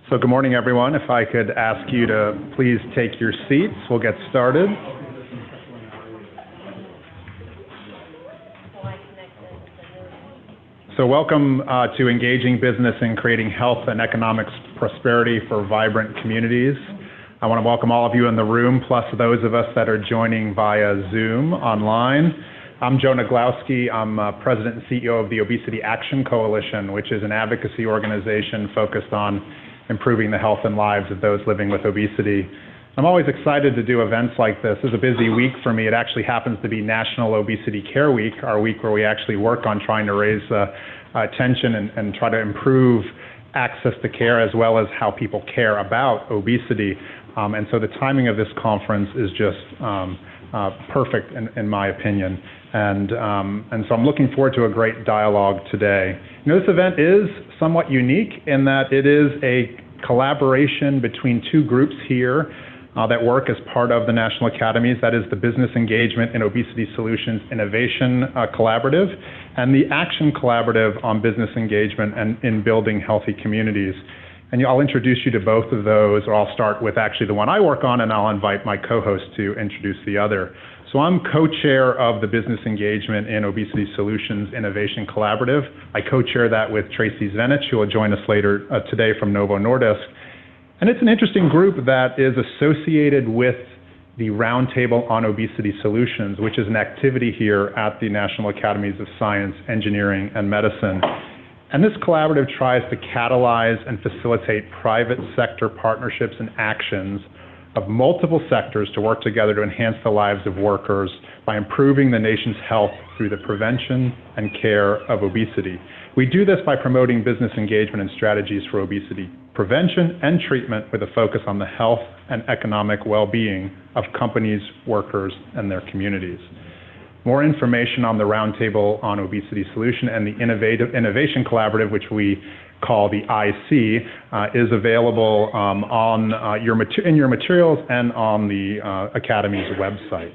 So good morning, everyone. If I could ask you to please take your seats, we'll get started. So welcome to Engaging Business in Creating Health and Economic Prosperity for Vibrant Communities. I want to welcome all of you in the room, plus those of us that are joining via Zoom online. I'm Joe Naglowski. I'm President and CEO of the Obesity Action Coalition, which is an advocacy organization focused on improving the health and lives of those living with obesity. I'm always excited to do events like this. This is a busy week for me. It actually happens to be National Obesity Care Week, our week where we actually work on trying to raise attention and try to improve access to care as well as how people care about obesity. And so the timing of this conference is just perfect in my opinion. And so I'm looking forward to a great dialogue today. You know, this event is somewhat unique in that it is a collaboration between two groups here that work as part of the National Academies. That is the Business Engagement and Obesity Solutions Innovation Collaborative and the Action Collaborative on Business Engagement and in Building Healthy Communities. And I'll introduce you to both of those, or I'll start with actually the one I work on, and I'll invite my co-host to introduce the other. So I'm co-chair of the Business Engagement and Obesity Solutions Innovation Collaborative. I co-chair that with Tracy Zvenich, who will join us later today from Novo Nordisk. And it's an interesting group that is associated with the Roundtable on Obesity Solutions, which is an activity here at the National Academies of Science, Engineering, and Medicine. And this collaborative tries to catalyze and facilitate private sector partnerships and actions of multiple sectors to work together to enhance the lives of workers by improving the nation's health through the prevention and care of obesity. We do this by promoting business engagement and strategies for obesity prevention and treatment with a focus on the health and economic well-being of companies, workers, and their communities. More information on the Roundtable on Obesity Solution and the Innovation Collaborative, which we call the IC, is available in your materials and on the Academy's website.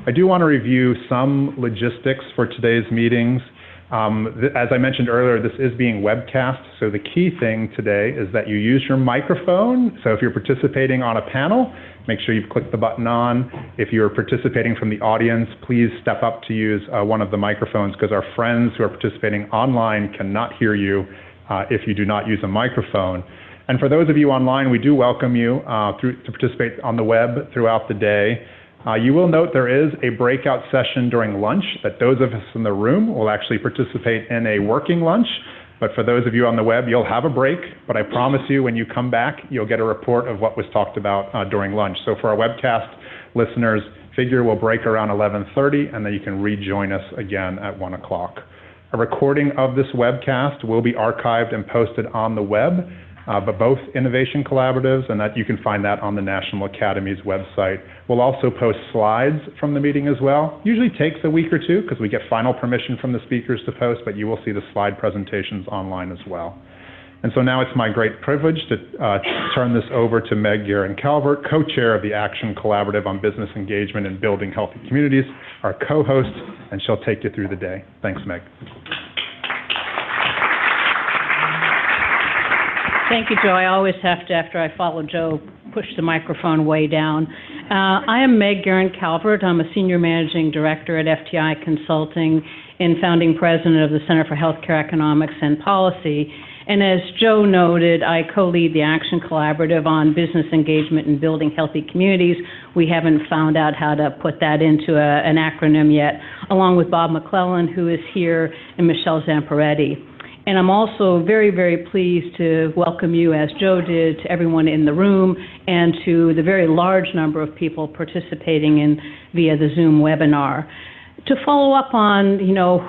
I do want to review some logistics for today's meetings. As I mentioned earlier, this is being webcast, so the key thing today is that you use your microphone. So if you're participating on a panel, make sure you've clicked the button on. If you're participating from the audience, please step up to use one of the microphones, because our friends who are participating online cannot hear you if you do not use a microphone. And for those of you online, we do welcome you to participate on the web throughout the day. You will note there is a breakout session during lunch that those of us in the room will actually participate in a working lunch. But for those of you on the web, you'll have a break. But I promise you, when you come back, you'll get a report of what was talked about during lunch. So for our webcast listeners, figure we'll break around 11:30, and then you can rejoin us again at 1 o'clock. A recording of this webcast will be archived and posted on the web, but both innovation collaboratives, and that you can find that on the National Academy's website. We'll also post slides from the meeting as well. Usually takes a week or two because we get final permission from the speakers to post, but you will see the slide presentations online as well. And so now it's my great privilege to turn this over to Meg Guerin-Calvert, co-chair of the Action Collaborative on Business Engagement and Building Healthy Communities, our co-host, and she'll take you through the day. Thanks, Meg. Thank you, Joe. I always have to, after I follow Joe, push the microphone way down. I am Meg Guerin-Calvert. I'm a senior managing director at FTI Consulting and founding president of the Center for Healthcare Economics and Policy. And as Joe noted, I co-lead the Action Collaborative on Business Engagement and Building Healthy Communities. We haven't found out how to put that into an acronym yet, along with Bob McClellan, who is here, and Michelle Zamparetti. And I'm also very, very pleased to welcome you, as Joe did, to everyone in the room and to the very large number of people participating via the Zoom webinar. To follow up on,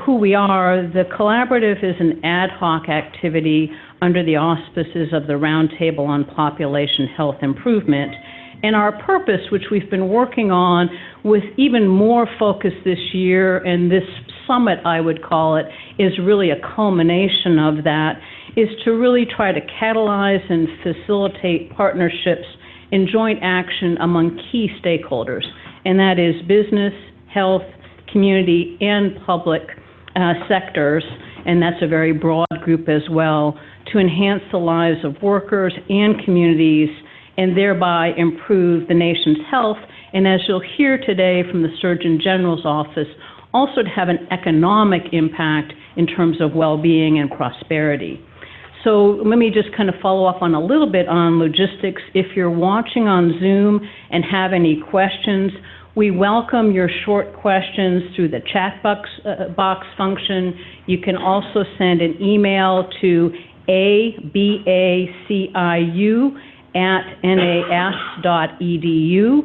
who we are, the collaborative is an ad hoc activity under the auspices of the Roundtable on Population Health Improvement. And our purpose, which we've been working on with even more focus this year, and this summit, I would call it, is really a culmination of that, is to really try to catalyze and facilitate partnerships and joint action among key stakeholders, and that is business, health, community, and public sectors, and that's a very broad group as well, to enhance the lives of workers and communities and thereby improve the nation's health, and as you'll hear today from the Surgeon General's office, also to have an economic impact in terms of well-being and prosperity. So let me just kind of follow up on a little bit on logistics. If you're watching on Zoom and have any questions, we welcome your short questions through the chat box function. You can also send an email to abaciu@nas.edu.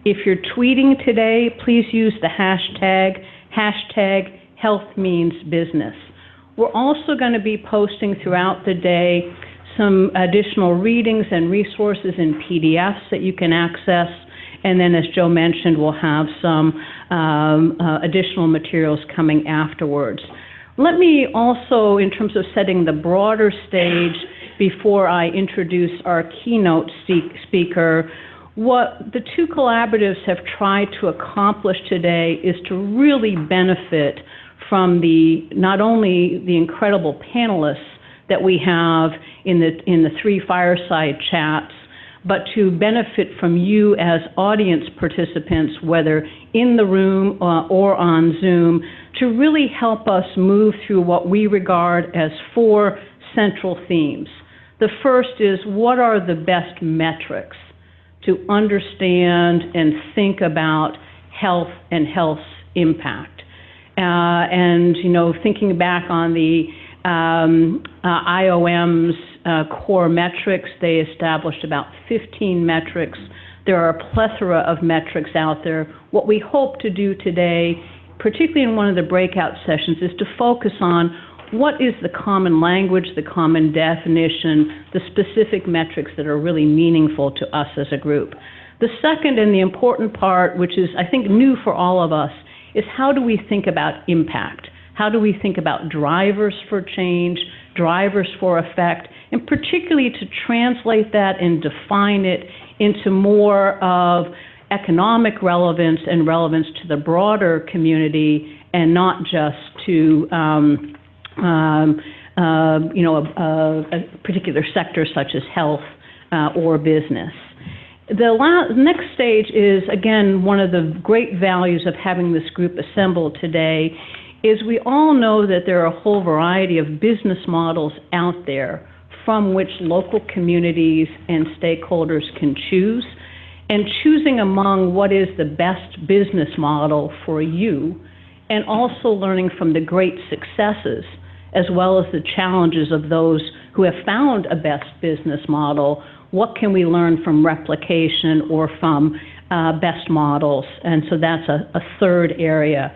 If you're tweeting today, please use the hashtag #HealthMeansBusiness. We're also going to be posting throughout the day some additional readings and resources in PDFs that you can access. And then, as Joe mentioned, we'll have some additional materials coming afterwards. Let me also, in terms of setting the broader stage, before I introduce our keynote speaker, what the two collaboratives have tried to accomplish today is to really benefit from not only the incredible panelists that we have in the three fireside chats, but to benefit from you as audience participants, whether in the room or on Zoom, to really help us move through what we regard as 4 central themes. The first is, what are the best metrics to understand and think about health and health's impact? And, thinking back on the IOM's core metrics, they established about 15 metrics. There are a plethora of metrics out there. What we hope to do today, particularly in one of the breakout sessions, is to focus on what is the common language, the common definition, the specific metrics that are really meaningful to us as a group. The second and the important part, which is, I think, new for all of us, is how do we think about impact? How do we think about drivers for change, drivers for effect, and particularly to translate that and define it into more of economic relevance and relevance to the broader community and not just to a particular sector such as health or business. The next stage is, again, one of the great values of having this group assembled today is we all know that there are a whole variety of business models out there from which local communities and stakeholders can choose, and choosing among what is the best business model for you, and also learning from the great successes as well as the challenges of those who have found a best business model. What can we learn from replication or from best models? And so that's a third area.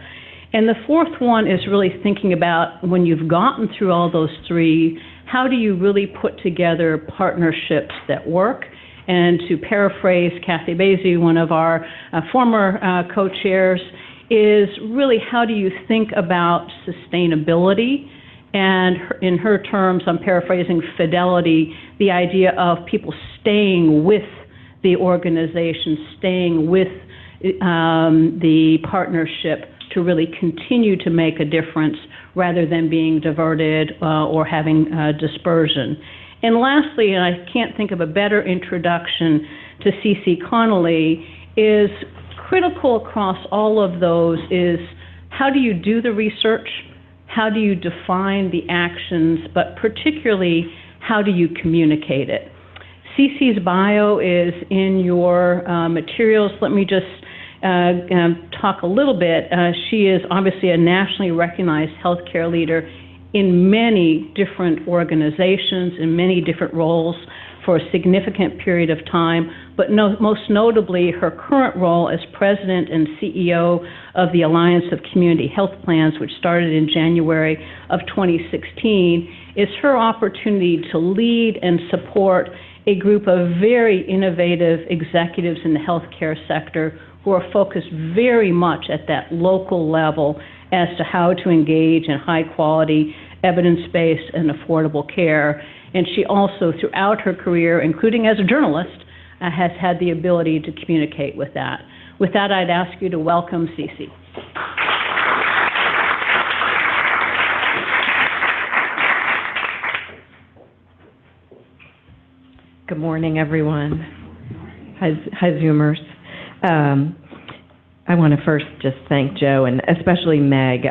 And the fourth one is really thinking about, when you've gotten through all those three, how do you really put together partnerships that work? And to paraphrase Kathy Basie, one of our former co-chairs, is really how do you think about sustainability? And in her terms, I'm paraphrasing fidelity, the idea of people staying with the organization, staying with the partnership to really continue to make a difference rather than being diverted or having dispersion. And lastly, and I can't think of a better introduction to C.C. Connolly, is critical across all of those is how do you do the research, how do you define the actions, but particularly how do you communicate it. C.C.'s bio is in your materials. Let me just talk a little bit. She is obviously a nationally recognized healthcare leader in many different organizations, in many different roles for a significant period of time, but most notably her current role as president and CEO of the Alliance of Community Health Plans, which started in January of 2016, is her opportunity to lead and support a group of very innovative executives in the healthcare sector who are focused very much at that local level as to how to engage in high-quality, evidence-based, and affordable care. And she also, throughout her career, including as a journalist, has had the ability to communicate with that. With that, I'd ask you to welcome Cece. Good morning, everyone. Hi, Zoomers. I want to first just thank Joe and especially Meg.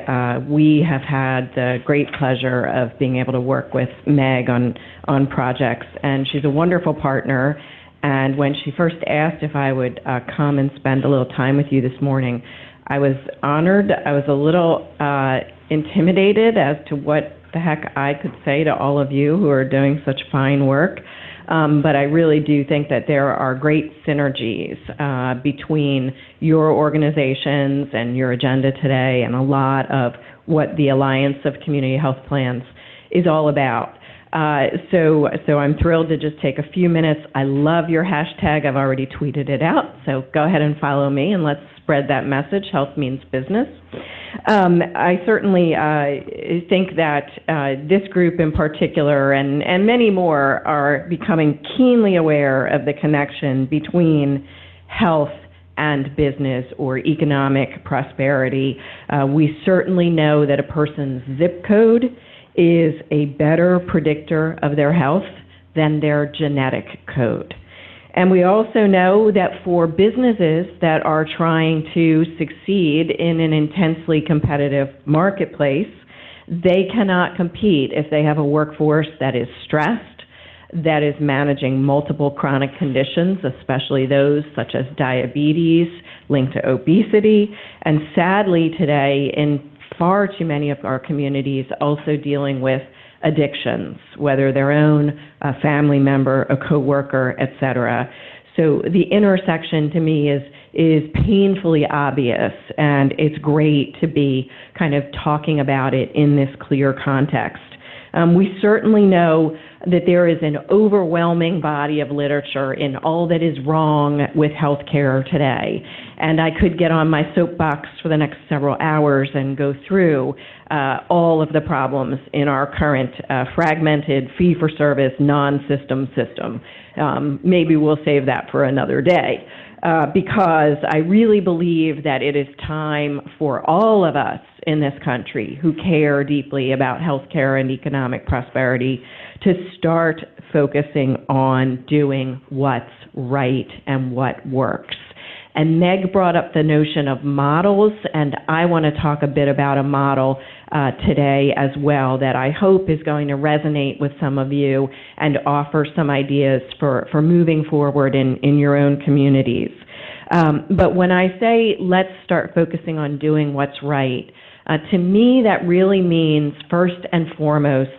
We have had the great pleasure of being able to work with Meg on projects, and she's a wonderful partner. And when she first asked if I would come and spend a little time with you this morning, I was honored. I was a little intimidated as to what the heck I could say to all of you who are doing such fine work. But I really do think that there are great synergies between your organizations and your agenda today and a lot of what the Alliance of Community Health Plans is all about. So I'm thrilled to just take a few minutes. I love your hashtag. I've already tweeted it out, so go ahead and follow me and let's spread that message. Health means business. I certainly think that this group in particular and many more are becoming keenly aware of the connection between health and business or economic prosperity. We certainly know that a person's zip code is a better predictor of their health than their genetic code. And we also know that for businesses that are trying to succeed in an intensely competitive marketplace, they cannot compete if they have a workforce that is stressed, that is managing multiple chronic conditions, especially those such as diabetes linked to obesity, and sadly today in far too many of our communities also dealing with addictions, whether their own, a family member, a coworker, etc. So the intersection to me is painfully obvious, and it's great to be kind of talking about it in this clear context. We certainly know that there is an overwhelming body of literature in all that is wrong with healthcare today. And I could get on my soapbox for the next several hours and go through all of the problems in our current fragmented fee-for-service non-system system. Maybe we'll save that for another day. Because I really believe that it is time for all of us in this country who care deeply about healthcare and economic prosperity to start focusing on doing what's right and what works. And Meg brought up the notion of models, and I want to talk a bit about a model today as well that I hope is going to resonate with some of you and offer some ideas for moving forward in your own communities. But when I say let's start focusing on doing what's right, to me that really means first and foremost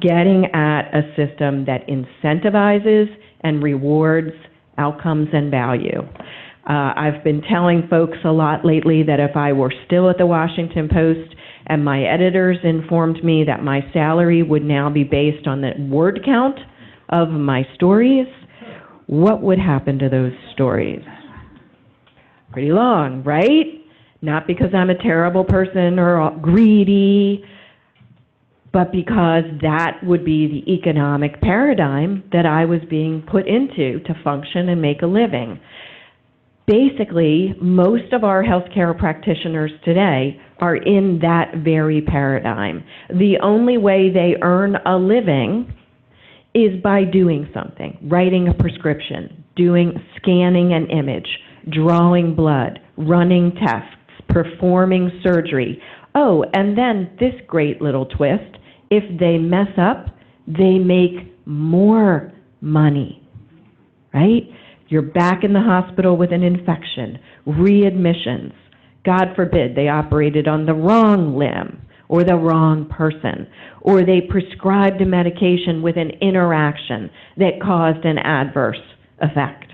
getting at a system that incentivizes and rewards outcomes and value. I've been telling folks a lot lately that if I were still at the Washington Post and my editors informed me that my salary would now be based on the word count of my stories, what would happen to those stories? Pretty long, right? Not because I'm a terrible person or greedy, but because that would be the economic paradigm that I was being put into to function and make a living. Basically, most of our healthcare practitioners today are in that very paradigm. The only way they earn a living is by doing something, writing a prescription, scanning an image, drawing blood, running tests, performing surgery. Oh, and then this great little twist, if they mess up, they make more money, right? You're back in the hospital with an infection, readmissions. God forbid they operated on the wrong limb or the wrong person, or they prescribed a medication with an interaction that caused an adverse effect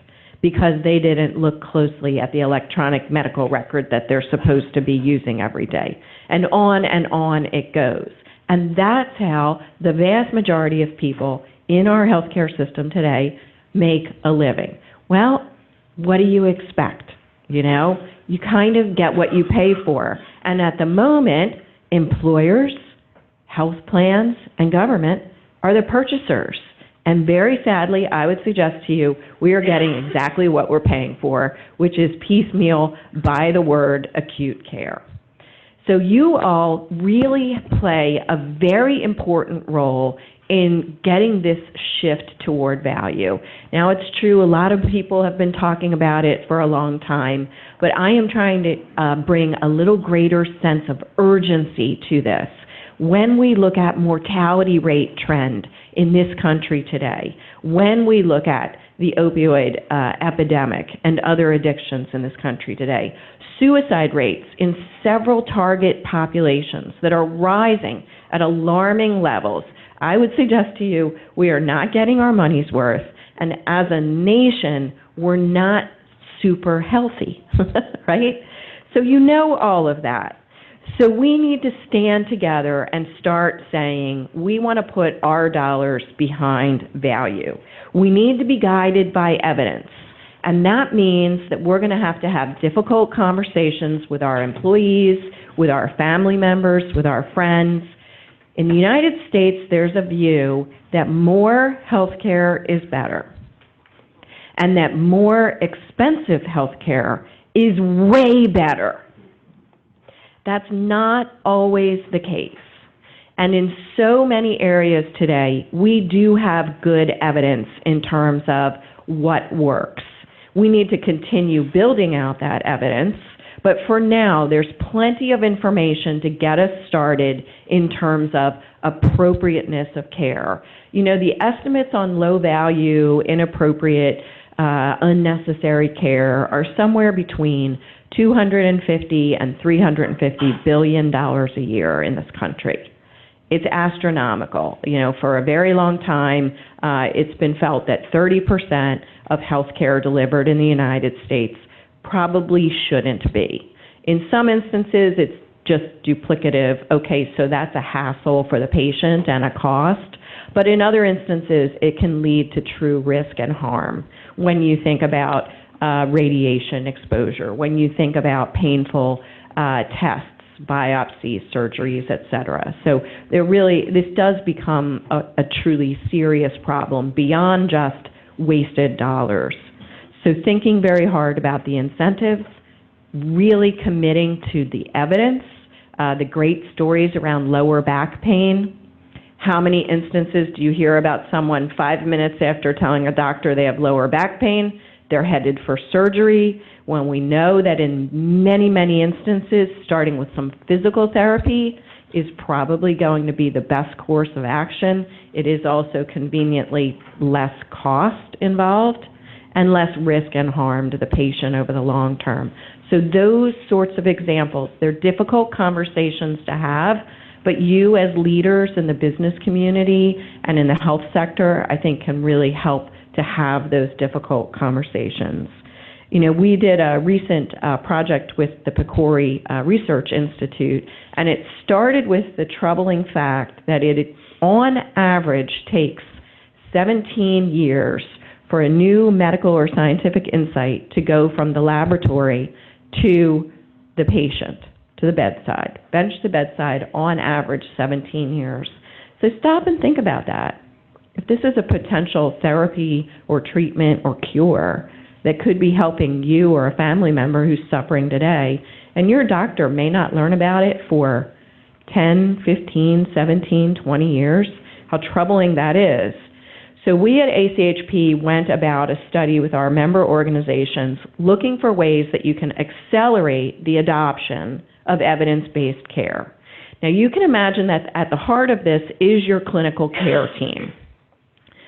because they didn't look closely at the electronic medical record that they're supposed to be using every day. And on it goes. And that's how the vast majority of people in our healthcare system today make a living. Well, what do you expect? You know, you kind of get what you pay for. And at the moment, employers, health plans, and government are the purchasers. And very sadly, I would suggest to you, we are getting exactly what we're paying for, which is piecemeal, by the word, acute care. So you all really play a very important role in getting this shift toward value. Now, it's true, a lot of people have been talking about it for a long time, but I am trying to bring a little greater sense of urgency to this. When we look at mortality rate trend in this country today, when we look at the opioid epidemic and other addictions in this country today, suicide rates in several target populations that are rising at alarming levels, I would suggest to you we are not getting our money's worth, and as a nation, we're not super healthy, right? So you know all of that. So we need to stand together and start saying we want to put our dollars behind value. We need to be guided by evidence. And that means that we're going to have difficult conversations with our employees, with our family members, with our friends. In the United States, there's a view that more health care is better, and that more expensive health care is way better. That's not always the case. And in so many areas today, we do have good evidence in terms of what works. We need to continue building out that evidence, but for now, there's plenty of information to get us started in terms of appropriateness of care. You know, the estimates on low value, inappropriate, unnecessary care are somewhere between $250 and $350 billion a year in this country. It's astronomical. You know, for a very long time, it's been felt that 30% of health care delivered in the United States probably shouldn't be. In some instances, it's just duplicative. Okay, so that's a hassle for the patient and a cost. But in other instances, it can lead to true risk and harm when you think about radiation exposure, when you think about painful tests, biopsies, surgeries, et cetera. So this does become a truly serious problem beyond just wasted dollars. So thinking very hard about the incentives, really committing to the evidence, the great stories around lower back pain. How many instances do you hear about someone 5 minutes after telling a doctor they have lower back pain, they're headed for surgery, when we know that in many, many instances, starting with some physical therapy is probably going to be the best course of action. It is also conveniently less cost involved and less risk and harm to the patient over the long term. So those sorts of examples, they're difficult conversations to have, but you as leaders in the business community and in the health sector, I think can really help to have those difficult conversations. You know, we did a recent project with the Pecori Research Institute, and it started with the troubling fact that it, on average, takes 17 years for a new medical or scientific insight to go from the laboratory to the patient, to the bedside. Bench to bedside, on average, 17 years. So stop and think about that. If this is a potential therapy or treatment or cure that could be helping you or a family member who's suffering today, and your doctor may not learn about it for 10, 15, 17, 20 years, how troubling that is. So we at ACHP went about a study with our member organizations looking for ways that you can accelerate the adoption of evidence-based care. Now you can imagine that at the heart of this is your clinical care team.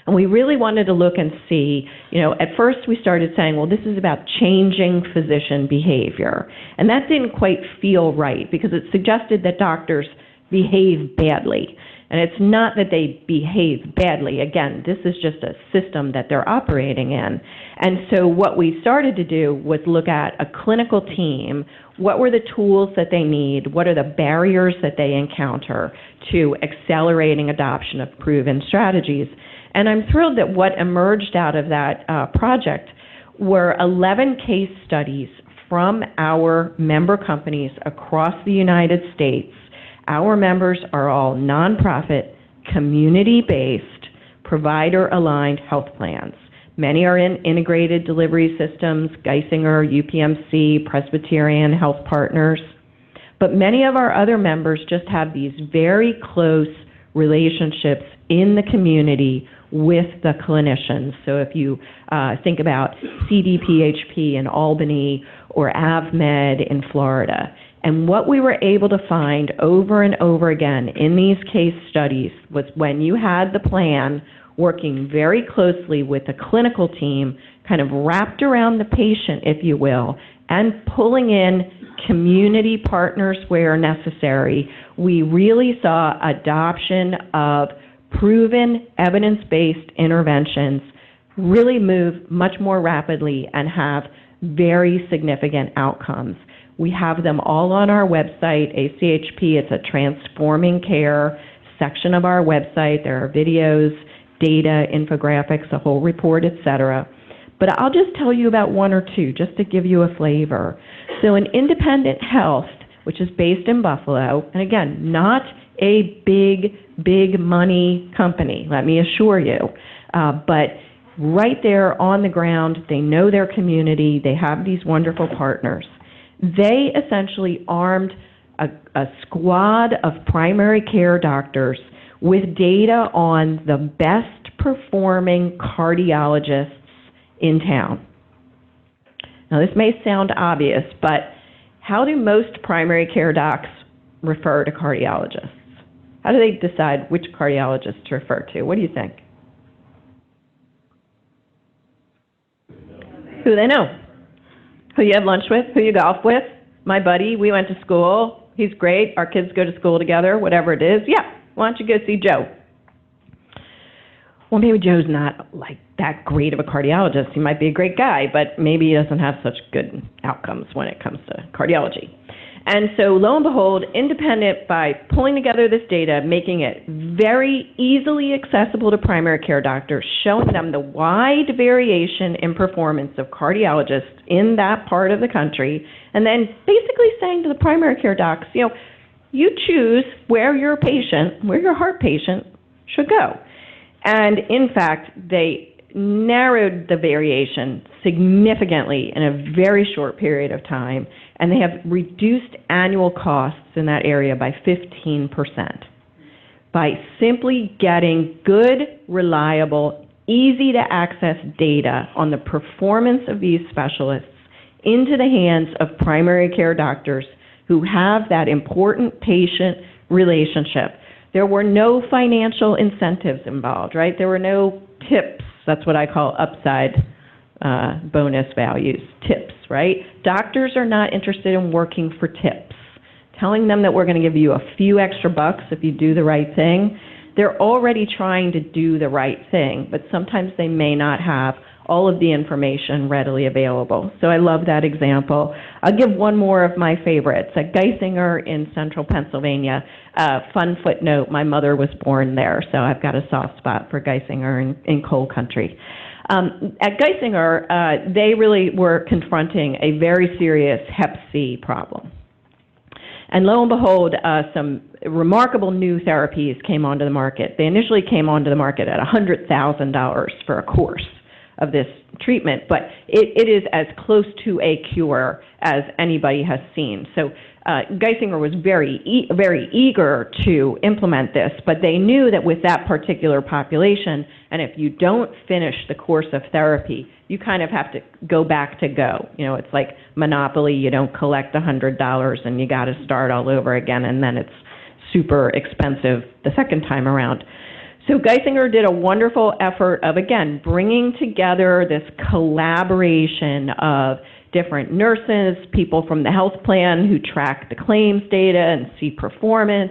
And we really wanted to look and see, you know, at first we started saying, well, this is about changing physician behavior. And that didn't quite feel right because it suggested that doctors behave badly. And it's not that they behave badly. Again, this is just a system that they're operating in. And so what we started to do was look at a clinical team. What were the tools that they need? What are the barriers that they encounter to accelerating adoption of proven strategies? And I'm thrilled that what emerged out of that project were 11 case studies from our member companies across the United States. Our members are all nonprofit, community-based, provider-aligned health plans. Many are in integrated delivery systems, Geisinger, UPMC, Presbyterian Health Partners. But many of our other members just have these very close relationships in the community with the clinicians. So if you think about CDPHP in Albany or AvMed in Florida, and what we were able to find over and over again in these case studies was when you had the plan working very closely with the clinical team, kind of wrapped around the patient, if you will, and pulling in community partners where necessary, we really saw adoption of proven evidence-based interventions really move much more rapidly and have very significant outcomes. We have them all on our website, ACHP. It's a Transforming Care section of our website. There are videos, data, infographics, a whole report, et cetera. But I'll just tell you about one or two, just to give you a flavor. So in Independent Health, which is based in Buffalo, and again, not a big money company, let me assure you, but right there on the ground, they know their community, they have these wonderful partners. They essentially armed a squad of primary care doctors with data on the best performing cardiologists in town. Now, this may sound obvious, but how do most primary care docs refer to cardiologists? How do they decide which cardiologist to refer to? What do you think? Who they know. Who you have lunch with, who you golf with. My buddy, we went to school. He's great. Our kids go to school together, whatever it is. Yeah, why don't you go see Joe? Well, maybe Joe's not like that great of a cardiologist. He might be a great guy, but maybe he doesn't have such good outcomes when it comes to cardiology. And so lo and behold, Independent, by pulling together this data, making it very easily accessible to primary care doctors, showing them the wide variation in performance of cardiologists in that part of the country, and then basically saying to the primary care docs, you know, you choose where your patient, where your heart patient should go. And in fact, they narrowed the variation significantly in a very short period of time, and they have reduced annual costs in that area by 15% by simply getting good, reliable, easy to access data on the performance of these specialists into the hands of primary care doctors who have that important patient relationship. There were no financial incentives involved, right? There were no tips. That's what I call upside bonus values, tips, right? Doctors are not interested in working for tips. Telling them that we're going to give you a few extra bucks if you do the right thing, they're already trying to do the right thing, but sometimes they may not have all of the information readily available. So I love that example. I'll give one more of my favorites. At Geisinger in central Pennsylvania, fun footnote, my mother was born there, so I've got a soft spot for Geisinger in coal country. At Geisinger, they really were confronting a very serious Hep C problem. And lo and behold, some remarkable new therapies came onto the market. They initially came onto the market at $100,000 for a course of this treatment, but it is as close to a cure as anybody has seen. So Geisinger was very eager to implement this, but they knew that with that particular population, and if you don't finish the course of therapy, you kind of have to go back to go. You know, it's like Monopoly, you don't collect $100 and you got to start all over again, and then it's super expensive the second time around. So Geisinger did a wonderful effort of, again, bringing together this collaboration of different nurses, people from the health plan who track the claims data and see performance,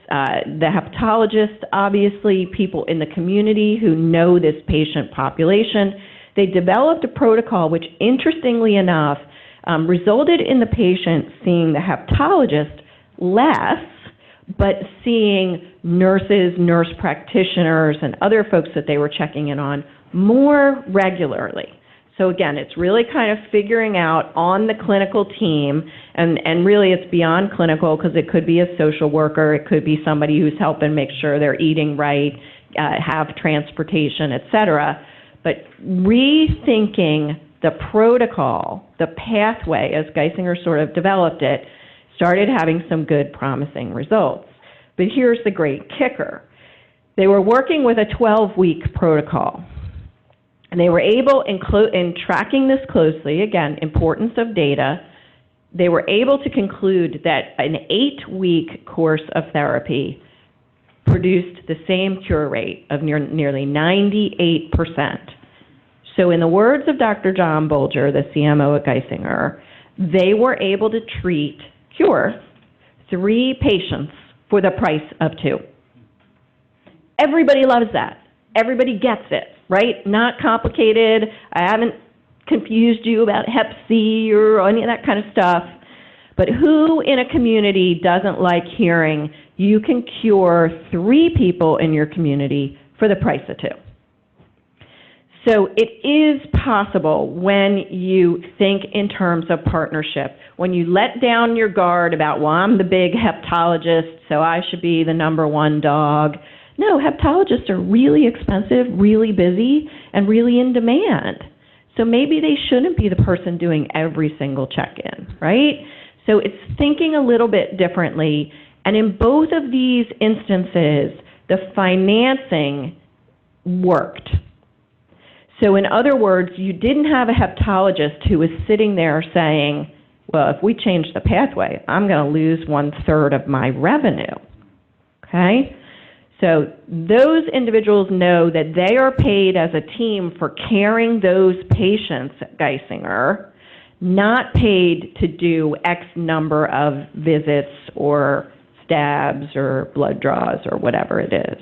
the hepatologists, obviously, people in the community who know this patient population. They developed a protocol which, interestingly enough, resulted in the patient seeing the hepatologist less, but seeing nurses, nurse practitioners, and other folks that they were checking in on more regularly. So again, it's really kind of figuring out on the clinical team, and really it's beyond clinical because it could be a social worker, it could be somebody who's helping make sure they're eating right, have transportation, et cetera. But rethinking the protocol, the pathway, as Geisinger sort of developed it, started having some good, promising results. But here's the great kicker. They were working with a 12-week protocol. And they were able, in tracking this closely, again, importance of data, they were able to conclude that an 8-week course of therapy produced the same cure rate of nearly 98%. So in the words of Dr. John Bolger, the CMO at Geisinger, they were able to cure 3 patients for the price of 2. Everybody loves that. Everybody gets it, right? Not complicated. I haven't confused you about Hep C or any of that kind of stuff. But who in a community doesn't like hearing you can cure 3 people in your community for the price of 2? So it is possible when you think in terms of partnership, when you let down your guard about, well, I'm the big hepatologist, so I should be the #1 dog. No, hepatologists are really expensive, really busy, and really in demand. So maybe they shouldn't be the person doing every single check-in, right? So it's thinking a little bit differently. And in both of these instances, the financing worked. So in other words, you didn't have a hepatologist who was sitting there saying, well, if we change the pathway, I'm going to lose 1/3 of my revenue, okay? So those individuals know that they are paid as a team for caring those patients at Geisinger, not paid to do X number of visits or stabs or blood draws or whatever it is.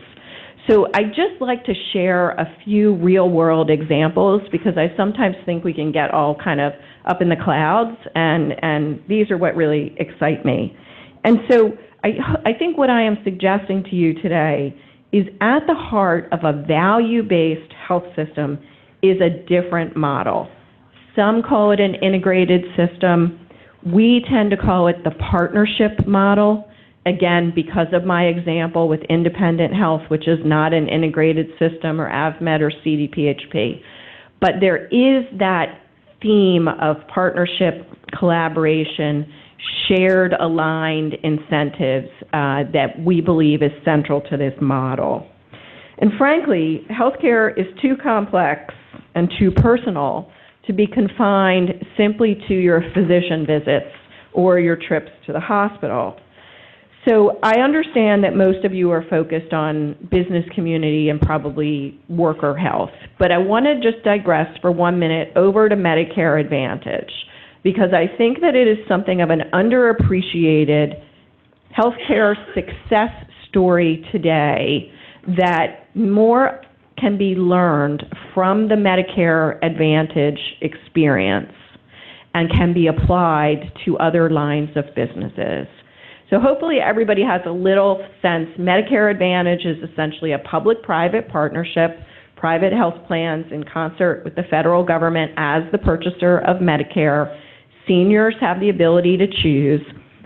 So I just like to share a few real-world examples because I sometimes think we can get all kind of up in the clouds, and these are what really excite me. And so I think what I am suggesting to you today is at the heart of a value-based health system is a different model. Some call it an integrated system. We tend to call it the partnership model. Again, because of my example with Independent Health, which is not an integrated system, or AvMed or CDPHP. But there is that theme of partnership, collaboration, shared aligned incentives that we believe is central to this model. And frankly, healthcare is too complex and too personal to be confined simply to your physician visits or your trips to the hospital. So I understand that most of you are focused on business community and probably worker health, but I want to just digress for 1 minute over to Medicare Advantage, because I think that it is something of an underappreciated healthcare success story today that more can be learned from the Medicare Advantage experience and can be applied to other lines of businesses. So hopefully everybody has a little sense. Medicare Advantage is essentially a public-private partnership, private health plans in concert with the federal government as the purchaser of Medicare. Seniors have the ability to choose.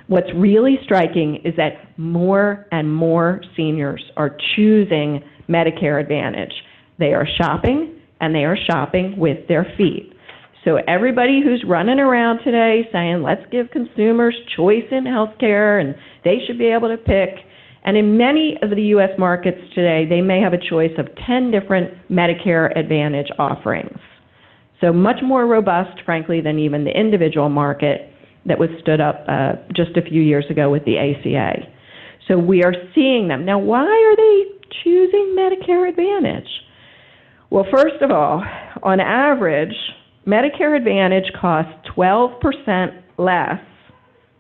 What's really striking is that more and more seniors are choosing Medicare Advantage. They are shopping, and they are shopping with their feet. So everybody who's running around today saying, let's give consumers choice in healthcare and they should be able to pick, and in many of the U.S. markets today, they may have a choice of 10 different Medicare Advantage offerings. So much more robust, frankly, than even the individual market that was stood up just a few years ago with the ACA. So we are seeing them. Now, why are they choosing Medicare Advantage? Well, first of all, on average, Medicare Advantage costs 12% less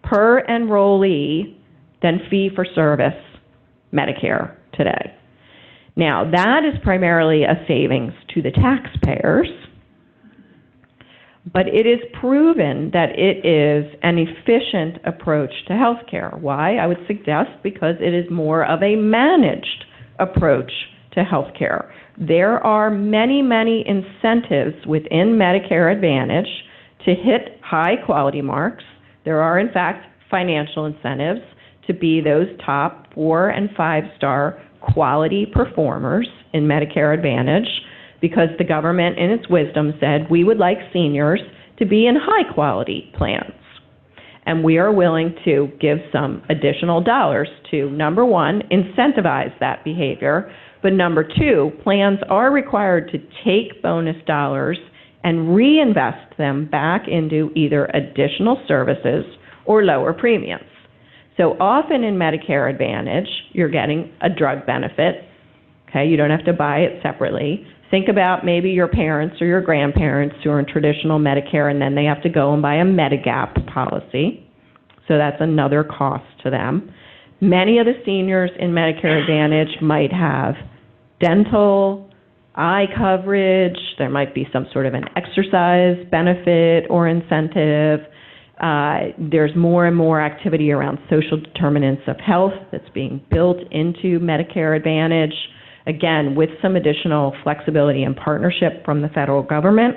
per enrollee than fee-for-service Medicare today. Now, that is primarily a savings to the taxpayers, but it is proven that it is an efficient approach to healthcare. Why? I would suggest because it is more of a managed approach to healthcare. There are many, many incentives within Medicare Advantage to hit high quality marks. There are, in fact, financial incentives to be those top 4- and 5-star quality performers in Medicare Advantage because the government, in its wisdom, said we would like seniors to be in high-quality plans. And we are willing to give some additional dollars to, number one, incentivize that behavior, but number two, plans are required to take bonus dollars and reinvest them back into either additional services or lower premiums. So often in Medicare Advantage, you're getting a drug benefit. Okay, you don't have to buy it separately. Think about maybe your parents or your grandparents who are in traditional Medicare and then they have to go and buy a Medigap policy. So that's another cost to them. Many of the seniors in Medicare Advantage might have dental, eye coverage, there might be some sort of an exercise benefit or incentive. There's more and more activity around social determinants of health that's being built into Medicare Advantage, again, with some additional flexibility and partnership from the federal government.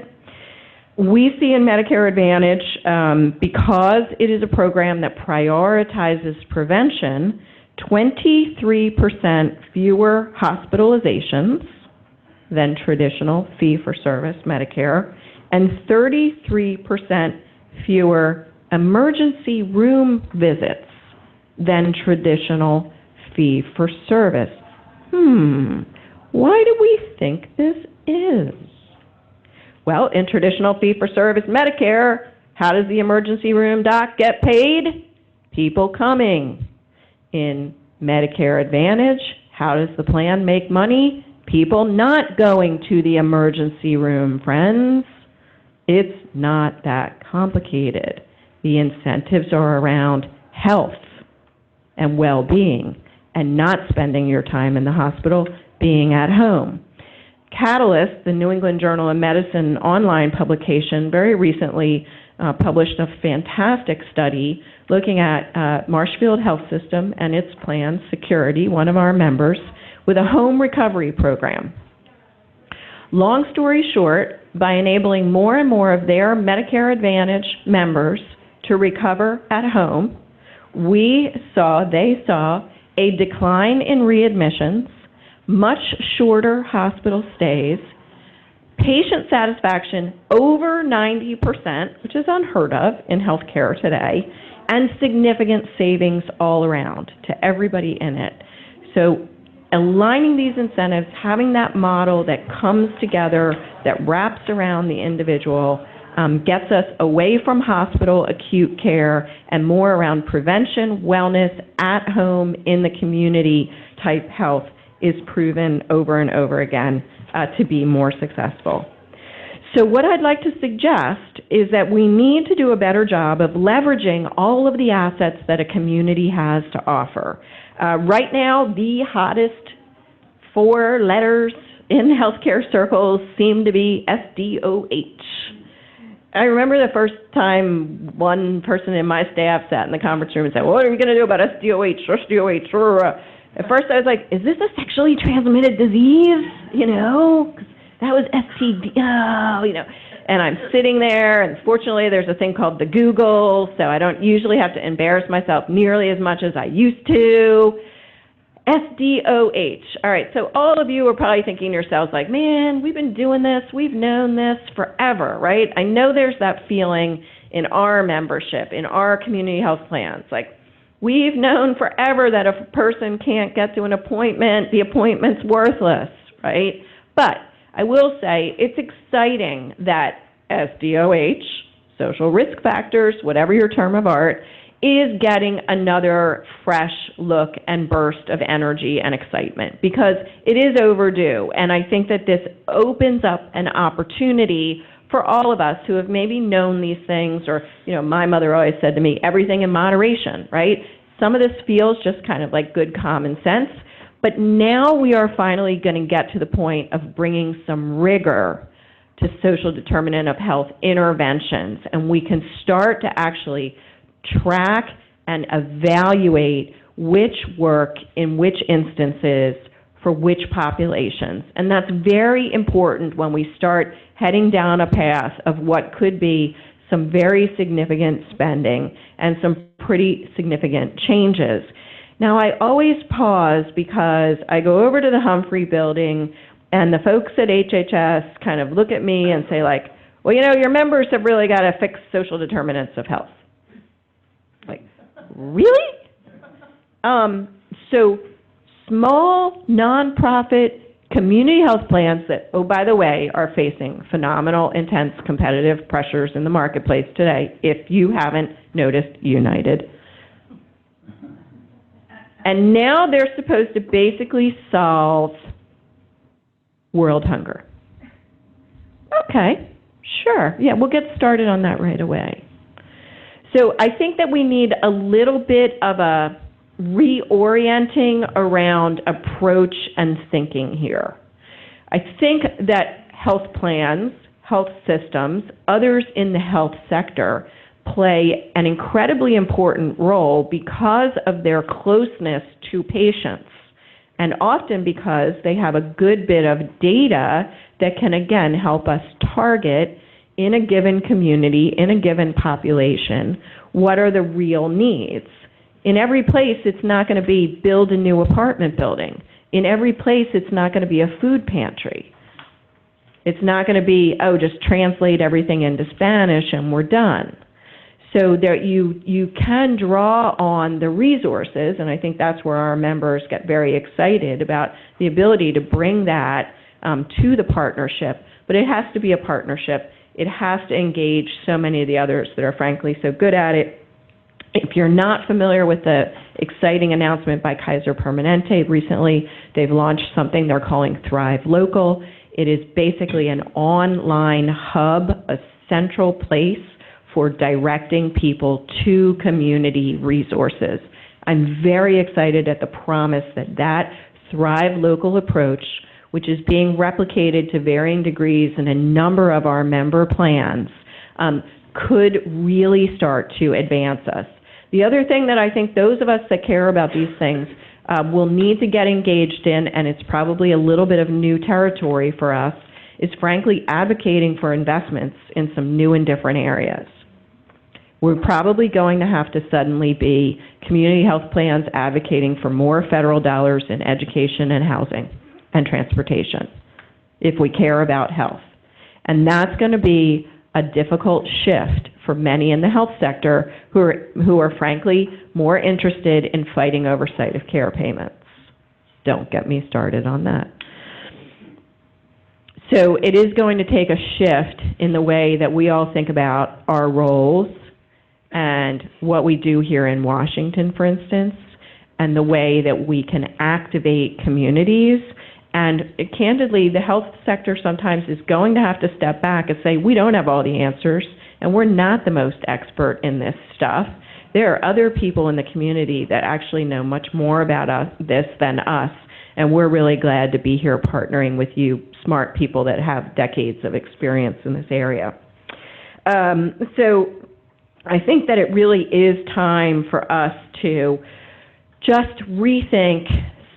We see in Medicare Advantage, because it is a program that prioritizes prevention, 23% fewer hospitalizations than traditional fee-for-service Medicare, and 33% fewer emergency room visits than traditional fee-for-service. Why do we think this is? Well, in traditional fee-for-service Medicare, how does the emergency room doc get paid? People coming. In Medicare Advantage, how does the plan make money? People not going to the emergency room, friends. It's not that complicated. The incentives are around health and well-being and not spending your time in the hospital, being at home. Catalyst, the New England Journal of Medicine online publication, very recently published a fantastic study looking at Marshfield Health System and its plan, Security, one of our members, with a home recovery program. Long story short, by enabling more and more of their Medicare Advantage members to recover at home, they saw a decline in readmissions, much shorter hospital stays, patient satisfaction over 90%, which is unheard of in healthcare today, and significant savings all around to everybody in it. So aligning these incentives, having that model that comes together, that wraps around the individual, gets us away from hospital acute care and more around prevention, wellness, at home, in the community type health is proven over and over again to be more successful. So what I'd like to suggest is that we need to do a better job of leveraging all of the assets that a community has to offer. Right now, the hottest 4 letters in healthcare circles seem to be SDOH. I remember the first time one person in my staff sat in the conference room and said, what are we going to do about SDOH, SDOH? At first I was like, is this a sexually transmitted disease? You know, 'cause that was STD, oh, you know. And I'm sitting there, and fortunately there's a thing called the Google, so I don't usually have to embarrass myself nearly as much as I used to. SDOH. All right, so all of you are probably thinking to yourselves like, man, we've been doing this, we've known this forever, right? I know there's that feeling in our membership, in our community health plans, like, we've known forever that if a person can't get to an appointment, the appointment's worthless, right? But I will say it's exciting that SDOH, social risk factors, whatever your term of art, is getting another fresh look and burst of energy and excitement because it is overdue. And I think that this opens up an opportunity for all of us who have maybe known these things, or, you know, my mother always said to me, everything in moderation, right? Some of this feels just kind of like good common sense, but now we are finally going to get to the point of bringing some rigor to social determinant of health interventions, and we can start to actually track and evaluate which work in which instances for which populations. And that's very important when we start heading down a path of what could be some very significant spending and some pretty significant changes. Now, I always pause because I go over to the Humphrey building and the folks at HHS kind of look at me and say like, well, you know, your members have really got to fix social determinants of health. Like, really? So small, nonprofit, community health plans that, oh, by the way, are facing phenomenal, intense competitive pressures in the marketplace today, if you haven't noticed United. And now they're supposed to basically solve world hunger. Okay, sure. Yeah, we'll get started on that right away. So I think that we need a little bit of a reorienting around approach and thinking here. I think that health plans, health systems, others in the health sector play an incredibly important role because of their closeness to patients, and often because they have a good bit of data that can, again, help us target in a given community, in a given population, what are the real needs. In every place, it's not going to be build a new apartment building. In every place, it's not going to be a food pantry. It's not going to be, oh, just translate everything into Spanish and we're done. So there you can draw on the resources, and I think that's where our members get very excited about the ability to bring that to the partnership. But it has to be a partnership. It has to engage so many of the others that are frankly so good at it. If you're not familiar with the exciting announcement by Kaiser Permanente recently, they've launched something they're calling Thrive Local. It is basically an online hub, a central place for directing people to community resources. I'm very excited at the promise that that Thrive Local approach, which is being replicated to varying degrees in a number of our member plans, could really start to advance us. The other thing that I think those of us that care about these things will need to get engaged in, and it's probably a little bit of new territory for us, is frankly advocating for investments in some new and different areas. We're probably going to have to suddenly be community health plans advocating for more federal dollars in education and housing and transportation if we care about health. And that's going to be a difficult shift for many in the health sector who are frankly more interested in fighting oversight of care payments. Don't get me started on that. So it is going to take a shift in the way that we all think about our roles and what we do here in Washington, for instance, and the way that we can activate communities. And candidly, the health sector sometimes is going to have to step back and say, we don't have all the answers, and we're not the most expert in this stuff. There are other people in the community that actually know much more about this than us, and we're really glad to be here partnering with you, smart people that have decades of experience in this area. So I think that it really is time for us to just rethink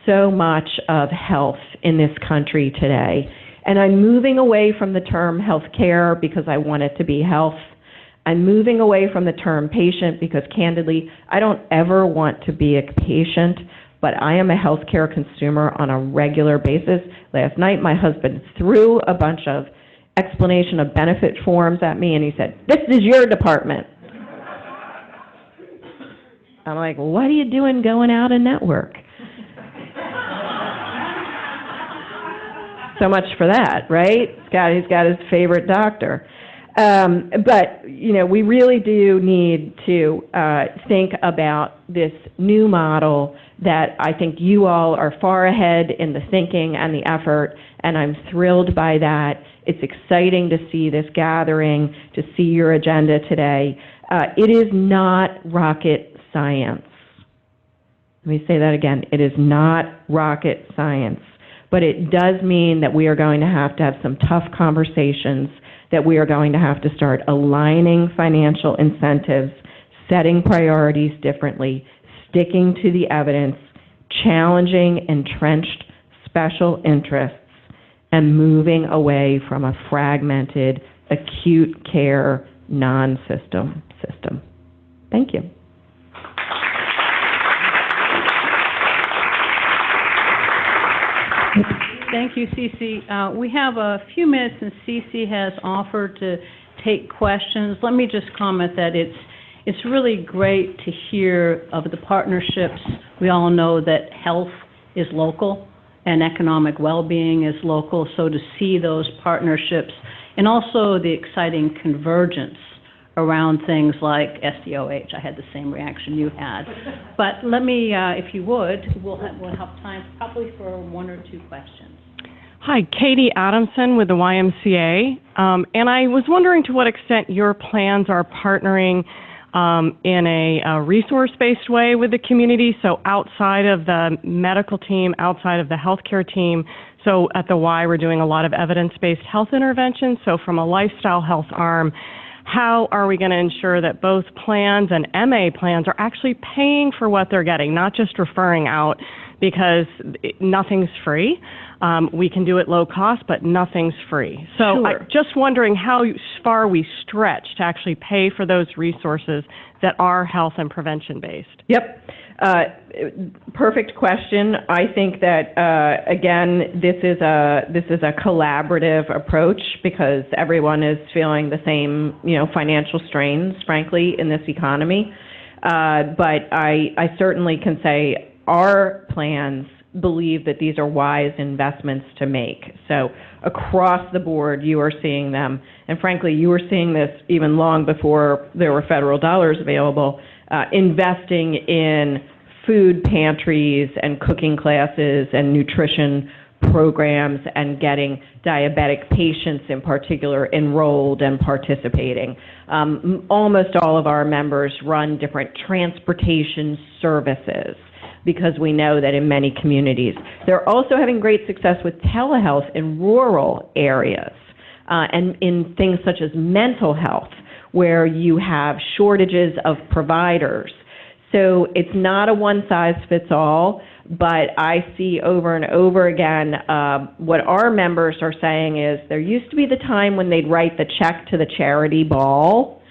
so much of health in this country today. And I'm moving away from the term healthcare because I want it to be health. I'm moving away from the term patient because candidly, I don't ever want to be a patient, but I am a healthcare consumer on a regular basis. Last night, my husband threw a bunch of explanation of benefit forms at me and he said, "This is your department." I'm like, what are you doing going out in network? So much for that, right? He's got his favorite doctor. But, you know, we really do need to think about this new model that I think you all are far ahead in the thinking and the effort, and I'm thrilled by that. It's exciting to see this gathering, to see your agenda today. It is not rocket science. Let me say that again. It is not rocket science. But it does mean that we are going to have some tough conversations, that we are going to have to start aligning financial incentives, setting priorities differently, sticking to the evidence, challenging entrenched special interests, and moving away from a fragmented, acute care, non-system system. Thank you. Thank you, Cece. We have a few minutes, and Cece has offered to take questions. Let me just comment that it's really great to hear of the partnerships. We all know that health is local and economic well-being is local, so to see those partnerships and also the exciting convergence around things like SDOH. I had the same reaction you had. But let me, if you would, we'll have time probably for one or two questions. Hi, Katie Adamson with the YMCA. And I was wondering to what extent your plans are partnering in a resource-based way with the community, so outside of the medical team, outside of the healthcare team. So at the Y, we're doing a lot of evidence-based health interventions. So from a lifestyle health arm, how are we going to ensure that both plans and MA plans are actually paying for what they're getting, not just referring out, because nothing's free. We can do it low cost, but nothing's free. So Sure. I'm just wondering how far we stretch to actually pay for those resources that are health and prevention based. Yep. Perfect question. I think that, again, this is a collaborative approach because everyone is feeling the same, financial strains, frankly, in this economy. But I certainly can say our plans believe that these are wise investments to make. So across the board, you are seeing them. And frankly, you were seeing this even long before there were federal dollars available, investing in food pantries and cooking classes and nutrition programs and getting diabetic patients in particular enrolled and participating. Almost all of our members run different transportation services because we know that in many communities. They're also having great success with telehealth in rural areas and in things such as mental health, where you have shortages of providers. So it's not a one-size-fits-all, but I see over and over again what our members are saying is there used to be the time when they'd write the check to the charity ball.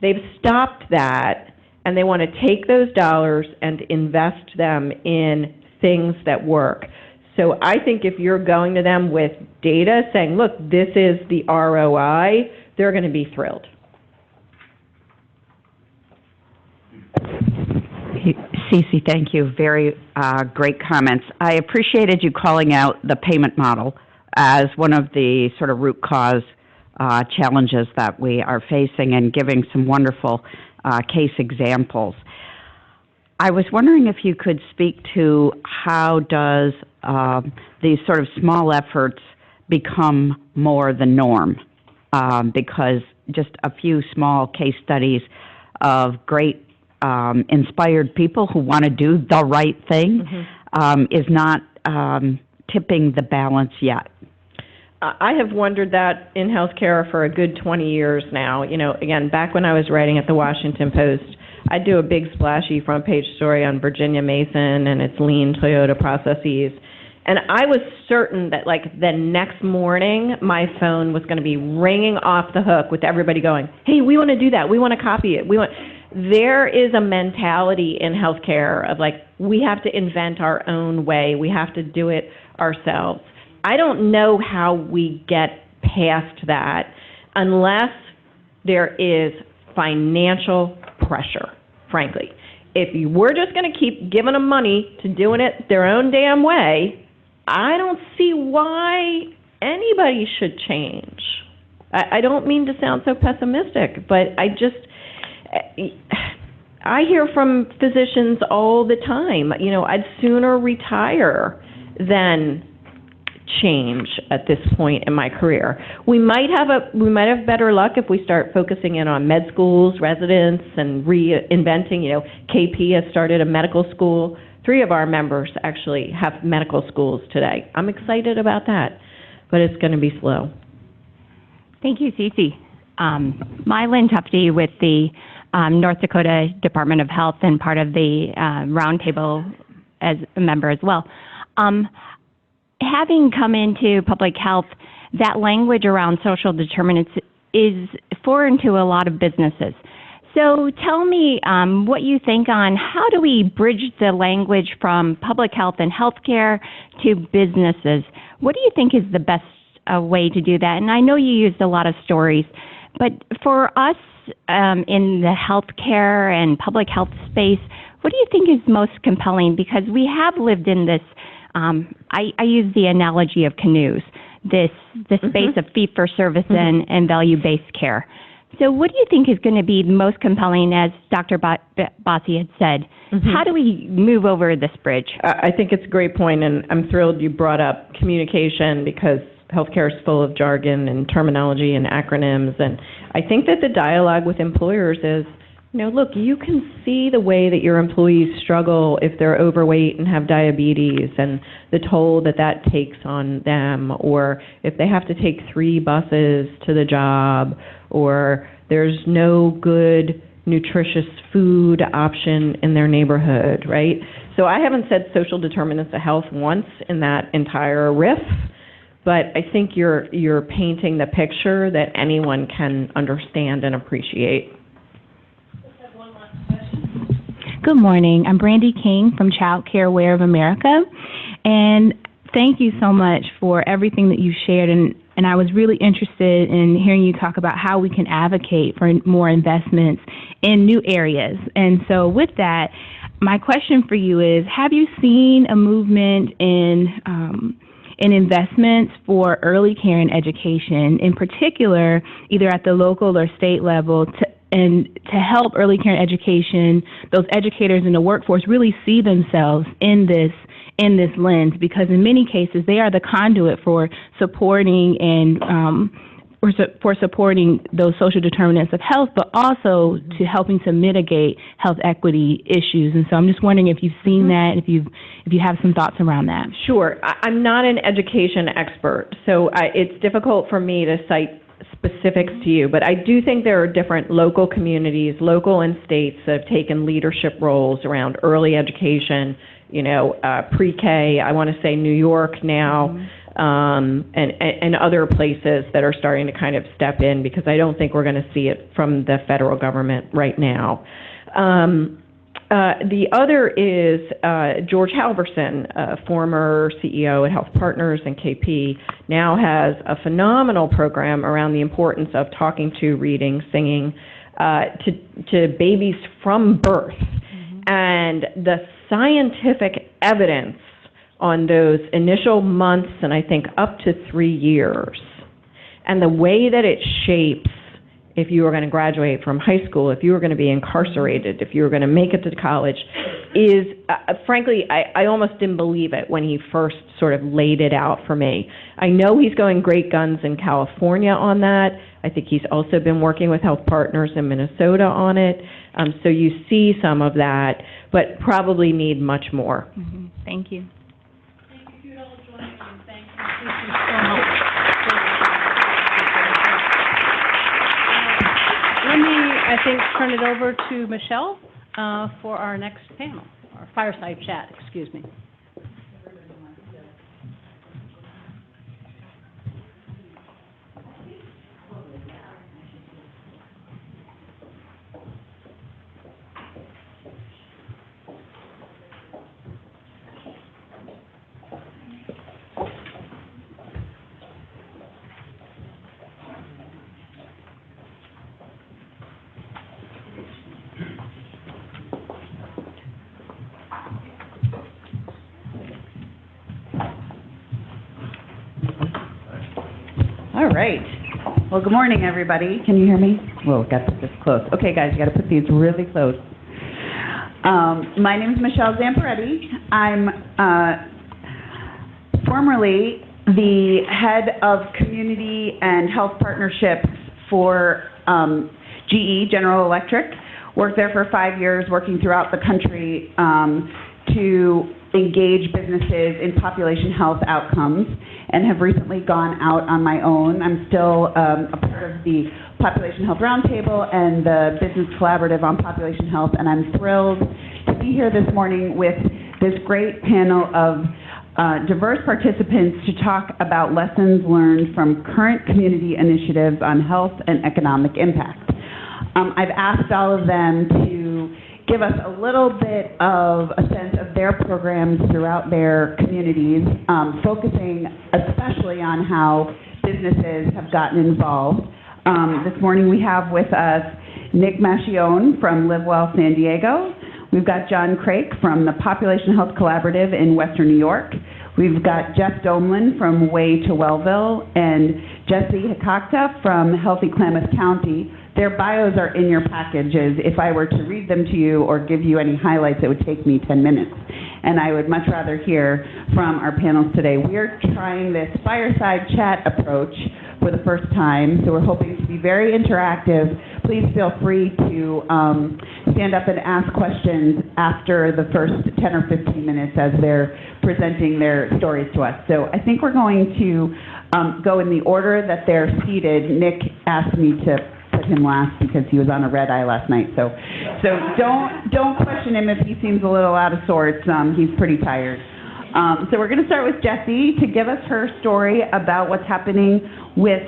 They've stopped that, and they want to take those dollars and invest them in things that work. So I think if you're going to them with data saying, look, this is the ROI, they're going to be thrilled. Cece, thank you. Very great comments. I appreciated you calling out the payment model as one of the sort of root cause challenges that we are facing and giving some wonderful case examples. I was wondering if you could speak to how does these sort of small efforts become more the norm? Because just a few small case studies of great inspired people who want to do the right thing is not tipping the balance yet. I have wondered that in healthcare for a good 20 years now. Again, back when I was writing at the Washington Post, I'd do a big splashy front page story on Virginia Mason and its lean Toyota processes. And I was certain that the next morning, my phone was going to be ringing off the hook with everybody going, hey, we want to do that. We want to copy it. There is a mentality in healthcare of we have to invent our own way. We have to do it ourselves. I don't know how we get past that unless there is financial pressure, frankly. If we're just going to keep giving them money to doing it their own damn way, I don't see why anybody should change. I don't mean to sound so pessimistic, but I hear from physicians all the time, I'd sooner retire than change at this point in my career. We might have better luck if we start focusing in on med schools, residents, and reinventing. KP has started a medical school. 3 of our members actually have medical schools today. I'm excited about that, but it's going to be slow. Thank you, Cece. Mylyn Tufte with the North Dakota Department of Health and part of the roundtable as a member as well. Having come into public health, that language around social determinants is foreign to a lot of businesses. So tell me what you think on how do we bridge the language from public health and healthcare to businesses? What do you think is the best way to do that? And I know you used a lot of stories, but for us in the healthcare and public health space, what do you think is most compelling? Because we have lived in this, I use the analogy of canoes, this space of fee-for-service and value-based care. So what do you think is going to be most compelling, as Dr. Bossi had said? How do we move over this bridge? I think it's a great point, and I'm thrilled you brought up communication, because healthcare is full of jargon and terminology and acronyms. And I think that the dialogue with employers is, look, you can see the way that your employees struggle if they're overweight and have diabetes, and the toll that that takes on them, or if they have to take 3 buses to the job, or there's no good, nutritious food option in their neighborhood, right? So I haven't said social determinants of health once in that entire riff, but I think you're painting the picture that anyone can understand and appreciate. Good morning. I'm Brandy King from Child Care Aware of America, and thank you so much for everything that you shared, and I was really interested in hearing you talk about how we can advocate for more investments in new areas. And so with that, my question for you is, have you seen a movement in investments for early care and education, in particular, either at the local or state level, to help early care and education, those educators in the workforce really see themselves in this lens, because in many cases they are the conduit for supporting and for supporting those social determinants of health, but also to helping to mitigate health equity issues. And so I'm just wondering if you've seen that, if you have some thoughts around that. Sure. I'm not an education expert, so it's difficult for me to cite specifics to you, but I do think there are different local communities, local and states, that have taken leadership roles around early education, pre-K. I want to say New York now, and other places that are starting to kind of step in, because I don't think we're going to see it from the federal government right now. The other is George Halverson, former CEO at Health Partners and KP, now has a phenomenal program around the importance of talking to, reading, singing to babies from birth. And the scientific evidence on those initial months, and I think up to 3 years, and the way that it shapes if you were going to graduate from high school, if you were going to be incarcerated, if you were going to make it to college, is, frankly, I almost didn't believe it when he first sort of laid it out for me. I know he's going great guns in California on that. I think he's also been working with Health Partners in Minnesota on it. So you see some of that, but probably need much more. Thank you. Thank you for all joining, and thank you so much. Let me, I think, turn it over to Michelle for our next panel, our fireside chat, excuse me. All right. Well, good morning, everybody. Can you hear me? Whoa, got to put this close. Okay, guys, you got to put these really close. My name is Michelle Zamperetti. I'm formerly the head of community and health partnerships for GE, General Electric. Worked there for 5 years, working throughout the country to engage businesses in population health outcomes, and have recently gone out on my own. I'm still a part of the Population Health Roundtable and the Business Collaborative on Population Health, and I'm thrilled to be here this morning with this great panel of diverse participants to talk about lessons learned from current community initiatives on health and economic impact. I've asked all of them to give us a little bit of a sense of their programs throughout their communities, focusing especially on how businesses have gotten involved. This morning we have with us Nick Machione from Live Well San Diego. We've got John Craik from the Population Health Collaborative in Western New York. We've got Jeff Domlin from Way to Wellville and Jesse Hikakta from Healthy Klamath County. Their bios are in your packages. If I were to read them to you or give you any highlights, it would take me 10 minutes. And I would much rather hear from our panels today. We're trying this fireside chat approach for the first time, so we're hoping to be very interactive. Please feel free to stand up and ask questions after the first 10 or 15 minutes as they're presenting their stories to us. So I think we're going to go in the order that they're seated. Nick asked me to put him last because he was on a red eye last night. So don't question him if he seems a little out of sorts. He's pretty tired. So we're going to start with Jessie to give us her story about what's happening with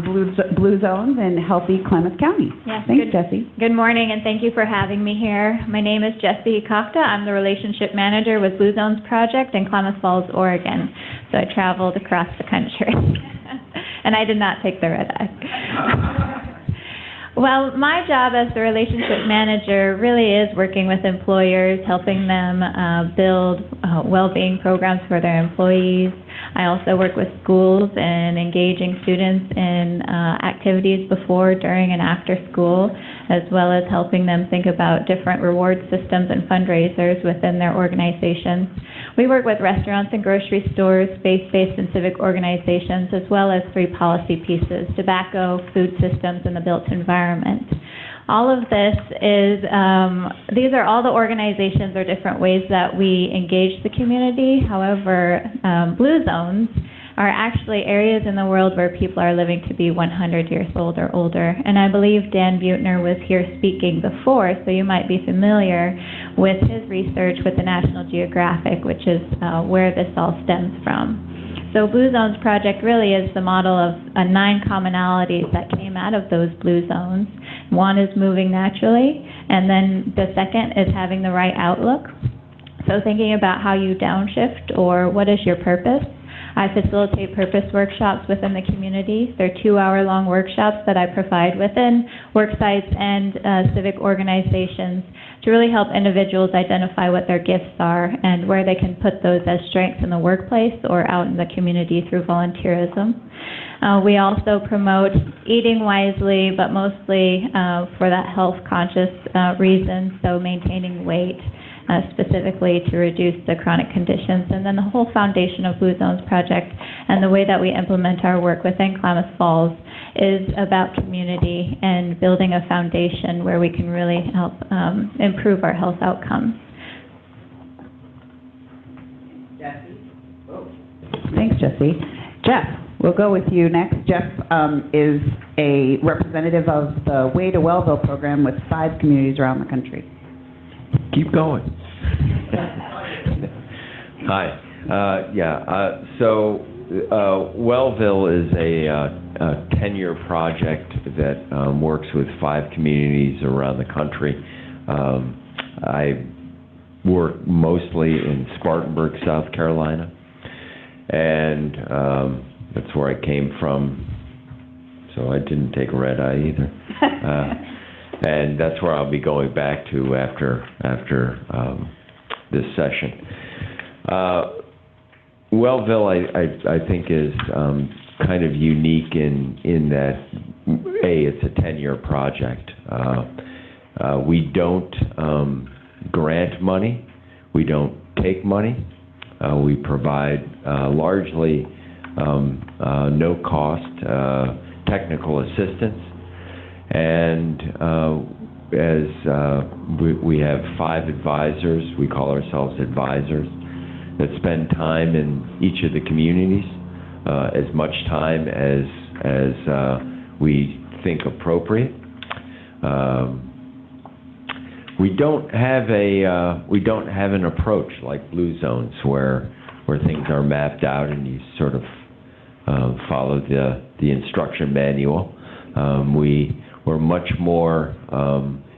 Blue Zones in Healthy Klamath County. Yes, Thanks, Jessie. Good morning, and thank you for having me here. My name is Jessie Hikakta. I'm the Relationship Manager with Blue Zones Project in Klamath Falls, Oregon. So I traveled across the country. And I did not take the red eye. Well, my job as the relationship manager really is working with employers, helping them build well-being programs for their employees. I also work with schools and engaging students in activities before, during, and after school, as well as helping them think about different reward systems and fundraisers within their organizations. We work with restaurants and grocery stores, faith-based and civic organizations, as well as 3 policy pieces: tobacco, food systems, and the built environment. All of this is, these are all the organizations or different ways that we engage the community. However, Blue Zones are actually areas in the world where people are living to be 100 years old or older. And I believe Dan Buettner was here speaking before, so you might be familiar with his research with the National Geographic, which is where this all stems from. So Blue Zones Project really is the model of 9 commonalities that came out of those Blue Zones. One is moving naturally, and then the second is having the right outlook. So thinking about how you downshift, or what is your purpose. I facilitate purpose workshops within the community. They're 2-hour-long workshops that I provide within work sites and civic organizations to really help individuals identify what their gifts are and where they can put those as strengths in the workplace or out in the community through volunteerism. We also promote eating wisely, but mostly for that health-conscious reason, so maintaining weight, specifically to reduce the chronic conditions. And then the whole foundation of Blue Zones Project and the way that we implement our work within Klamath Falls is about community and building a foundation where we can really help improve our health outcomes. Thanks, Jessie. Jeff, we'll go with you next. Jeff is a representative of the Way to Wellville program with 5 communities around the country. Keep going. Hi. So Wellville is a 10-year project that works with 5 communities around the country. I work mostly in Spartanburg, South Carolina, and that's where I came from, so I didn't take a red eye either. And that's where I'll be going back to after this session. Wellville, I think, is kind of unique in that, it's a 10-year project. We don't grant money. We don't take money. We provide largely no-cost technical assistance. And we have 5 advisors, we call ourselves advisors, that spend time in each of the communities, as much time as we think appropriate. We don't have an approach like Blue Zones where things are mapped out and you sort of follow the instruction manual. we're much more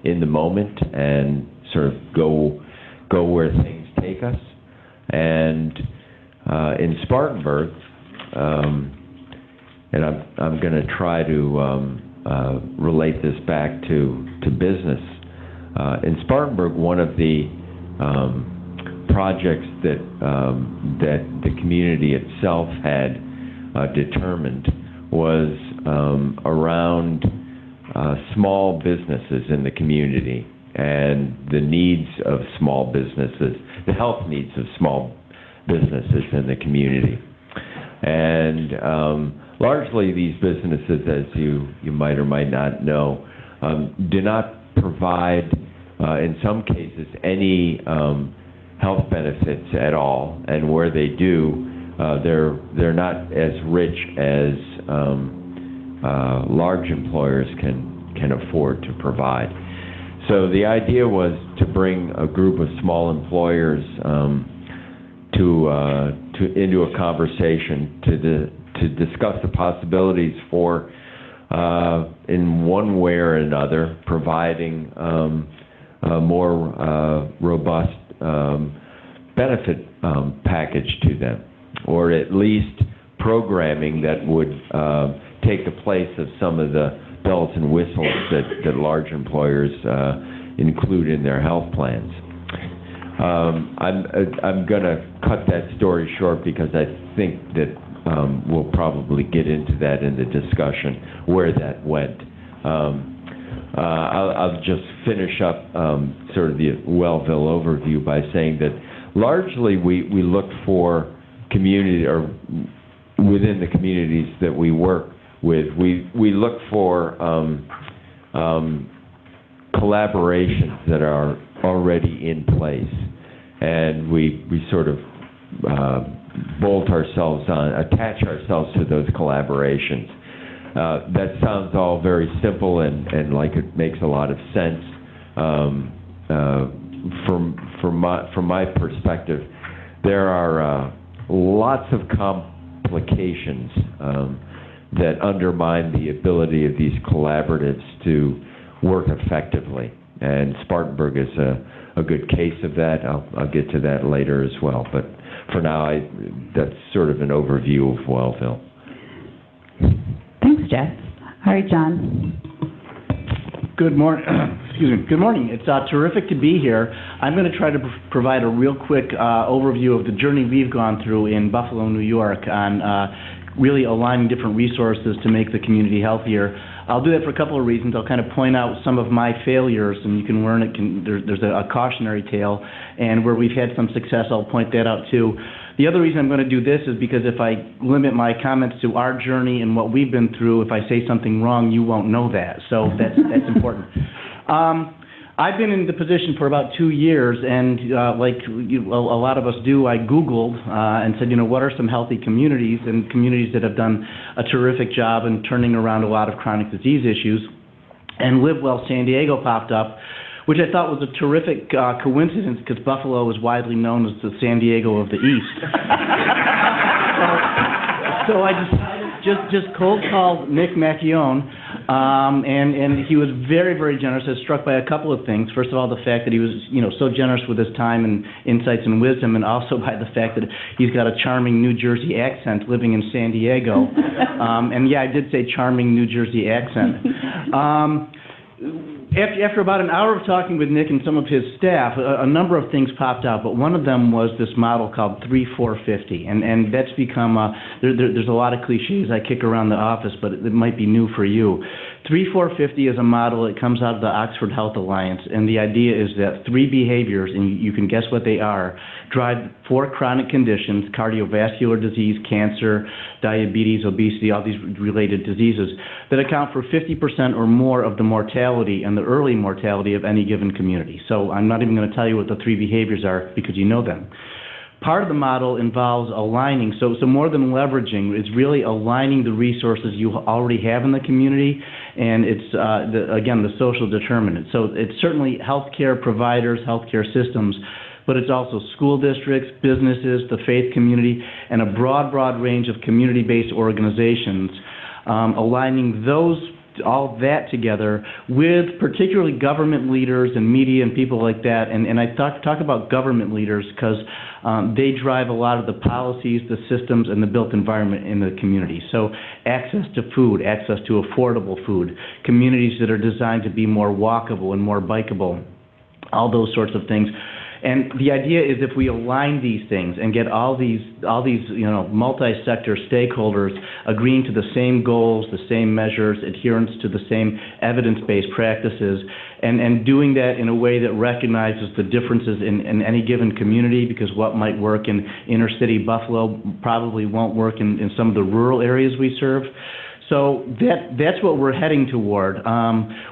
in the moment and sort of go where things take us. And in Spartanburg, and I'm going to try to relate this back to business. In Spartanburg, one of the projects that the community itself had determined was around small businesses in the community and the needs of small businesses, the health needs of small businesses in the community. And largely these businesses, as you might or might not know, do not provide, in some cases, any health benefits at all, and where they do, they're not as rich as large employers can afford to provide. So the idea was to bring a group of small employers into a conversation to discuss the possibilities for, in one way or another, providing a more robust benefit package to them, or at least programming that would take the place of some of the bells and whistles that large employers include in their health plans. I'm going to cut that story short because I think that we'll probably get into that in the discussion where that went. I'll just finish up sort of the Wellville overview by saying that largely we look for community, or within the communities that we work with, we look for collaborations that are already in place, and we sort of attach ourselves to those collaborations. That sounds all very simple and like it makes a lot of sense. From my perspective, there are lots of complications that undermine the ability of these collaboratives to work effectively, and Spartanburg is a good case of that. I'll get to that later as well, but for now, that's sort of an overview of Wellville. Thanks, Jeff. All right, John. Good morning. Excuse me. Good morning. It's terrific to be here. I'm going to try to provide a real quick overview of the journey we've gone through in Buffalo, New York, on really aligning different resources to make the community healthier. I'll do that for a couple of reasons. I'll kind of point out some of my failures, and you can learn there's a cautionary tale, and where we've had some success, I'll point that out too. The other reason I'm going to do this is because if I limit my comments to our journey and what we've been through, if I say something wrong, you won't know that. So that's important. I've been in the position for about 2 years, and like a lot of us do, I Googled and said, what are some healthy communities, and communities that have done a terrific job in turning around a lot of chronic disease issues. And Live Well San Diego popped up, which I thought was a terrific coincidence because Buffalo is widely known as the San Diego of the East. So I decided just cold called Nick Macchione, and he was very, very generous. I was struck by a couple of things. First of all, the fact that he was, so generous with his time and insights and wisdom, and also by the fact that he's got a charming New Jersey accent living in San Diego. And yeah, I did say charming New Jersey accent. After about an hour of talking with Nick and some of his staff, a number of things popped out, but one of them was this model called 3-4-50, and that's become, there's a lot of cliches I kick around the office, but it might be new for you. 3-4-50 is a model that comes out of the Oxford Health Alliance, and the idea is that 3 behaviors, and you can guess what they are, drive 4 chronic conditions: cardiovascular disease, cancer, diabetes, obesity, all these related diseases, that account for 50% or more of the mortality and the early mortality of any given community. So I'm not even going to tell you what the 3 behaviors are because you know them. Part of the model involves aligning, so more than leveraging, it's really aligning the resources you already have in the community, and it's, again, the social determinant. So it's certainly healthcare providers, healthcare systems, but it's also school districts, businesses, the faith community, and a broad range of community-based organizations, aligning those all that together with particularly government leaders and media and people like that. And I talk about government leaders because they drive a lot of the policies, the systems, and the built environment in the community. So access to food, access to affordable food, communities that are designed to be more walkable and more bikeable, all those sorts of things. And the idea is if we align these things and get all these multi-sector stakeholders agreeing to the same goals, the same measures, adherence to the same evidence-based practices, and doing that in a way that recognizes the differences in any given community, because what might work in inner city Buffalo probably won't work in some of the rural areas we serve. So that's what we're heading toward.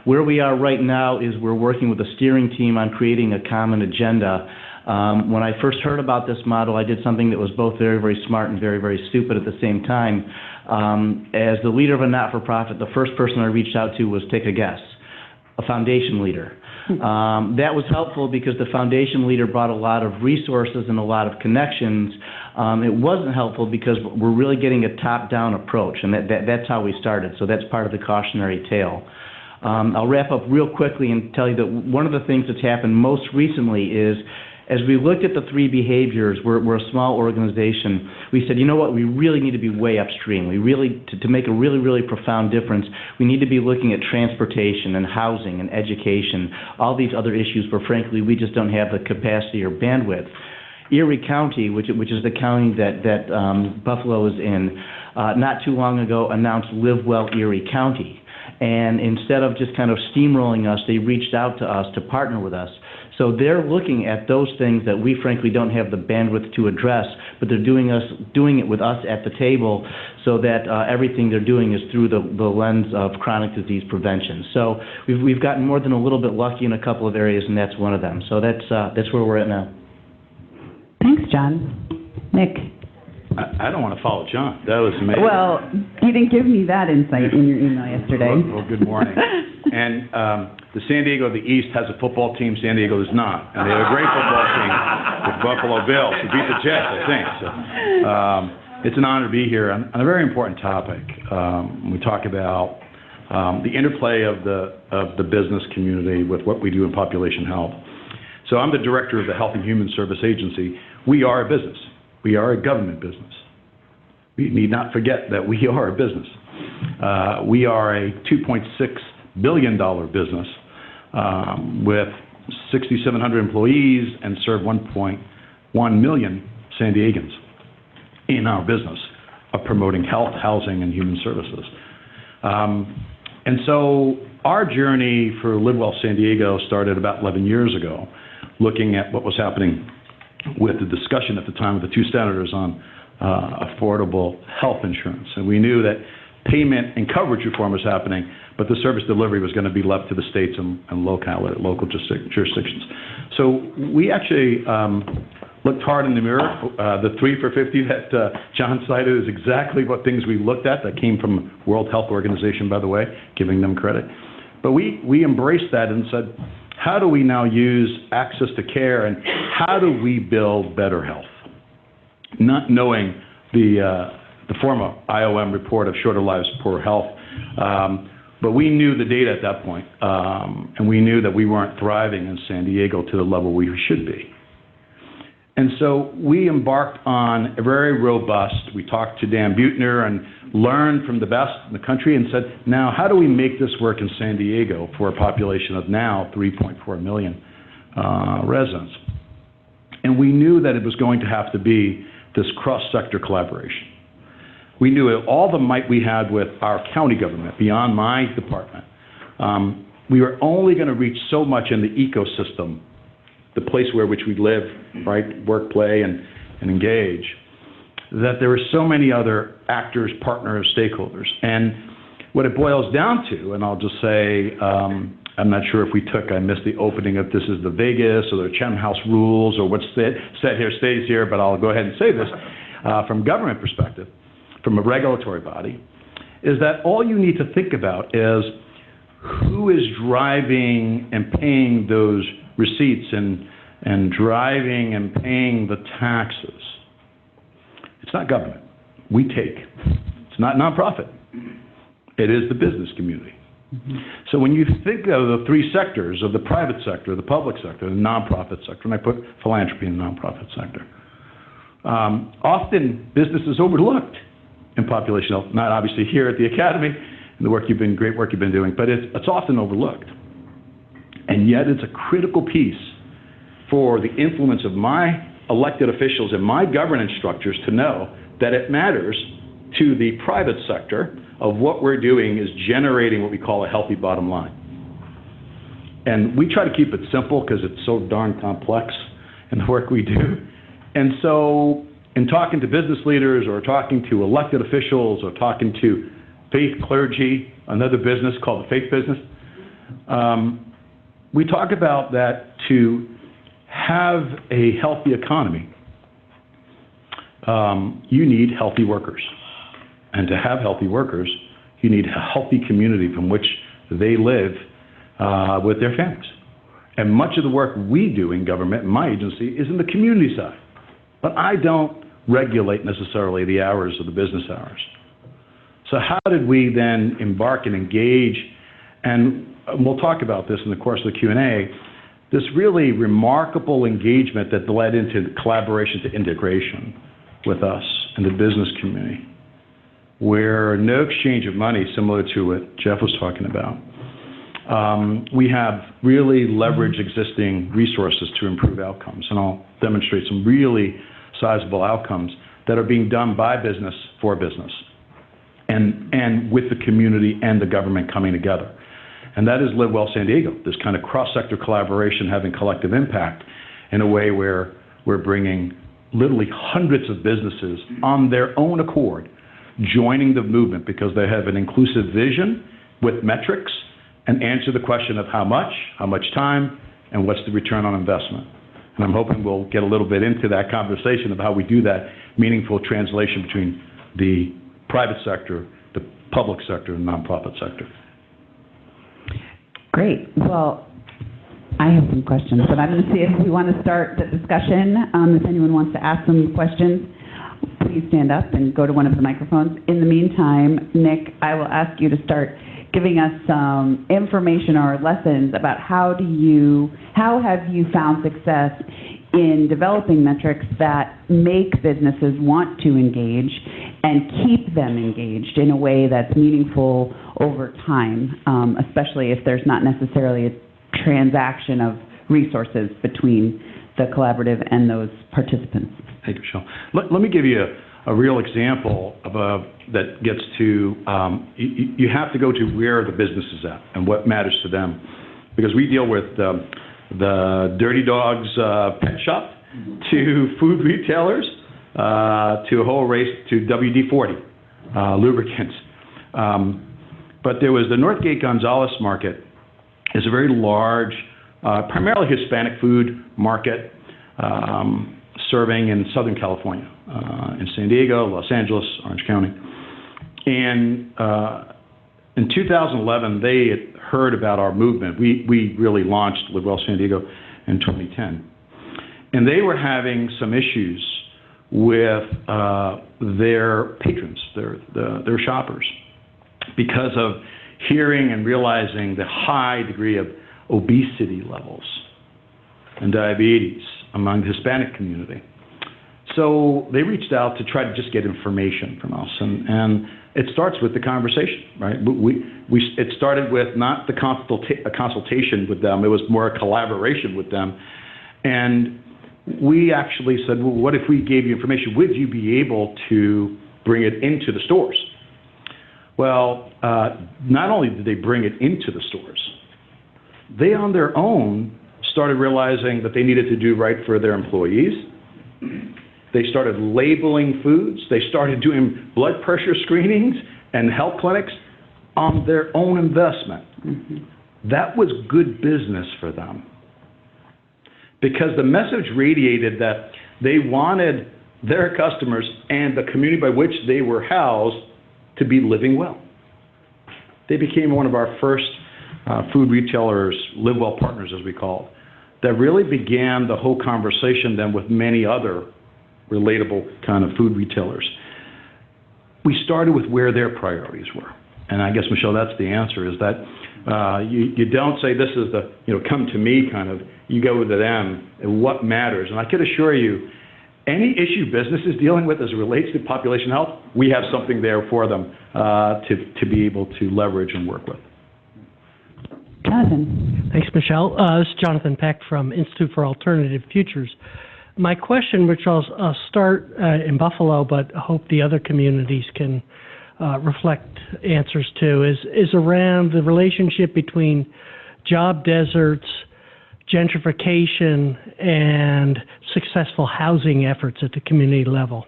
Where we are right now is we're working with a steering team on creating a common agenda. When I first heard about this model, I did something that was both very, very smart and very, very stupid at the same time. As the leader of a not-for-profit, the first person I reached out to was, take a guess, a foundation leader. That was helpful because the foundation leader brought a lot of resources and a lot of connections. It wasn't helpful because we're really getting a top-down approach, and that's how we started. So that's part of the cautionary tale. I'll wrap up real quickly and tell you that one of the things that's happened most recently is, as we looked at the three behaviors, we're a small organization, we said, you know what, we really need to be way upstream. We really, to make a really, really profound difference, we need to be looking at transportation and housing and education, all these other issues where, frankly, we just don't have the capacity or bandwidth. Erie County, which is the county that Buffalo is in, not too long ago announced Live Well Erie County. And instead of just kind of steamrolling us, they reached out to us to partner with us. So they're looking at those things that we frankly don't have the bandwidth to address, but they're doing it with us at the table, so that everything they're doing is through the lens of chronic disease prevention. So we've gotten more than a little bit lucky in a couple of areas, and that's one of them. So that's where we're at now. Thanks, John. Nick? I don't want to follow John. That was amazing. Well, you didn't give me that insight in your email yesterday. Well, good morning. And the San Diego of the East has a football team. San Diego does not. And they have a great football team, the Buffalo Bills, who beat the Jets, I think. So it's an honor to be here on a very important topic. We talk about the interplay of the business community with what we do in population health. So I'm the director of the Health and Human Service Agency. We are a business. We are a government business. We need not forget that we are a business. We are a $2.6 billion business with 6,700 employees and serve 1.1 million San Diegans in our business of promoting health, housing, and human services. And so our journey for Live Well San Diego started about 11 years ago, looking at what was happening with the discussion at the time of the two senators on affordable health insurance. And we knew that payment and coverage reform was happening, but the service delivery was going to be left to the states and local jurisdictions. So we actually looked hard in the mirror. The 3 for 50 that John cited is exactly what things we looked at. That came from World Health Organization, by the way, giving them credit. But we embraced that and said, how do we now use access to care, and how do we build better health? Not knowing the former IOM report of shorter lives, poorer health, but we knew the data at that point, and we knew that we weren't thriving in San Diego to the level we should be. And so we embarked on a very robust, we talked to Dan Buettner and learned from the best in the country and said, now how do we make this work in San Diego for a population of now 3.4 million residents? And we knew that it was going to have to be this cross-sector collaboration. We knew all the might we had with our county government, beyond my department. We were only going to reach so much in the ecosystem, the place where which we live, right, work, play, and engage, that there were so many other actors, partners, stakeholders. And what it boils down to, and I'll just say, I'm not sure if I missed the opening of this is the Vegas or the Chatham House rules or what's said here stays here, but I'll go ahead and say this. From government perspective, from a regulatory body, is that all you need to think about is who is driving and paying those receipts and driving and paying the taxes. It's not government. We take. It's not nonprofit. It is the business community. So when you think of the three sectors of the private sector, the public sector, the nonprofit sector, and I put philanthropy in the nonprofit sector, often business is overlooked in population health. Not obviously here at the Academy and the great work you've been doing, but it's often overlooked. And yet it's a critical piece for the influence of my elected officials and my governance structures to know that it matters to the private sector of what we're doing is generating what we call a healthy bottom line. And we try to keep it simple because it's so darn complex in the work we do. And so in talking to business leaders or talking to elected officials or talking to faith clergy, another business called the faith business, we talk about that to have a healthy economy, you need healthy workers. And to have healthy workers, you need a healthy community from which they live with their families. And much of the work we do in government, in my agency, is in the community side. But I don't regulate necessarily the hours of the business hours. So how did we then embark and engage, and we'll talk about this in the course of the Q&A, this really remarkable engagement that led into collaboration to integration with us and the business community, where no exchange of money, similar to what Jeff was talking about. We have really leveraged existing resources to improve outcomes, and I'll demonstrate some really sizable outcomes that are being done by business for business, and with the community and the government coming together. And that is Live Well San Diego, this kind of cross-sector collaboration having collective impact in a way where we're bringing literally hundreds of businesses on their own accord, joining the movement because they have an inclusive vision with metrics and answer the question of how much time, and what's the return on investment. And I'm hoping we'll get a little bit into that conversation of how we do that meaningful translation between the private sector, the public sector, and nonprofit sector. Great. Well, I have some questions, but I'm going to see if we want to start the discussion. If anyone wants to ask some questions, please stand up and go to one of the microphones. In the meantime, Nick, I will ask you to start giving us some information or lessons about how have you found success in developing metrics that make businesses want to engage and keep them engaged in a way that's meaningful over time, especially if there's not necessarily a transaction of resources between the collaborative and those participants. Thank you, Michelle. Let me give you a real example of that gets to, you have to go to where the business is at and what matters to them. Because we deal with the Dirty Dogs pet shop, to food retailers, to a whole race, to WD-40 lubricants. But there was the Northgate Gonzales market, is a very large, primarily Hispanic food market, serving in Southern California, in San Diego, Los Angeles, Orange County. And in 2011, they had heard about our movement. We really launched Live Well San Diego in 2010. And they were having some issues with their patrons, their shoppers, because of hearing and realizing the high degree of obesity levels and diabetes among the Hispanic community. So they reached out to try to just get information from us, and it starts with the conversation, right? It started with not a consultation with them, it was more a collaboration with them. And we actually said, well, what if we gave you information? Would you be able to bring it into the stores? Well, not only did they bring it into the stores, they on their own started realizing that they needed to do right for their employees. They started labeling foods. They started doing blood pressure screenings and health clinics on their own investment. That was good business for them, because the message radiated that they wanted their customers and the community by which they were housed to be living well. They became one of our first food retailers, Live Well partners as we call it, that really began the whole conversation then with many other relatable kind of food retailers. We started with where their priorities were. And I guess, Michelle, that's the answer, is that you don't say this is the, come to me kind of, you go to them, and what matters. And I could assure you, any issue business is dealing with as it relates to population health, we have something there for them to be able to leverage and work with. Jonathan. Thanks, Michelle. This is Jonathan Peck from Institute for Alternative Futures. My question, which I'll start in Buffalo, but hope the other communities can reflect answers to, is around the relationship between job deserts, gentrification, and successful housing efforts at the community level.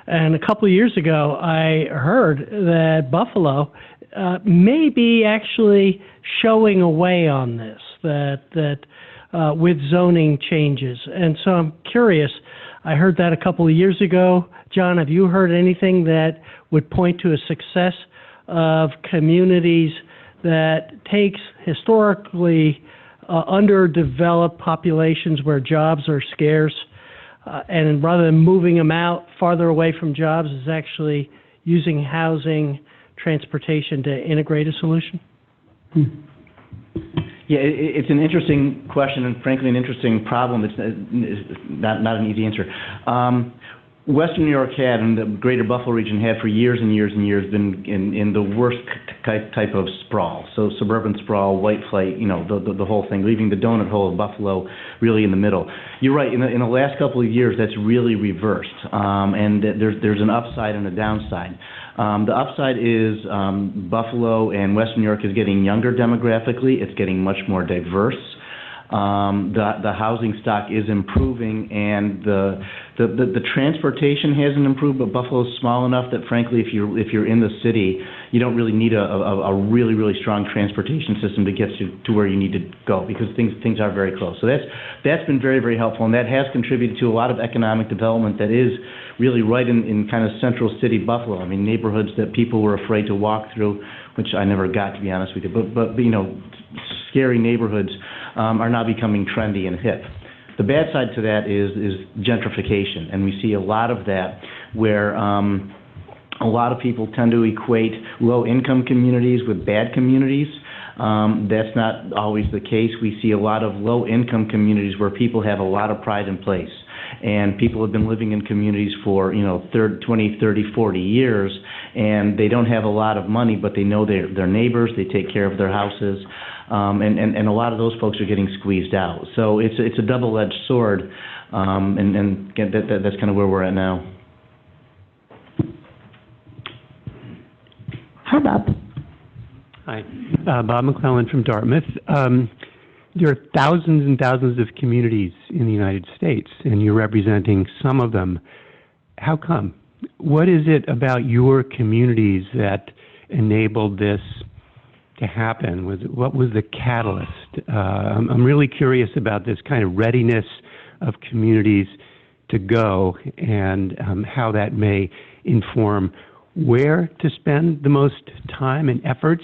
And a couple of years ago, I heard that Buffalo may be actually showing a way on this, that with zoning changes. And so I'm curious, I heard that a couple of years ago. John, have you heard anything that would point to a success of communities that takes historically underdeveloped populations where jobs are scarce, and rather than moving them out farther away from jobs, is actually using housing, transportation to integrate a solution? Yeah, it's an interesting question and frankly an interesting problem. It's not an easy answer. Western New York had, and the greater Buffalo region had for years and years and years, been in the worst type of sprawl. So suburban sprawl, white flight, the whole thing, leaving the donut hole of Buffalo really in the middle. You're right, in the last couple of years, that's really reversed. And there's an upside and a downside. The upside is Buffalo and Western New York is getting younger demographically. It's getting much more diverse. The housing stock is improving, and the transportation hasn't improved, but Buffalo's small enough that, frankly, if you're in the city, you don't really need a really, really strong transportation system to get to where you need to go, because things are very close. So that's been very, very helpful, and that has contributed to a lot of economic development that is really right in kind of central city Buffalo. I mean, neighborhoods that people were afraid to walk through, which I never got, to be honest with you, but scary neighborhoods are now becoming trendy and hip. The bad side to that is gentrification, and we see a lot of that where a lot of people tend to equate low-income communities with bad communities. That's not always the case. We see a lot of low-income communities where people have a lot of pride in place, and people have been living in communities for 20, 30, 40 years, and they don't have a lot of money, but they know their neighbors, they take care of their houses. And a lot of those folks are getting squeezed out. So it's a double-edged sword, and that's kind of where we're at now. Hi, Bob. Hi, Bob McClellan from Dartmouth. There are thousands and thousands of communities in the United States, and you're representing some of them. How come? What is it about your communities that enabled this to happen? What was the catalyst? I'm really curious about this kind of readiness of communities to go, and how that may inform where to spend the most time and efforts.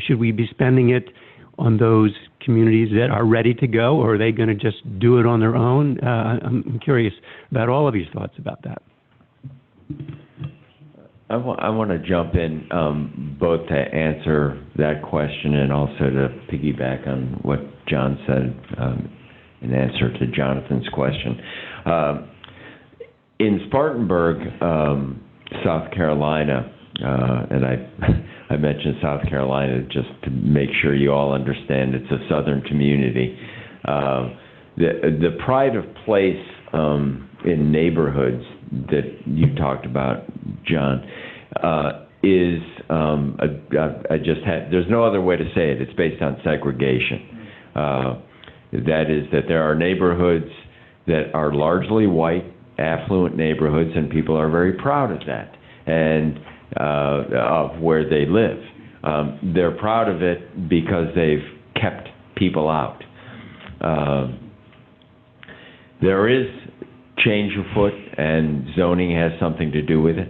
Should we be spending it on those communities that are ready to go, or are they going to just do it on their own? I'm curious about all of your thoughts about that. I want to jump in both to answer that question and also to piggyback on what John said in answer to Jonathan's question. In Spartanburg, South Carolina, and I mentioned South Carolina just to make sure you all understand it's a southern community. The pride of place in neighborhoods that you talked about, John, is there's no other way to say it. It's based on segregation. That is that there are neighborhoods that are largely white, affluent neighborhoods, and people are very proud of that and of where they live. They're proud of it because they've kept people out. There is change afoot, and zoning has something to do with it.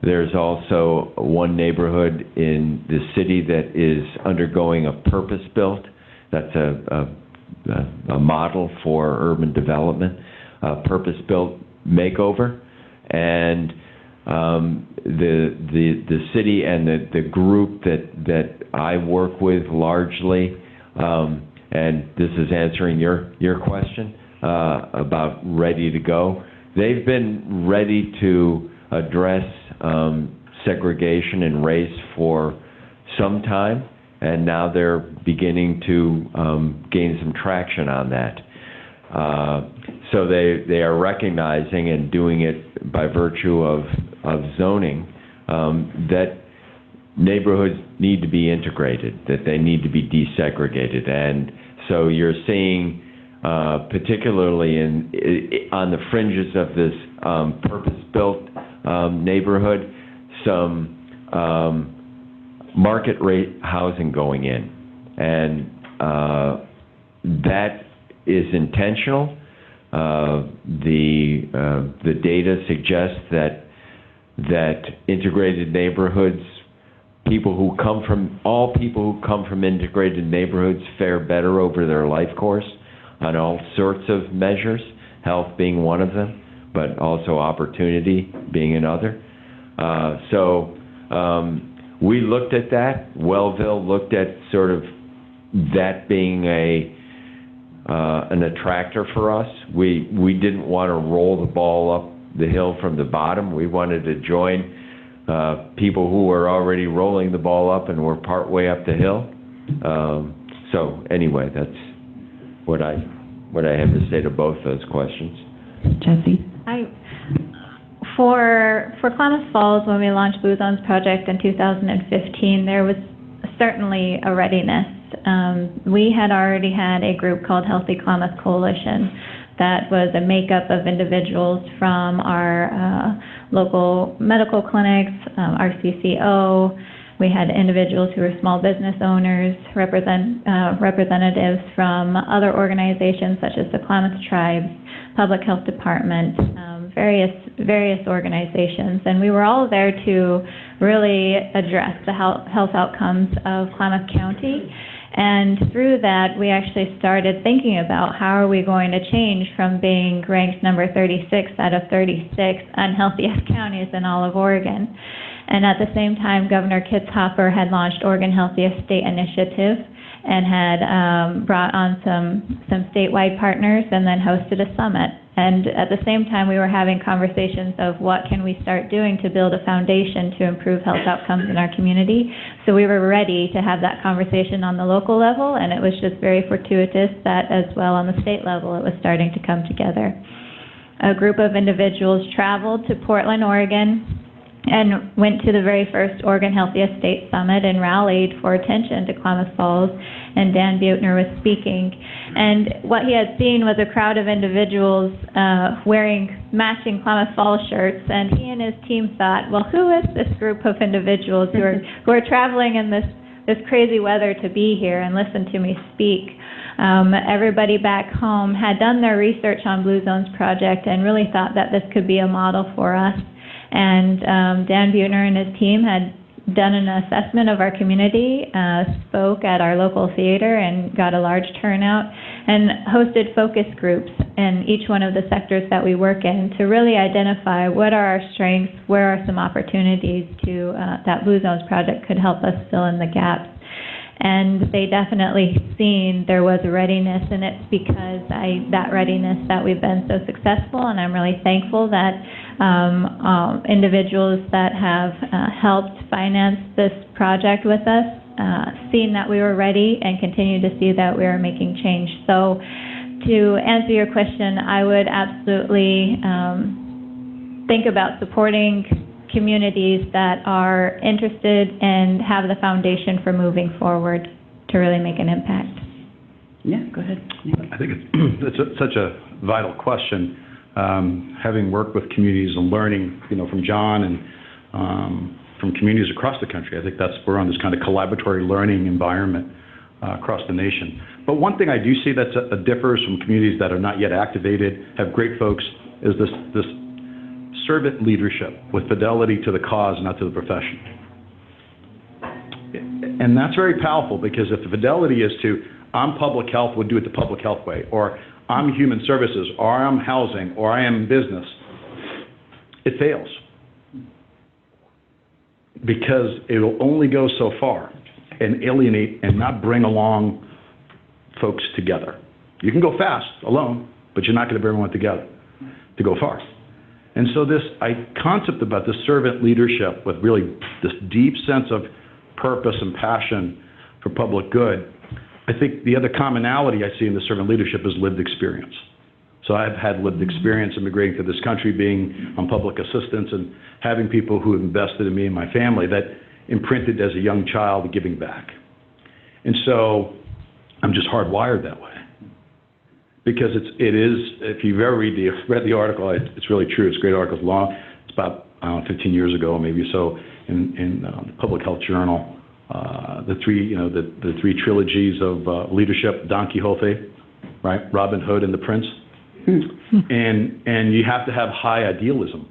There's also one neighborhood in the city that is undergoing a purpose-built. That's a model for urban development, a purpose-built makeover. And The city and the group that I work with largely, and this is answering your question about ready to go. They've been ready to address segregation and race for some time, and now they're beginning to gain some traction on that. So they are recognizing and doing it by virtue of zoning that neighborhoods need to be integrated, that they need to be desegregated. And so you're seeing, particularly on the fringes of this purpose-built neighborhood, some market rate housing going in. And that is intentional. The data suggests that integrated neighborhoods, all people who come from integrated neighborhoods fare better over their life course on all sorts of measures, health being one of them, but also opportunity being another. So we looked at that. Wellville looked at sort of that being an attractor for us. We didn't want to roll the ball up the hill from the bottom. We wanted to join people who were already rolling the ball up and were part way up the hill. So anyway, that's what I have to say to both those questions. Jesse? For Klamath Falls, when we launched Blue Zones Project in 2015, there was certainly a readiness. We had already had a group called Healthy Klamath Coalition that was a makeup of individuals from our local medical clinics, our CCO. We had individuals who were small business owners, representatives from other organizations such as the Klamath Tribes, Public Health Department, various organizations. And we were all there to really address the health outcomes of Klamath County. And through that, we actually started thinking about how are we going to change from being ranked number 36 out of 36 unhealthiest counties in all of Oregon. And at the same time, Governor Kitzhaber had launched Oregon Healthiest State Initiative and had brought on some statewide partners and then hosted a summit. And at the same time, we were having conversations of what can we start doing to build a foundation to improve health outcomes in our community. So we were ready to have that conversation on the local level, and it was just very fortuitous that as well on the state level it was starting to come together. A group of individuals traveled to Portland, Oregon, and went to the very first Oregon Healthiest State Summit and rallied for attention to Klamath Falls, and Dan Buettner was speaking. And what he had seen was a crowd of individuals wearing matching Klamath Falls shirts, and he and his team thought, well, who is this group of individuals who are traveling in this crazy weather to be here and listen to me speak? Everybody back home had done their research on Blue Zones Project and really thought that this could be a model for us. And Dan Buettner and his team had done an assessment of our community, spoke at our local theater and got a large turnout, and hosted focus groups in each one of the sectors that we work in to really identify what are our strengths, where are some opportunities to that Blue Zones Project could help us fill in the gaps. And they definitely seen there was a readiness, and it's because that readiness that we've been so successful, and I'm really thankful that individuals that have helped finance this project with us, seen that we were ready and continue to see that we are making change. So to answer your question, I would absolutely think about supporting communities that are interested and have the foundation for moving forward to really make an impact. Yeah, go ahead. I think it's such a vital question. Having worked with communities and learning, from John and from communities across the country, I think we're on this kind of collaboratory learning environment across the nation. But one thing I do see that differs from communities that are not yet activated, have great folks, is this servant leadership with fidelity to the cause, not to the profession. And that's very powerful, because if the fidelity is to, I'm public health, we'll do it the public health way, or I'm human services, or I'm housing, or I am business, it fails. because it'll only go so far and alienate and not bring along folks together. You can go fast alone, but you're not going to bring everyone together to go far. And so this concept about this servant leadership with really this deep sense of purpose and passion for public good, I think the other commonality I see in the servant leadership is lived experience. So I've had lived experience immigrating to this country, being on public assistance and having people who have invested in me and my family that imprinted as a young child giving back. And so I'm just hardwired that way. Because it is, if you've ever read the article, it's really true. It's a great article. It's long. It's about 15 years ago, maybe so, in the Public Health Journal. The three trilogies of leadership: Don Quixote, right? Robin Hood and the Prince. And you have to have high idealism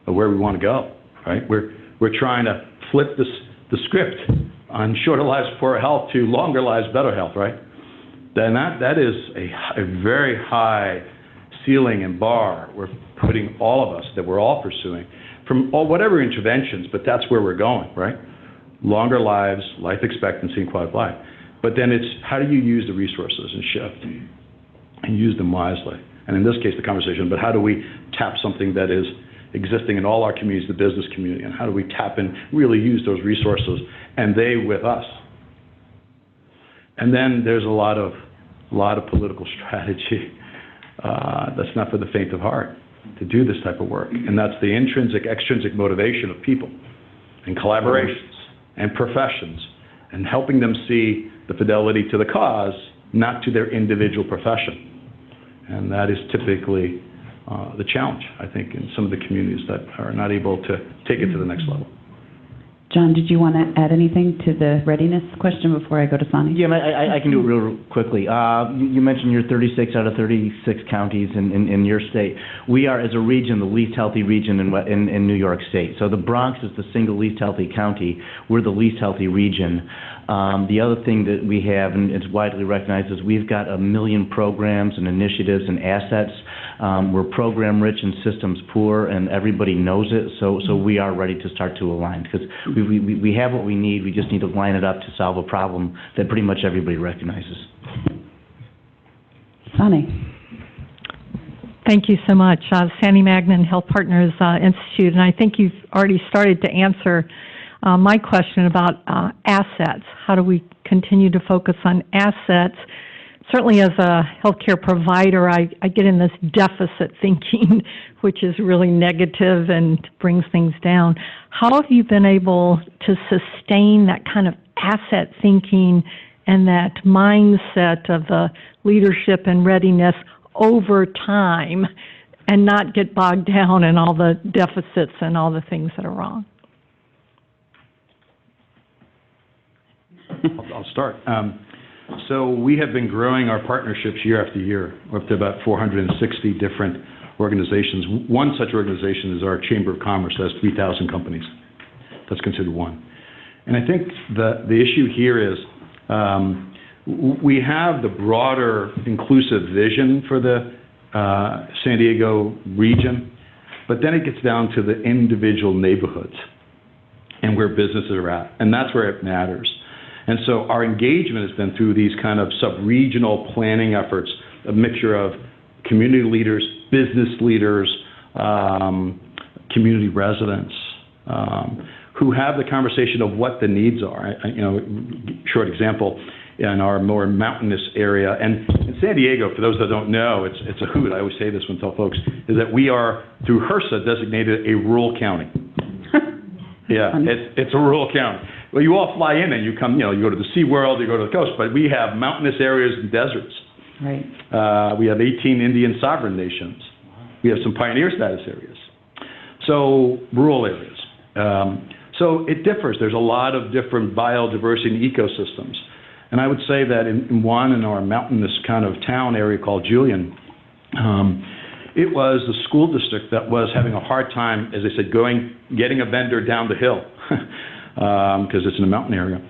of where we want to go, right? We're trying to flip the script on shorter lives, poorer health to longer lives, better health, right? Then that is a very high ceiling and bar we're putting all of us, that we're all pursuing, from whatever interventions, but that's where we're going, right? Longer lives, life expectancy, and quality of life. But then it's how do you use the resources and shift and use them wisely? And in this case, the conversation, but how do we tap something that is existing in all our communities, the business community, and how do we tap and really use those resources and they with us? And then there's a lot of political strategy that's not for the faint of heart to do this type of work. And that's the intrinsic, extrinsic motivation of people and collaborations and professions and helping them see the fidelity to the cause, not to their individual profession. And that is typically the challenge, I think, in some of the communities that are not able to take it to the next level. John, did you want to add anything to the readiness question before I go to Sonny? Yeah, I can do it real quickly. You mentioned you're 36 out of 36 counties in your state. We are, as a region, the least healthy region in New York State. So the Bronx is the single least healthy county. We're the least healthy region. The other thing that we have, and it's widely recognized, is we've got 1 million programs and initiatives and assets. We're program rich and systems poor, and everybody knows it. So we are ready to start to align because we have what we need. We just need to line it up to solve a problem that pretty much everybody recognizes. Sonny. Thank you so much. Sandy Magnan, Health Partners Institute, and I think you've already started to answer my question about assets. How do we continue to focus on assets? Certainly as a healthcare provider, I get in this deficit thinking, which is really negative and brings things down. How have you been able to sustain that kind of asset thinking and that mindset of the leadership and readiness over time and not get bogged down in all the deficits and all the things that are wrong? I'll start. So we have been growing our partnerships year after year. We're up to about 460 different organizations. One such organization is our Chamber of Commerce that has 3,000 companies. That's considered one. And I think the issue here is we have the broader inclusive vision for the San Diego region, but then it gets down to the individual neighborhoods and where businesses are at. And that's where it matters. And so our engagement has been through these kind of sub-regional planning efforts, a mixture of community leaders, business leaders, community residents, who have the conversation of what the needs are. Short example, in our more mountainous area, and in San Diego, for those that don't know, it's a hoot. I always say this when I tell folks, is that we are, through HRSA, designated a rural county. Yeah, it's a rural county. Well, you all fly in and you come, you go to the SeaWorld, you go to the coast, but we have mountainous areas and deserts. Right. We have 18 Indian sovereign nations. We have some pioneer status areas. So, rural areas. So it differs. There's a lot of different biodiversity and ecosystems. And I would say that in our mountainous kind of town area called Julian, it was the school district that was having a hard time, as I said, getting a vendor down the hill. Because it's in a mountain area.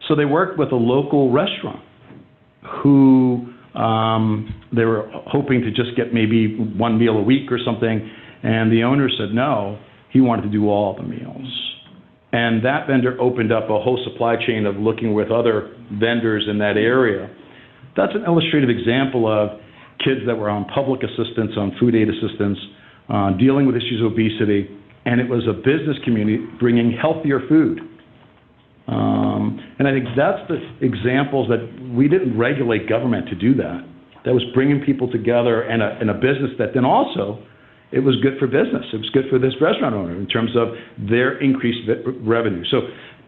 So they worked with a local restaurant who they were hoping to just get maybe one meal a week or something, and the owner said no, he wanted to do all the meals. And that vendor opened up a whole supply chain of looking with other vendors in that area. That's an illustrative example of kids that were on public assistance, on food aid assistance, dealing with issues of obesity, and it was a business community bringing healthier food. And I think that's the examples that we didn't regulate government to do that. That was bringing people together in a business that then also, it was good for business. It was good for this restaurant owner in terms of their increased revenue. So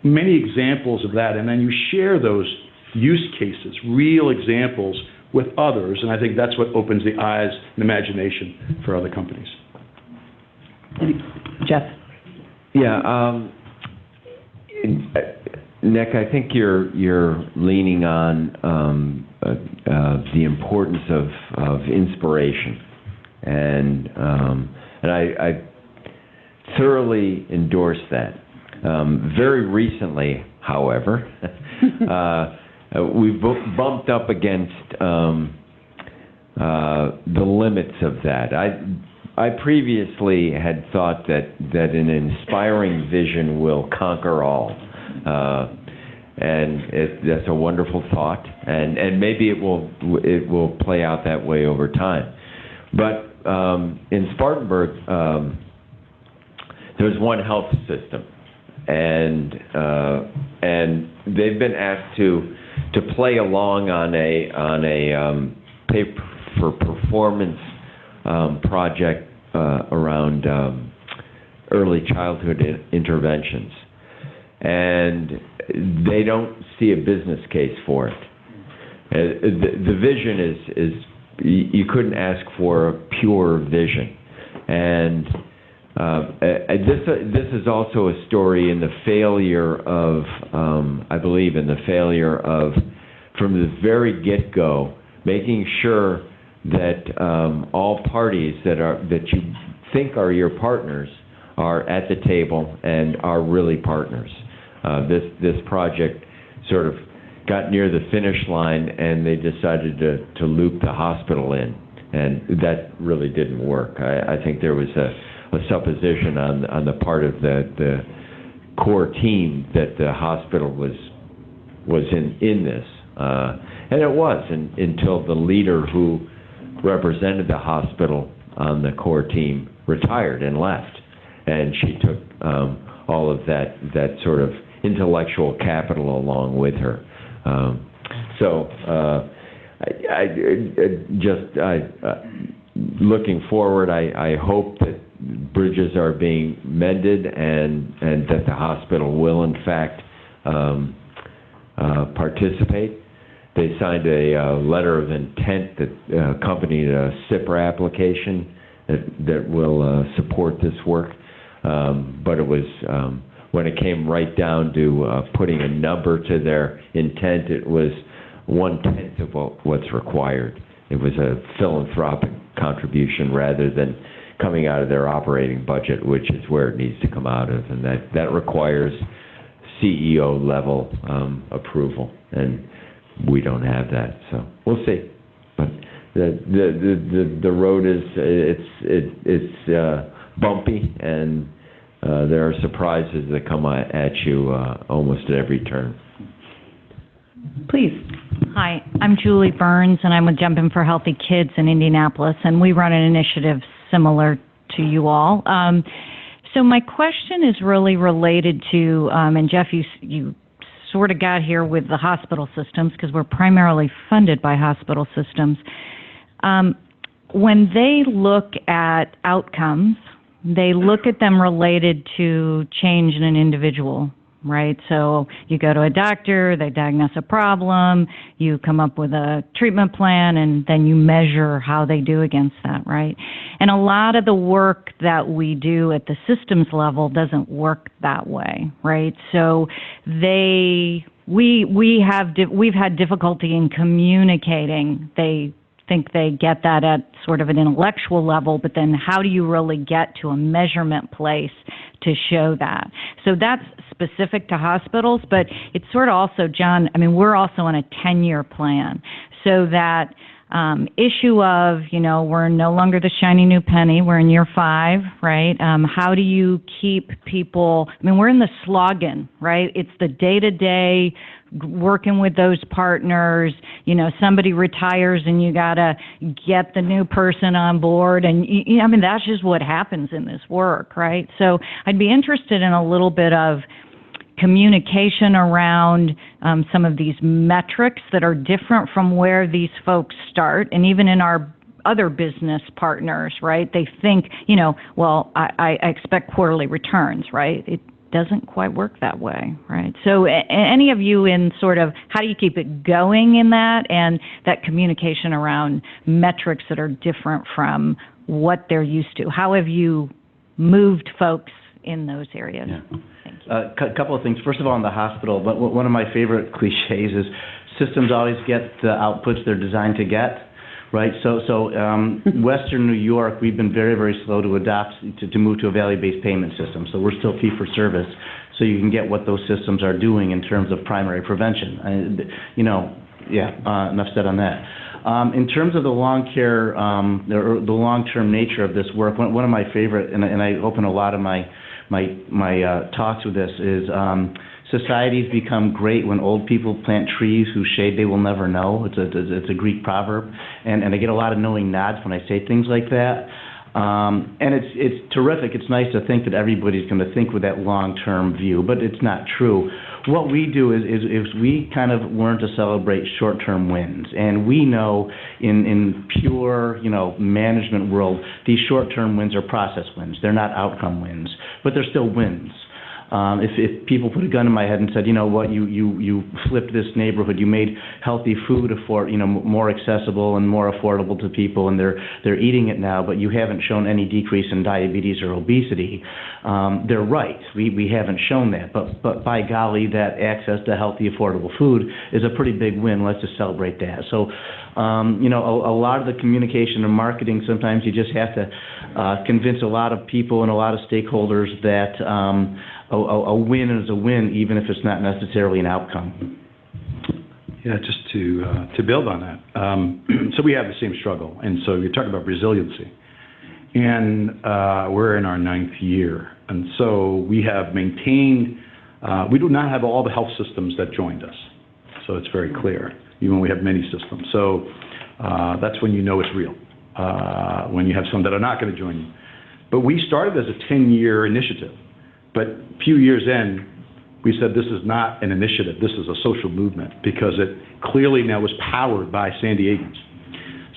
many examples of that, and then you share those use cases, real examples with others, and I think that's what opens the eyes and imagination for other companies. Jeff? Yeah, Nick, I think you're leaning on the importance of inspiration, and I thoroughly endorse that. Very recently, however, we bumped up against the limits of that. I previously had thought that an inspiring vision will conquer all. And that's a wonderful thought, and maybe it will play out that way over time. But in Spartanburg, there's one health system, and they've been asked to play along on a pay for performance project around early childhood interventions. And they don't see a business case for it. The vision is you couldn't ask for a pure vision. And this is also a story in the failure of, I believe, in the failure of, from the very get-go, making sure that all parties that you think are your partners are at the table and are really partners. This project sort of got near the finish line, and they decided to loop the hospital in, and that really didn't work. I think there was a supposition on the part of the core team that the hospital was in this, and it was until the leader who represented the hospital on the core team retired and left, and she took all of that sort of intellectual capital along with her. Looking forward, I hope that bridges are being mended and that the hospital will in fact participate. They signed a letter of intent that accompanied a SIPRA application that will support this work. But it was, when it came right down to putting a number to their intent, it was 1/10 of what's required. It was a philanthropic contribution rather than coming out of their operating budget, which is where it needs to come out of, and that requires CEO level approval, and we don't have that, so we'll see. But the road is bumpy, and there are surprises that come at you almost at every turn. Please. Hi, I'm Julie Burns, and I'm with Jumpin' for Healthy Kids in Indianapolis, and we run an initiative similar to you all. So my question is really related to, and Jeff, you sort of got here with the hospital systems, because we're primarily funded by hospital systems. When they look at outcomes, they look at them related to change in an individual, right? So you go to a doctor, they diagnose a problem, you come up with a treatment plan, and then you measure how they do against that, right? And a lot of the work that we do at the systems level doesn't work that way, right? So we've had difficulty in communicating. They think they get that at sort of an intellectual level, but then how do you really get to a measurement place to show that? So that's specific to hospitals, but it's sort of also, John, I mean, we're also on a 10-year plan, so that issue of, we're no longer the shiny new penny. We're in year 5, right? How do you keep people, we're in the slogging, right? It's the day-to-day working with those partners. Somebody retires and you got to get the new person on board. And, that's just what happens in this work, right? So I'd be interested in a little bit of communication around some of these metrics that are different from where these folks start. And even in our other business partners, right? They think, I expect quarterly returns, right? It doesn't quite work that way, right? So any of you in sort of how do you keep it going in that and that communication around metrics that are different from what they're used to? How have you moved folks in those areas? Yeah. A couple of things. First of all, in the hospital, but one of my favorite cliches is systems always get the outputs they're designed to get, right? So Western New York, we've been very, very slow to adopt, to move to a value-based payment system. So we're still fee-for-service, so you can get what those systems are doing in terms of primary prevention. Enough said on that. In terms of the the long-term nature of this work, one of my favorite, and I open a lot of my talks with this, is societies become great when old people plant trees whose shade they will never know. It's a Greek proverb, and I get a lot of knowing nods when I say things like that. And it's terrific. It's nice to think that everybody's going to think with that long-term view, but it's not true. What we do is we kind of learn to celebrate short-term wins, and we know in pure management world, these short-term wins are process wins. They're not outcome wins, but they're still wins. If people put a gun in my head and said, you flipped this neighborhood, you made healthy food more accessible and more affordable to people, and they're eating it now, but you haven't shown any decrease in diabetes or obesity, they're right. We haven't shown that, but by golly, that access to healthy, affordable food is a pretty big win. Let's just celebrate that. So, a lot of the communication and marketing, sometimes you just have to convince a lot of people and a lot of stakeholders that a win is a win, even if it's not necessarily an outcome. Yeah, just to build on that. So we have the same struggle, and so you're talking about resiliency. And we're in our 9th year, and so we have maintained, we do not have all the health systems that joined us, so it's very clear, even when we have many systems. So that's when you know it's real, when you have some that are not going to join you. But we started as a 10-year initiative. But a few years in, we said this is not an initiative, this is a social movement, because it clearly now was powered by San Diegans.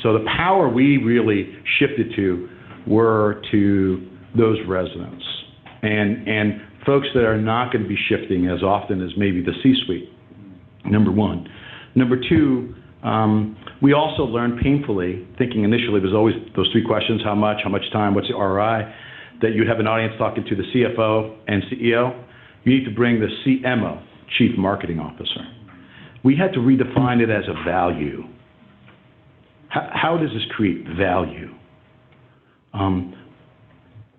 So the power we really shifted to were to those residents and folks that are not going to be shifting as often as maybe the C-suite, number one. Number two, we also learned painfully, thinking initially was always those 3 questions: how much time, what's the ROI, that you'd have an audience talking to the CFO and CEO. You need to bring the CMO, Chief Marketing Officer. We had to redefine it as a value. How does this create value?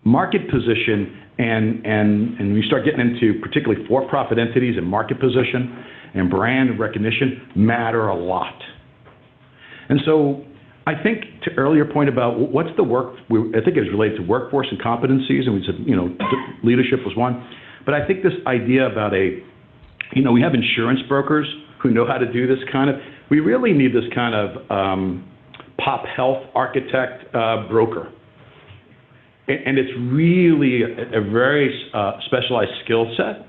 Market position, and we start getting into particularly for-profit entities and market position and brand recognition matter a lot. And so I think to earlier point about what's the work, I think it was related to workforce and competencies, and we said, leadership was one. But I think this idea about we have insurance brokers who know how to do this kind of, we really need this kind of pop health architect broker. And it's really a very specialized skill set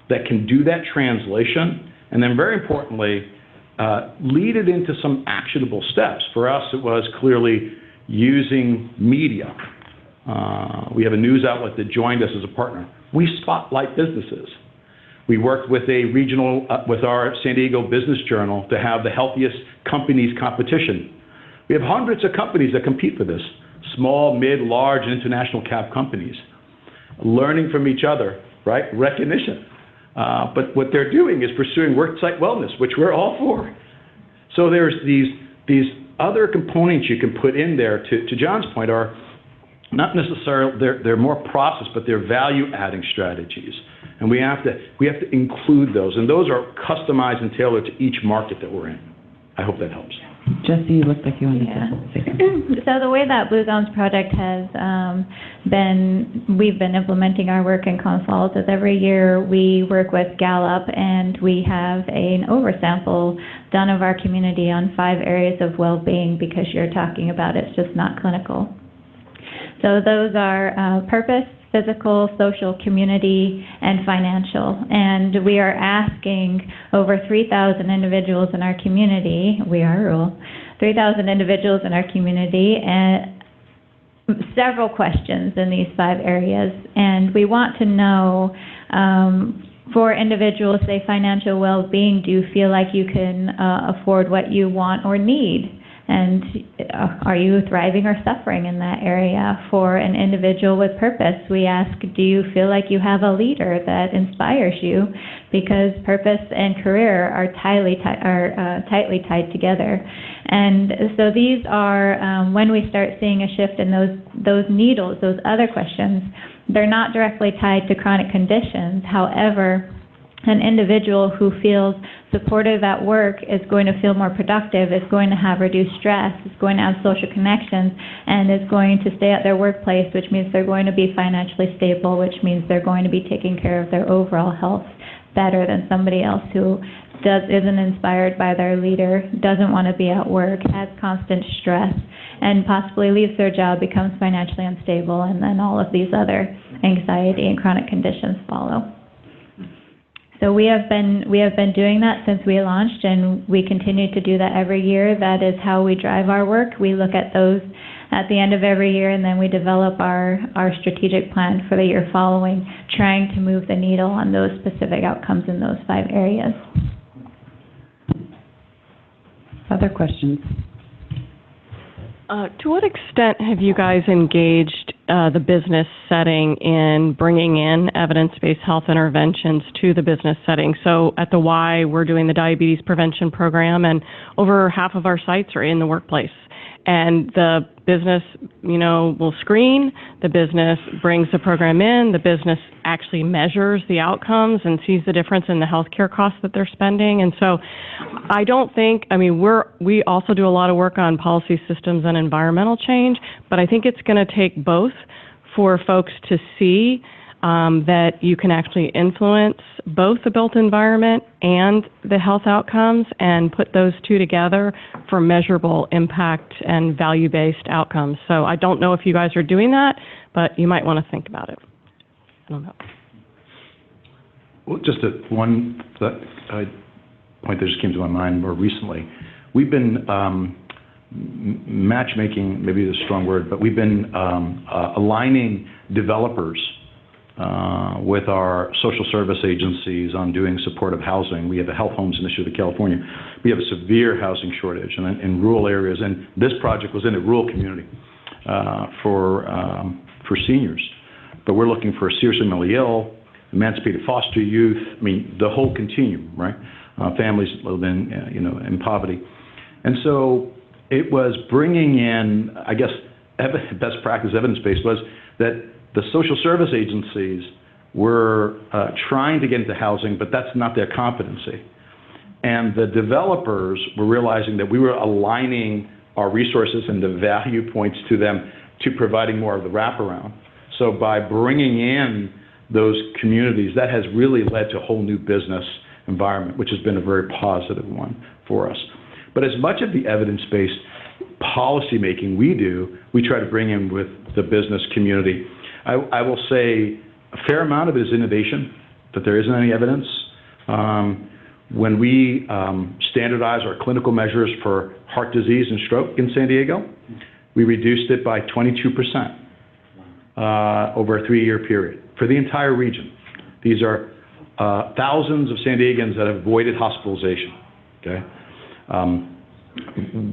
that can do that translation, and then very importantly, lead it into some actionable steps. For us, it was clearly using media. We have a news outlet that joined us as a partner. We spotlight businesses. We worked with a regional, with our San Diego Business Journal to have the healthiest companies competition. We have hundreds of companies that compete for this, small, mid, large, and international cap companies. Learning from each other, right? Recognition. But what they're doing is pursuing worksite wellness, which we're all for. So there's these other components you can put in there, to John's point, are not necessarily, they're more process, but they're value-adding strategies. And we have to include those. And those are customized and tailored to each market that we're in. I hope that helps. Jesse, you looked like you wanted to say something. So the way that Blue Zones Project has we've been implementing our work in Columbus Falls is every year we work with Gallup and we have an oversample done of our community on 5 areas of well-being because you're talking about it's just not clinical. So those are purpose, physical, social, community, and financial. And we are asking over 3,000 individuals in our community, we are rural, 3,000 individuals in our community, and several questions in these 5 areas. And we want to know, for individuals, say financial well-being, do you feel like you can afford what you want or need? And are you thriving or suffering in that area? For an individual with purpose, we ask, do you feel like you have a leader that inspires you? Because purpose and career are tightly tied together. And so these are, when we start seeing a shift in those needles, those other questions, they're not directly tied to chronic conditions. However, an individual who feels supportive at work is going to feel more productive, is going to have reduced stress, is going to have social connections, and is going to stay at their workplace, which means they're going to be financially stable, which means they're going to be taking care of their overall health better than somebody else who isn't inspired by their leader, doesn't want to be at work, has constant stress, and possibly leaves their job, becomes financially unstable, and then all of these other anxiety and chronic conditions follow. So we have been doing that since we launched, and we continue to do that every year. That is how we drive our work. We look at those at the end of every year, and then we develop our strategic plan for the year following, trying to move the needle on those specific outcomes in those 5 areas. Other questions? To what extent have you guys engaged the business setting in bringing in evidence-based health interventions to the business setting? So at the Y, we're doing the diabetes prevention program, and over half of our sites are in the workplace. And the business, will screen, the business brings the program in, the business actually measures the outcomes and sees the difference in the healthcare costs that they're spending. And so I don't think, we also do a lot of work on policy systems and environmental change, but I think it's going to take both for folks to see that you can actually influence both the built environment and the health outcomes and put those two together for measurable impact and value-based outcomes. So I don't know if you guys are doing that, but you might want to think about it. I don't know. Well, just one point that just came to my mind more recently. We've been matchmaking, maybe is a strong word, but we've been aligning developers with our social service agencies on doing supportive housing. We have a health homes initiative in California. We have a severe housing shortage in rural areas, and this project was in a rural community for seniors. But we're looking for seriously mentally ill, emancipated foster youth, the whole continuum, right? Families that live in poverty. And so it was bringing in, I guess, best practice evidence-based was that the social service agencies were trying to get into housing, but that's not their competency. And the developers were realizing that we were aligning our resources and the value points to them to providing more of the wraparound. So by bringing in those communities, that has really led to a whole new business environment, which has been a very positive one for us. But as much of the evidence-based policy making we do, we try to bring in with the business community. I will say a fair amount of it is innovation, but there isn't any evidence. When we standardize our clinical measures for heart disease and stroke in San Diego, we reduced it by 22% over a 3-year period for the entire region. These are thousands of San Diegans that have avoided hospitalization. Okay,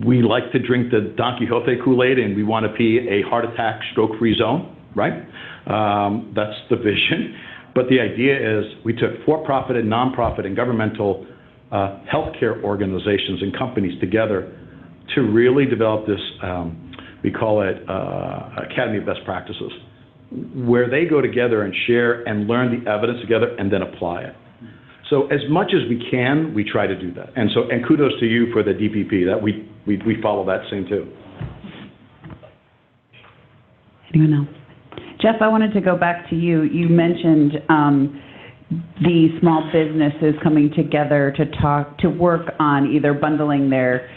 we like to drink the Don Quixote Kool-Aid, and we want to be a heart attack, stroke-free zone, right? That's the vision. But the idea is we took for-profit and nonprofit and governmental healthcare organizations and companies together to really develop this, we call it Academy of Best Practices, where they go together and share and learn the evidence together and then apply it. So as much as we can, we try to do that. And kudos to you for the DPP, that we follow that same too. Anyone else? Jeff, I wanted to go back to you. You mentioned the small businesses coming together to work on either bundling their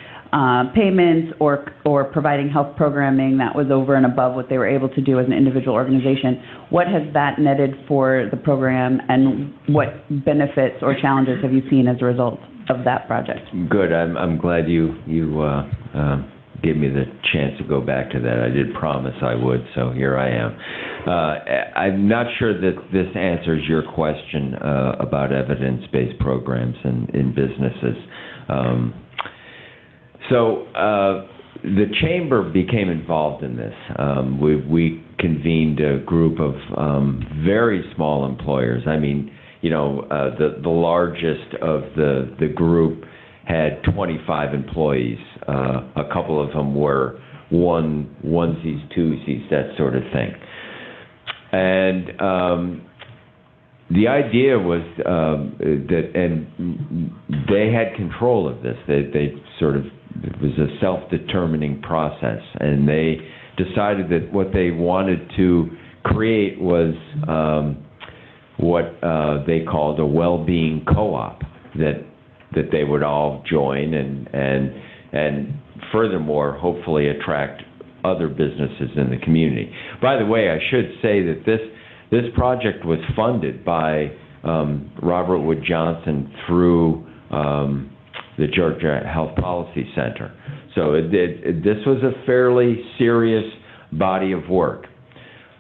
payments or providing health programming that was over and above what they were able to do as an individual organization. What has that netted for the program, and what benefits or challenges have you seen as a result of that project? Good. I'm glad you gave me the chance to go back to that. I did promise I would, so here I am. I'm not sure that this answers your question about evidence-based programs in businesses. So the Chamber became involved in this. We convened a group of very small employers. I mean, the largest of the group had 25 employees. A couple of them were onesies, twosies, that sort of thing. And the idea was that, and they had control of this. They sort of, it was a self-determining process, and they decided that what they wanted to create was what they called a well-being co-op that they would all join and furthermore hopefully attract other businesses in the community. By the way, I should say that this project was funded by Robert Wood Johnson through the Georgia Health Policy Center. So this was a fairly serious body of work.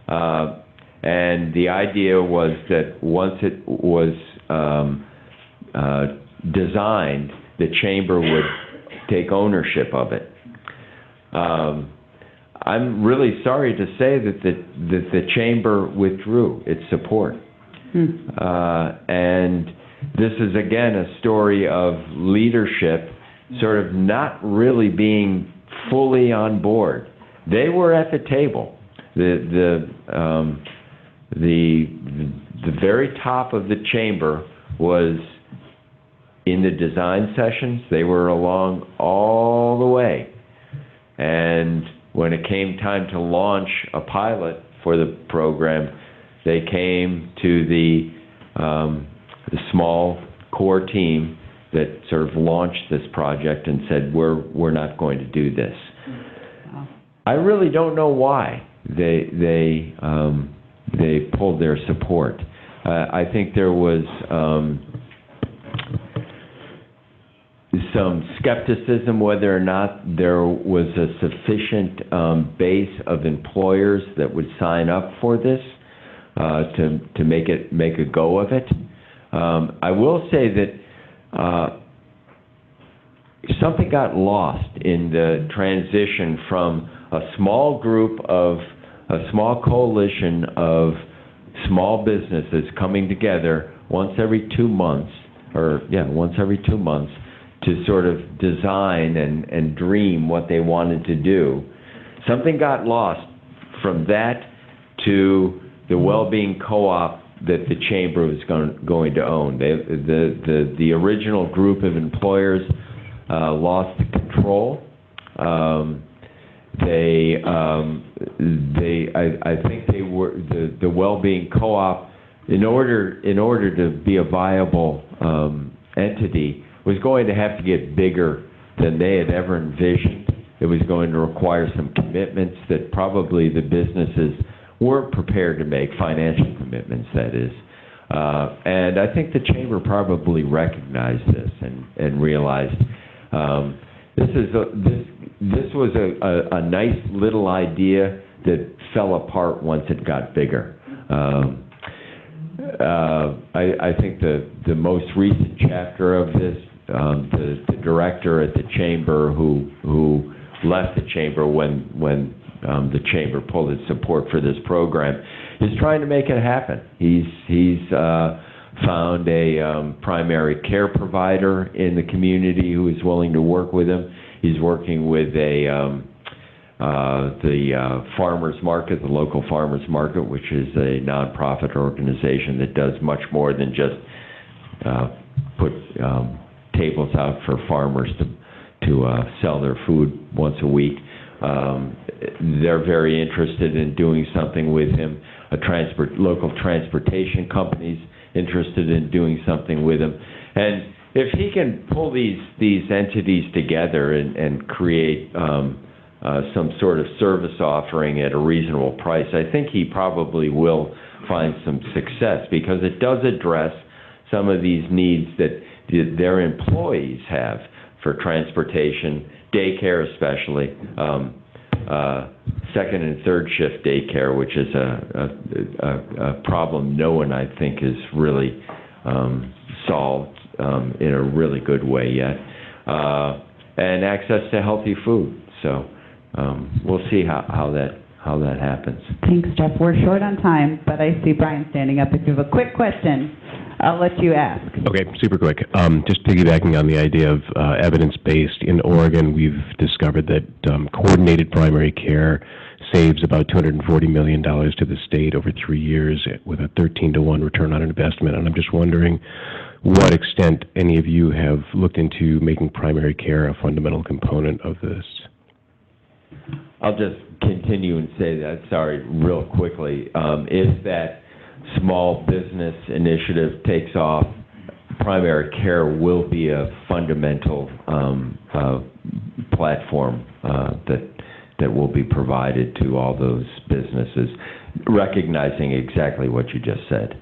And the idea was that once it was designed, the Chamber would take ownership of it. I'm really sorry to say that the Chamber withdrew its support. And this is, again, a story of leadership sort of not really being fully on board. They were at the table. The very top of the Chamber was in the design sessions. They were along all the way. And when it came time to launch a pilot for the program, they came to the small core team that sort of launched this project and said, we're not going to do this. I really don't know why they pulled their support. I think there was some skepticism whether or not there was a sufficient base of employers that would sign up for this to make a go of it. I will say that something got lost in the transition from a small group of a small coalition of small businesses coming together once every 2 months, to sort of design and dream what they wanted to do. Something got lost from that to the well-being co-op that the Chamber was going to own. The original group of employers lost control. I think they were the well-being co-op, in order to be a viable entity, was going to have to get bigger than they had ever envisioned. It was going to require some commitments that probably the businesses weren't prepared to make, financial commitments, that is. And I think the Chamber probably recognized this and realized this was a nice little idea that fell apart once it got bigger. I think the most recent chapter of this, the director at the Chamber who left the Chamber when the Chamber pulled its support for this program, is trying to make it happen. He's found a primary care provider in the community who is willing to work with him. He's working with the farmers market, the local farmers market, which is a nonprofit organization that does much more than just put tables out for farmers to sell their food once a week. They're very interested in doing something with him. Local transportation companies interested in doing something with him. And if he can pull these entities together and create some sort of service offering at a reasonable price, I think he probably will find some success, because it does address some of these needs that their employees have for transportation, daycare especially, second and third shift daycare, which is a problem no one, I think, has really solved in a really good way yet, and access to healthy food. So we'll see how that happens. Thanks, Jeff. We're short on time, but I see Brian standing up. If you have a quick question, I'll let you ask. Okay, super quick. Just piggybacking on the idea of evidence-based, in Oregon, we've discovered that coordinated primary care saves about $240 million to the state over 3 years with a 13-to-1 return on investment. And I'm just wondering what extent any of you have looked into making primary care a fundamental component of this. I'll just continue and say that, sorry, real quickly. If that small business initiative takes off, primary care will be a fundamental platform that will be provided to all those businesses, recognizing exactly what you just said.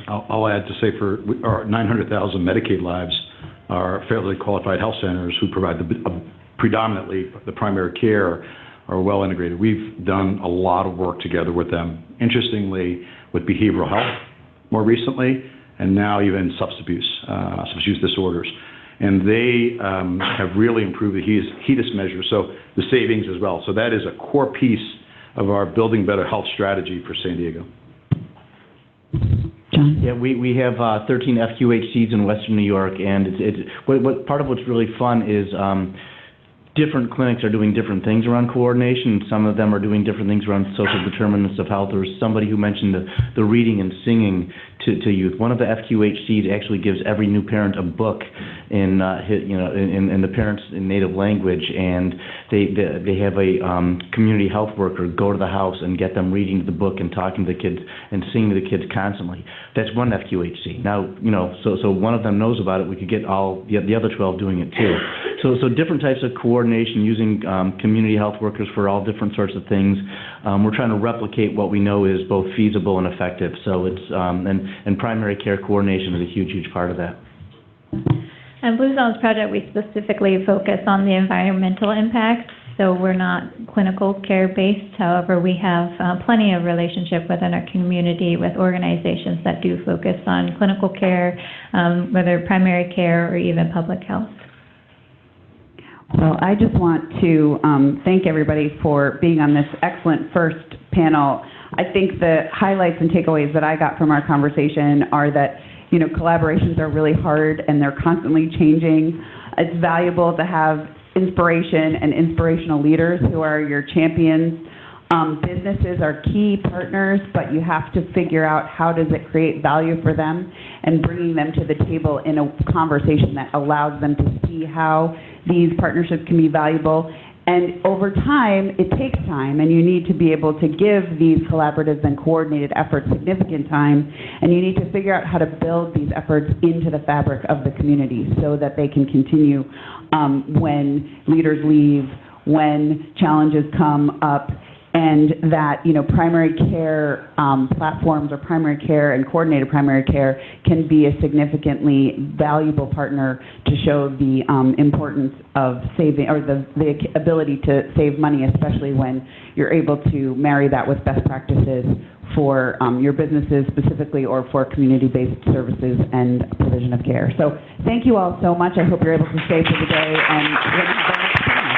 I'll add to say for our 900,000 Medicaid lives are federally qualified health centers who provide predominantly the primary care are well integrated. We've done a lot of work together with them, interestingly, with behavioral health more recently, and now even substance use disorders. And they have really improved the HEDIS measure, so the savings as well. So that is a core piece of our Building Better Health strategy for San Diego. John? Yeah, we have 13 FQHCs in Western New York, and part of what's really fun is different clinics are doing different things around coordination. Some of them are doing different things around social determinants of health. There was somebody who mentioned the reading and singing to youth. One of the FQHCs actually gives every new parent a book in the parent's native language, and they have a community health worker go to the house and get them reading the book and talking to the kids and singing to the kids constantly. That's one FQHC. Now, so one of them knows about it. We could get all the other 12 doing it too. So different types of coordination using community health workers for all different sorts of things. We're trying to replicate what we know is both feasible and effective. So it's and primary care coordination is a huge, huge part of that. And Blue Zones Project, we specifically focus on the environmental impacts. So we're not clinical care based. However, we have plenty of relationship within our community with organizations that do focus on clinical care, whether primary care or even public health. Well, I just want to thank everybody for being on this excellent first panel. I think the highlights and takeaways that I got from our conversation are that, collaborations are really hard and they're constantly changing. It's valuable to have inspiration and inspirational leaders who are your champions. Businesses are key partners, but you have to figure out how does it create value for them and bringing them to the table in a conversation that allows them to see how these partnerships can be valuable. And over time, it takes time, and you need to be able to give these collaboratives and coordinated efforts significant time, and you need to figure out how to build these efforts into the fabric of the community so that they can continue when leaders leave, when challenges come up, and that primary care platforms or primary care and coordinated primary care can be a significantly valuable partner to show the importance of saving or the ability to save money, especially when you're able to marry that with best practices for your businesses specifically or for community-based services and provision of care. So thank you all so much. I hope you're able to stay for the day, and we're going to have our next panel.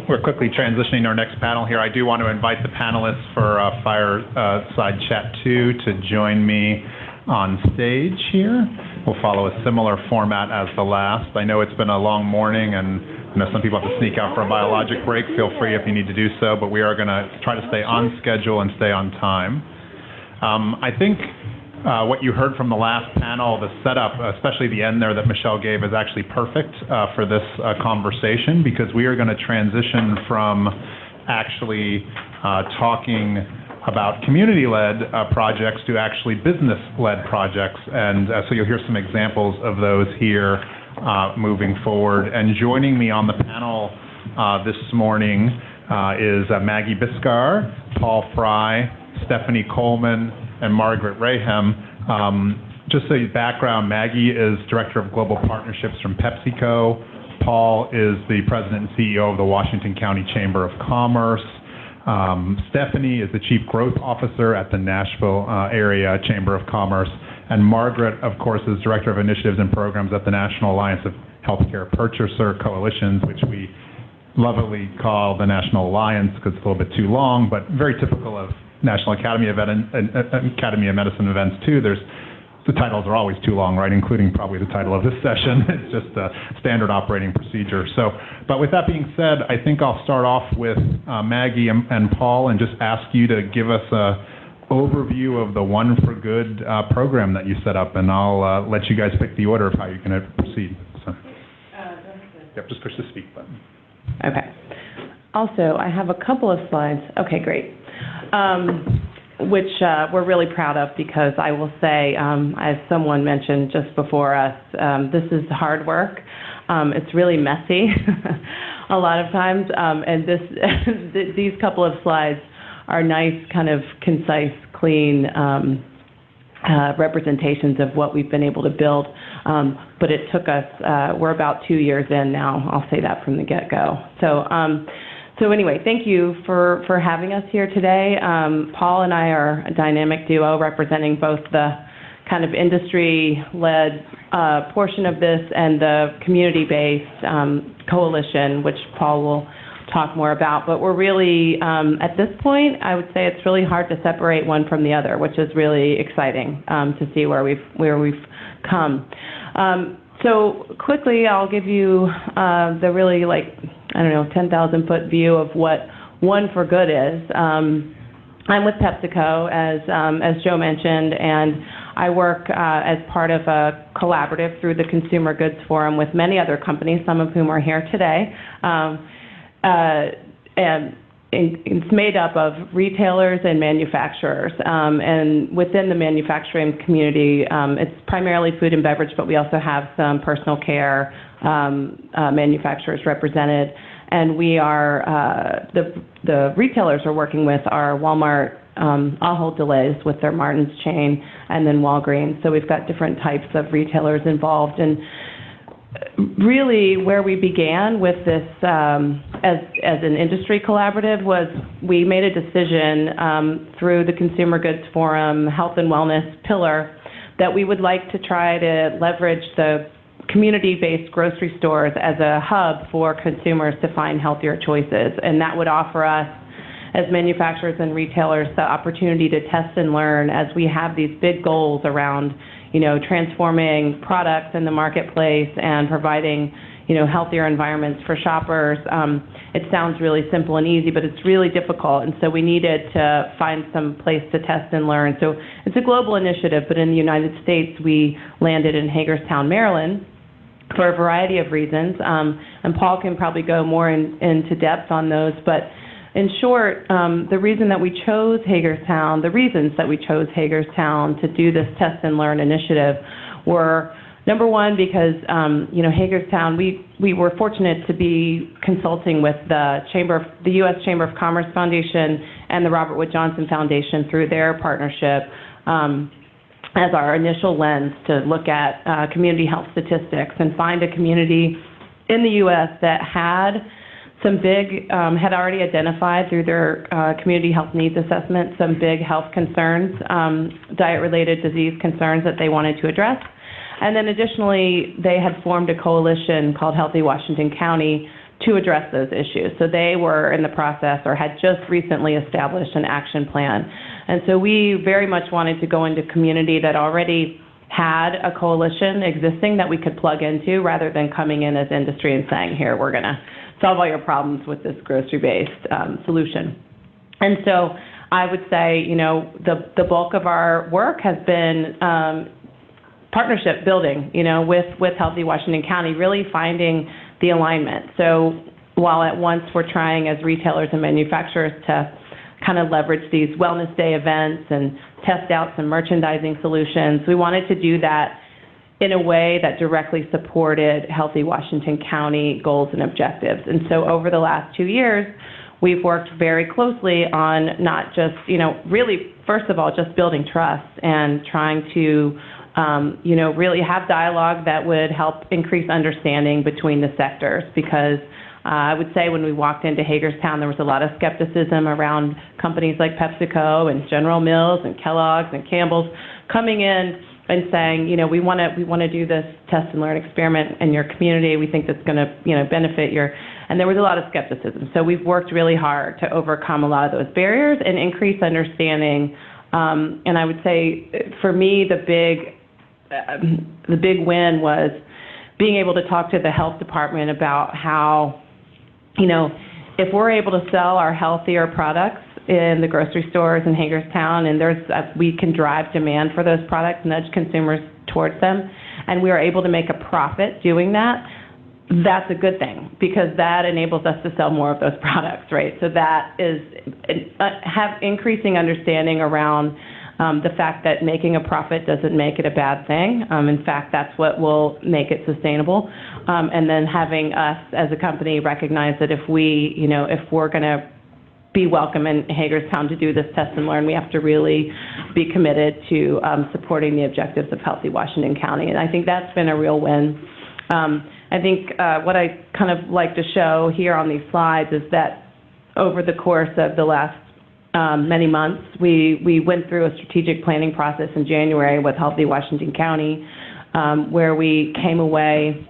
we're quickly transitioning to our next panel here, I do want to invite the panelists for Fireside Chat 2 to join me on stage here. We'll follow a similar format as the last. I know it's been a long morning, and I know some people have to sneak out for a biologic break. Feel free if you need to do so, but we are going to try to stay on schedule and stay on time. I think what you heard from the last panel, the setup, especially the end there that Michelle gave, is actually perfect for this conversation, because we are going to transition from actually talking about community-led projects to actually business-led projects. And so you'll hear some examples of those here moving forward. And joining me on the panel this morning is Maggie Biscar, Paul Fry, Stephanie Coleman, and Margaret Raham. Just a background, Maggie is Director of Global Partnerships from PepsiCo. Paul is the President and CEO of the Washington County Chamber of Commerce. Stephanie is the Chief Growth Officer at the Nashville Area Chamber of Commerce. And Margaret, of course, is Director of Initiatives and Programs at the National Alliance of Healthcare Purchaser Coalitions, which we lovingly call the National Alliance because it's a little bit too long, but very typical of National Academy of Medicine events too. The titles are always too long, right? Including probably the title of this session. It's just a standard operating procedure. So, but with that being said, I think I'll start off with Maggie and Paul and just ask you to give us a overview of the One for Good program that you set up, and I'll let you guys pick the order of how you're going to proceed. So, yep, just push the speak button. Okay. Also, I have a couple of slides. Okay, great. Which we're really proud of, because I will say, as someone mentioned just before us, this is hard work. It's really messy a lot of times, and these couple of slides are nice, kind of concise, clean representations of what we've been able to build. But it took us, we're about 2 years in now, I'll say that from the get-go. So anyway, thank you for having us here today. Paul and I are a dynamic duo representing both the kind of industry-led portion of this and the community-based coalition, which Paul will talk more about. But we're really, at this point, I would say it's really hard to separate one from the other, which is really exciting to see where we've come. So quickly, I'll give you the really, 10,000-foot view of what One for Good is. I'm with PepsiCo, as Joe mentioned, and I work as part of a collaborative through the Consumer Goods Forum with many other companies, some of whom are here today. And it's made up of retailers and manufacturers. And within the manufacturing community, it's primarily food and beverage, but we also have some personal care manufacturers represented. And we are, the retailers we're working with are Walmart, Ahold Delhaize with their Martin's chain, and then Walgreens. So we've got different types of retailers involved. And really where we began with this as an industry collaborative was we made a decision through the Consumer Goods Forum Health and Wellness pillar that we would like to try to leverage the community-based grocery stores as a hub for consumers to find healthier choices. And that would offer us, as manufacturers and retailers, the opportunity to test and learn as we have these big goals around, transforming products in the marketplace and providing, healthier environments for shoppers. It sounds really simple and easy, but it's really difficult. And so we needed to find some place to test and learn. So it's a global initiative, but in the United States, we landed in Hagerstown, Maryland, for a variety of reasons. And Paul can probably go more into depth on those. But in short, the reasons that we chose Hagerstown to do this test and learn initiative were, number one, because, Hagerstown, we were fortunate to be consulting with the U.S. Chamber of Commerce Foundation and the Robert Wood Johnson Foundation through their partnership as our initial lens to look at community health statistics and find a community in the U.S. that had some big, had already identified through their community health needs assessment some big health concerns, diet-related disease concerns that they wanted to address. And then additionally, they had formed a coalition called Healthy Washington County to address those issues. So they were in the process or had just recently established an action plan. And so we very much wanted to go into community that already had a coalition existing that we could plug into rather than coming in as industry and saying, here, we're going to solve all your problems with this grocery-based solution. And so I would say, you know, the bulk of our work has been partnership building, you know, with Healthy Washington County, really finding the alignment. So while at once we're trying as retailers and manufacturers to kind of leverage these wellness day events and test out some merchandising solutions, we wanted to do that in a way that directly supported Healthy Washington County goals and objectives. And so over the last 2 years, we've worked very closely on not just, you know, really, first of all, just building trust and trying to, you know, really have dialogue that would help increase understanding between the sectors. Because I would say when we walked into Hagerstown, there was a lot of skepticism around companies like PepsiCo and General Mills and Kellogg's and Campbell's coming in and saying, you know, we want to do this test and learn experiment in your community. We think that's going to, you know, benefit your, and there was a lot of skepticism. So we've worked really hard to overcome a lot of those barriers and increase understanding. And I would say, for me, the big win was being able to talk to the health department about how, you know, if we're able to sell our healthier products in the grocery stores in Hagerstown, and we can drive demand for those products, nudge consumers towards them, and we are able to make a profit doing that, that's a good thing, because that enables us to sell more of those products, right? So that is, have increasing understanding around the fact that making a profit doesn't make it a bad thing. In fact, that's what will make it sustainable. And then having us as a company recognize that if we, you know, if we're going to be welcome in Hagerstown to do this test and learn, we have to really be committed to supporting the objectives of Healthy Washington County. And I think that's been a real win. I think what I kind of like to show here on these slides is that over the course of the last many months, we went through a strategic planning process in January with Healthy Washington County, where we came away,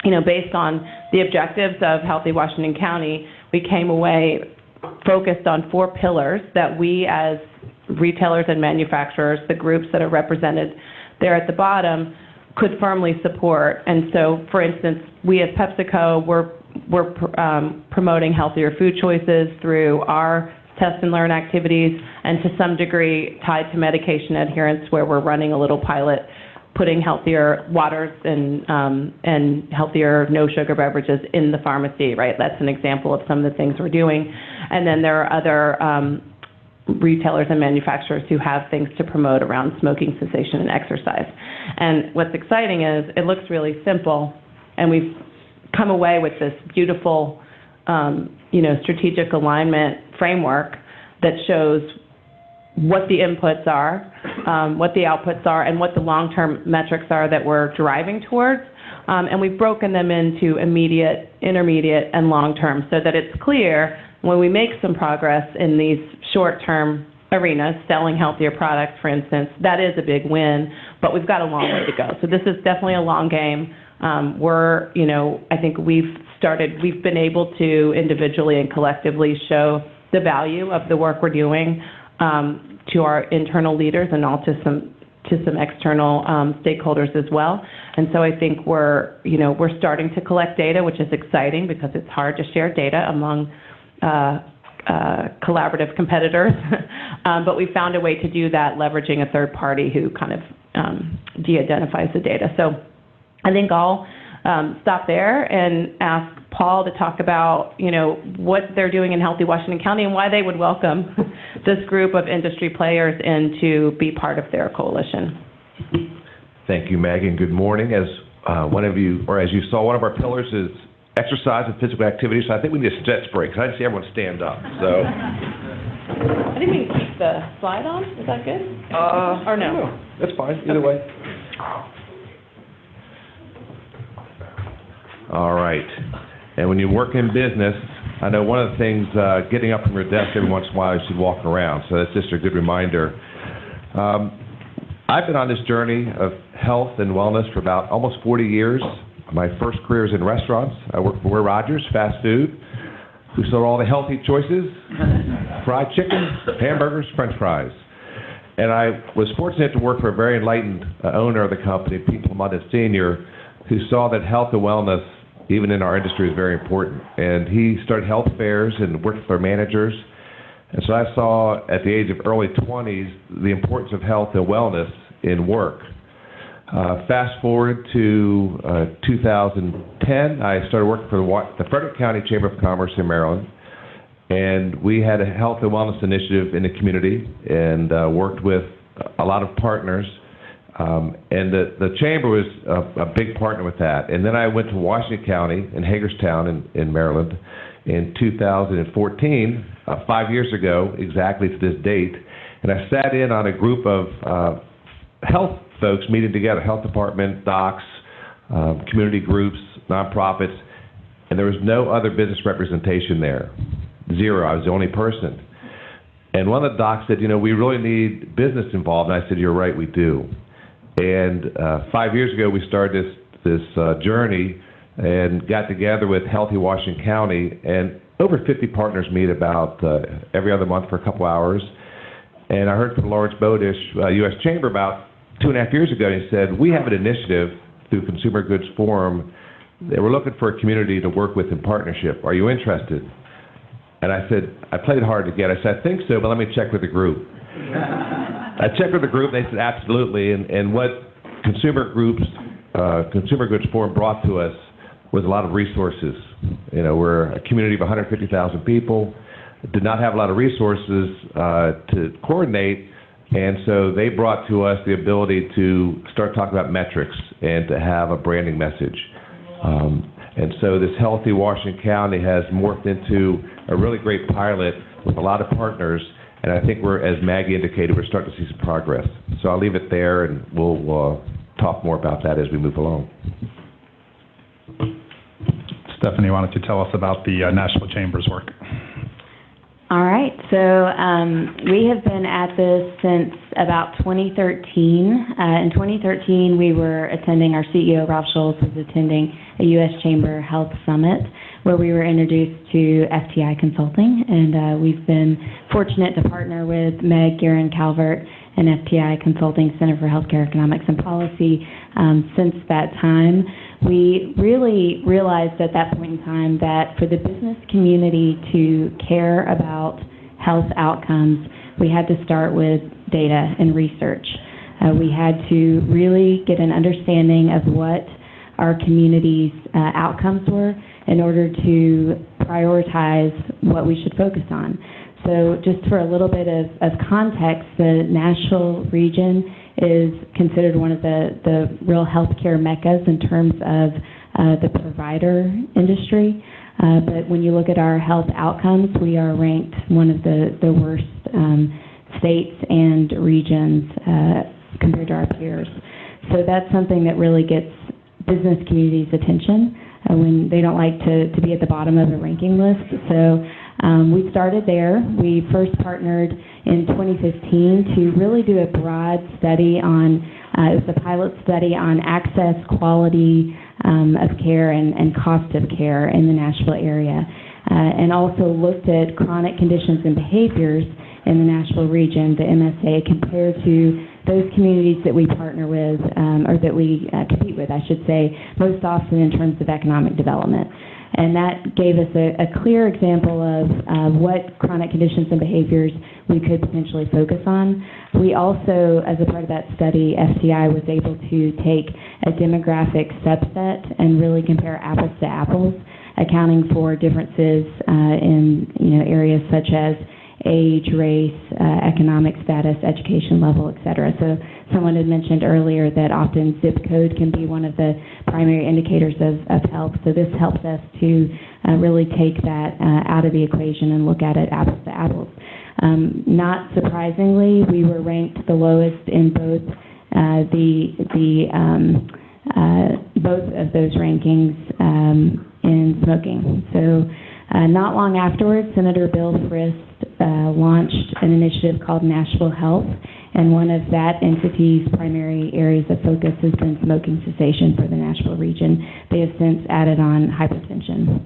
you know, based on the objectives of Healthy Washington County, we came away focused on 4 pillars that we as retailers and manufacturers, the groups that are represented there at the bottom, could firmly support. And so, for instance, we as PepsiCo, we're promoting healthier food choices through our test and learn activities, and to some degree tied to medication adherence, where we're running a little pilot, putting healthier waters and healthier no-sugar beverages in the pharmacy, right? That's an example of some of the things we're doing. And then there are other retailers and manufacturers who have things to promote around smoking cessation and exercise. And what's exciting is it looks really simple, and we've come away with this beautiful, you know, strategic alignment framework that shows what the inputs are, what the outputs are, and what the long-term metrics are that we're driving towards. And we've broken them into immediate, intermediate, and long-term, so that it's clear when we make some progress in these short-term arenas, selling healthier products, for instance, that is a big win, but we've got a long way to go. So this is definitely a long game. We're, you know, I think we've been able to individually and collectively show the value of the work we're doing to our internal leaders and all to some external stakeholders as well. And so I think we're starting to collect data, which is exciting because it's hard to share data among collaborative competitors. But we found a way to do that, leveraging a third party who kind of de-identifies the data. So I think I'll stop there and ask Paul to talk about, you know, what they're doing in Healthy Washington County and why they would welcome this group of industry players in to be part of their coalition. Thank you, Megan. Good morning. As one of you, or as you saw, one of our pillars is exercise and physical activity. So I think we need a stretch break. I didn't see everyone stand up. So. I think we can keep the slide on. Is that good? Or no? That's fine. Either way. All right. And when you work in business, I know one of the things, getting up from your desk every once in a while, you should walk around. So that's just a good reminder. I've been on this journey of health and wellness for about almost 40 years. My first career is in restaurants. I worked for Rogers Fast Food. We sold all the healthy choices, fried chicken, hamburgers, French fries. And I was fortunate to work for a very enlightened owner of the company, Pete Lamont Sr., who saw that health and wellness, even in our industry, is very important. And he started health fairs and worked with our managers. And so I saw at the age of early 20s the importance of health and wellness in work. Fast forward to 2010, I started working for the Frederick County Chamber of Commerce in Maryland. And we had a health and wellness initiative in the community and worked with a lot of partners. And the Chamber was a big partner with that. And then I went to Washington County in Hagerstown in Maryland in 2014, 5 years ago, exactly to this date. And I sat in on a group of health folks meeting together, health department, docs, community groups, nonprofits, and there was no other business representation there. Zero. I was the only person. And one of the docs said, we really need business involved. And I said, you're right, we do. And 5 years ago, we started this journey and got together with Healthy Washington County, and over 50 partners meet about every other month for a couple hours. And I heard from Lawrence Bodish, U.S. Chamber, about 2.5 years ago, and he said, we have an initiative through Consumer Goods Forum that we're looking for a community to work with in partnership. Are you interested? And I said, I played hard to get. I said, I think so, but let me check with the group. I checked with the group, and they said, absolutely. And what Consumer Goods Forum brought to us was a lot of resources. We're a community of 150,000 people, did not have a lot of resources to coordinate, and so they brought to us the ability to start talking about metrics and to have a branding message. And so this Healthy Washington County has morphed into a really great pilot with a lot of partners, and I think we're, as Maggie indicated, we're starting to see some progress. So I'll leave it there, and we'll talk more about that as we move along. Stephanie, why don't you tell us about the National Chamber's work? All right, so we have been at this since about 2013. In 2013, we were attending, our CEO, Rob Schultz, was attending a U.S. Chamber Health Summit where we were introduced to FTI Consulting, and we've been fortunate to partner with Meg Guerin-Calvert and FTI Consulting Center for Healthcare Economics and Policy since that time. We really realized at that point in time that for the business community to care about health outcomes, we had to start with data and research. We had to really get an understanding of what our community's outcomes were in order to prioritize what we should focus on. So just for a little bit of context, the Nashville region is considered one of the real healthcare meccas in terms of the provider industry. But when you look at our health outcomes, we are ranked one of the worst states and regions compared to our peers. So that's something that really gets business community's attention when they don't like to be at the bottom of the ranking list. So we started there. We first partnered in 2015 to really do a broad study on, it was a pilot study on access, quality of care, and cost of care in the Nashville area, and also looked at chronic conditions and behaviors in the Nashville region, the MSA, compared to those communities that we partner with, or that we compete with, I should say, most often in terms of economic development. And that gave us a clear example of what chronic conditions and behaviors we could potentially focus on. We also, as a part of that study, FCI was able to take a demographic subset and really compare apples to apples, accounting for differences in areas such as age, race, economic status, education level, et cetera. So someone had mentioned earlier that often zip code can be one of the primary indicators of health. So this helps us to really take that out of the equation and look at it apples to apples. Not surprisingly, we were ranked the lowest in both both of those rankings in smoking. So not long afterwards, Senator Bill Frist launched an initiative called Nashville Health, And one of that entity's primary areas of focus has been smoking cessation for the Nashville region. They have since added on hypertension.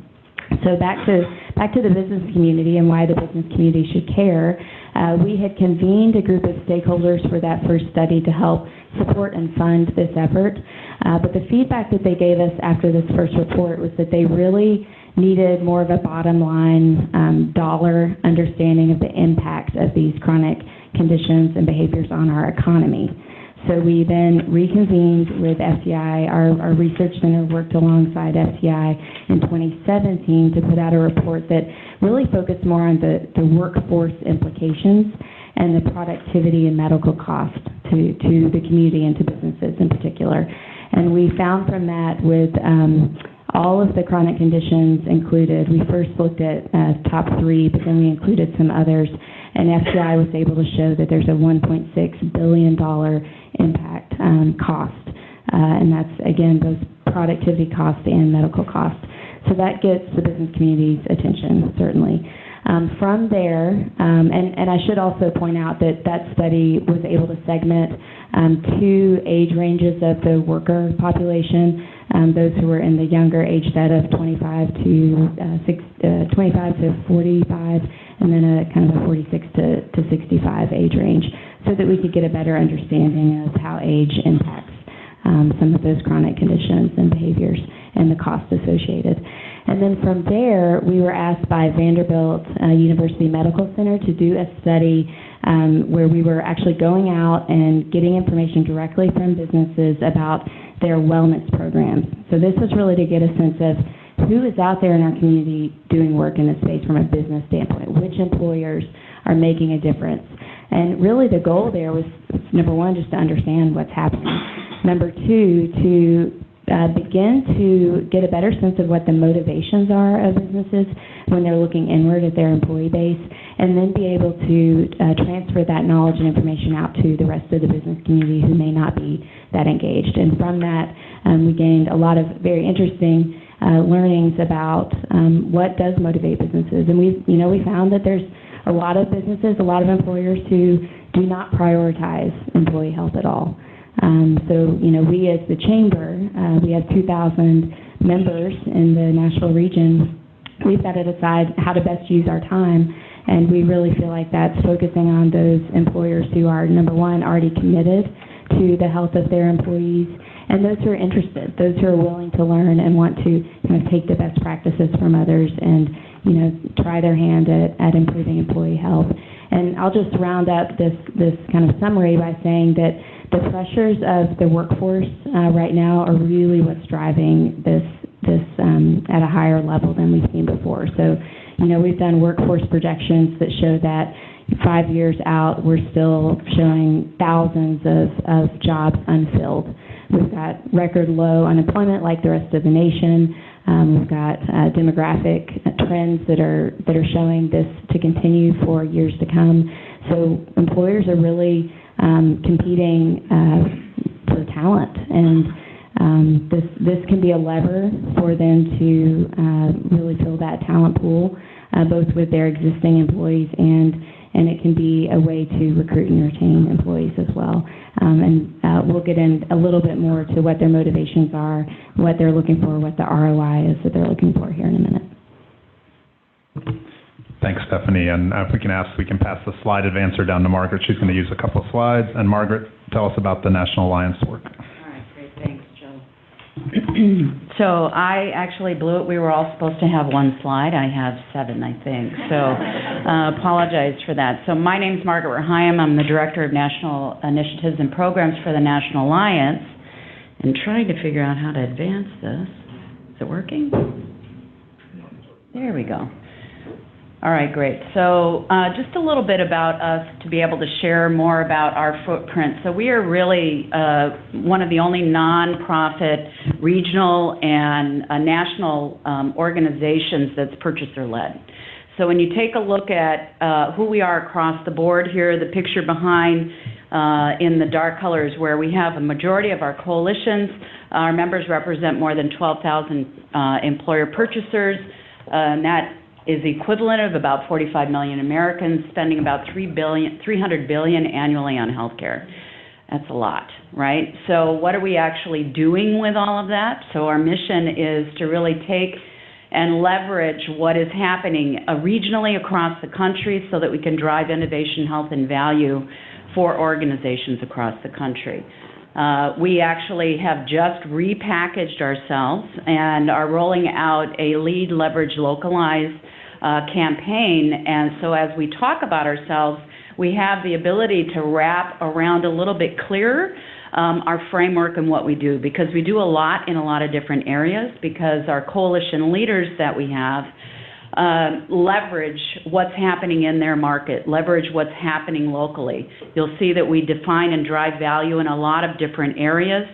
So back to the business community and why the business community should care. We had convened a group of stakeholders for that first study to help support and fund this effort. But the feedback that they gave us after this first report was that they really needed more of a bottom line dollar understanding of the impact of these chronic conditions and behaviors on our economy. So we then reconvened with FTI. Our research center worked alongside FTI in 2017 to put out a report that really focused more on the workforce implications and the productivity and medical cost to the community and to businesses in particular. And we found from that with all of the chronic conditions included, we first looked at top 3, but then we included some others. And FTI was able to show that there's a $1.6 billion impact cost. And that's, again, both productivity cost and medical cost. So that gets the business community's attention, certainly. From there, and I should also point out that that study was able to segment 2 age ranges of the worker population, those who were in the younger age set of 25 to 45, and then a kind of a 46 to 65 age range, so that we could get a better understanding of how age impacts some of those chronic conditions and behaviors and the cost associated. And then from there, we were asked by Vanderbilt University Medical Center to do a study where we were actually going out and getting information directly from businesses about their wellness programs. So this was really to get a sense of who is out there in our community doing work in this space from a business standpoint, which employers are making a difference. And really the goal there was, number 1, just to understand what's happening. Number 2, to begin to get a better sense of what the motivations are of businesses when they're looking inward at their employee base, and then be able to transfer that knowledge and information out to the rest of the business community who may not be that engaged. And from that, we gained a lot of very interesting learnings about what does motivate businesses. And we found that there's a lot of businesses, a lot of employers who do not prioritize employee health at all. So, we as the chamber, we have 2,000 members in the Nashville region. We've got to decide how to best use our time, and we really feel like that's focusing on those employers who are, number 1, already committed to the health of their employees, and those who are interested, those who are willing to learn and want to take the best practices from others and, try their hand at improving employee health. And I'll just round up this kind of summary by saying that the pressures of the workforce right now are really what's driving this at a higher level than we've seen before. So, we've done workforce projections that show that 5 years out, we're still showing thousands of jobs unfilled. We've got record low unemployment like the rest of the nation. We've got demographic trends that are showing this to continue for years to come. So employers are really competing for talent, and this can be a lever for them to really fill that talent pool, both with their existing employees and it can be a way to recruit and retain employees as well. And we'll get in a little bit more to what their motivations are, what they're looking for, what the ROI is that they're looking for here in a minute. Thanks, Stephanie. And if we can pass the slide advancer down to Margaret. She's going to use a couple of slides. And Margaret, tell us about the National Alliance work. All right, great. Thanks, Joe. So I actually blew it. We were all supposed to have 1 slide. I have 7, I think. So apologize for that. So my name's Margaret Rahayam. I'm the Director of National Initiatives and Programs for the National Alliance. And trying to figure out how to advance this. Is it working? There we go. All right, great. So just a little bit about us to be able to share more about our footprint. So we are really one of the only nonprofit regional and national organizations that's purchaser-led. So when you take a look at who we are across the board here, the picture behind in the dark colors where we have a majority of our coalitions. Our members represent more than 12,000 employer purchasers, and that is equivalent of about 45 million Americans spending about $300 billion annually on healthcare. That's a lot, right? So what are we actually doing with all of that? So our mission is to really take and leverage what is happening regionally across the country so that we can drive innovation, health, and value for organizations across the country. We actually have just repackaged ourselves and are rolling out a lead, leverage, localize campaign. And so as we talk about ourselves, we have the ability to wrap around a little bit clearer our framework and what we do, because we do a lot in a lot of different areas, because our coalition leaders that we have leverage what's happening in their market, leverage what's happening locally. You'll see that we define and drive value in a lot of different areas.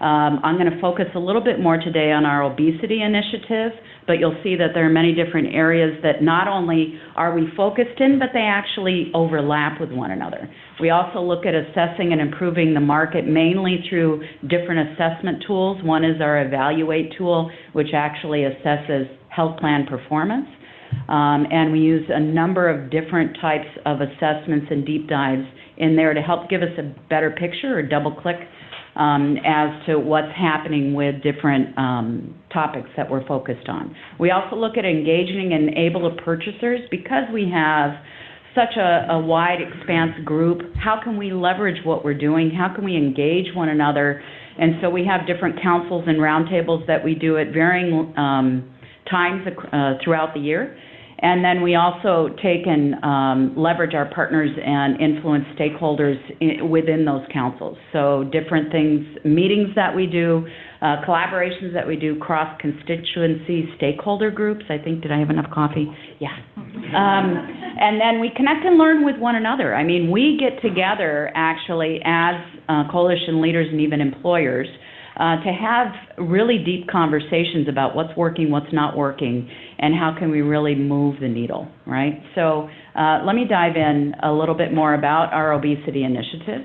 I'm going to focus a little bit more today on our obesity initiative, but you'll see that there are many different areas that not only are we focused in, but they actually overlap with one another. We also look at assessing and improving the market mainly through different assessment tools. One is our Evaluate tool, which actually assesses health plan performance. And we use a number of different types of assessments and deep dives in there to help give us a better picture or double click as to what's happening with different topics that we're focused on. We also look at engaging and enable purchasers. Because we have such a wide expanse group, how can we leverage what we're doing? How can we engage one another? And so we have different councils and roundtables that we do at varying times throughout the year. And then we also take and leverage our partners and influence stakeholders within those councils. So different things, meetings that we do, collaborations that we do, cross-constituency stakeholder groups. I think, did I have enough coffee? Yeah. And then we connect and learn with one another. I mean, we get together actually as coalition leaders and even employers to have really deep conversations about what's working, what's not working, and how can we really move the needle, right? So let me dive in a little bit more about our obesity initiative.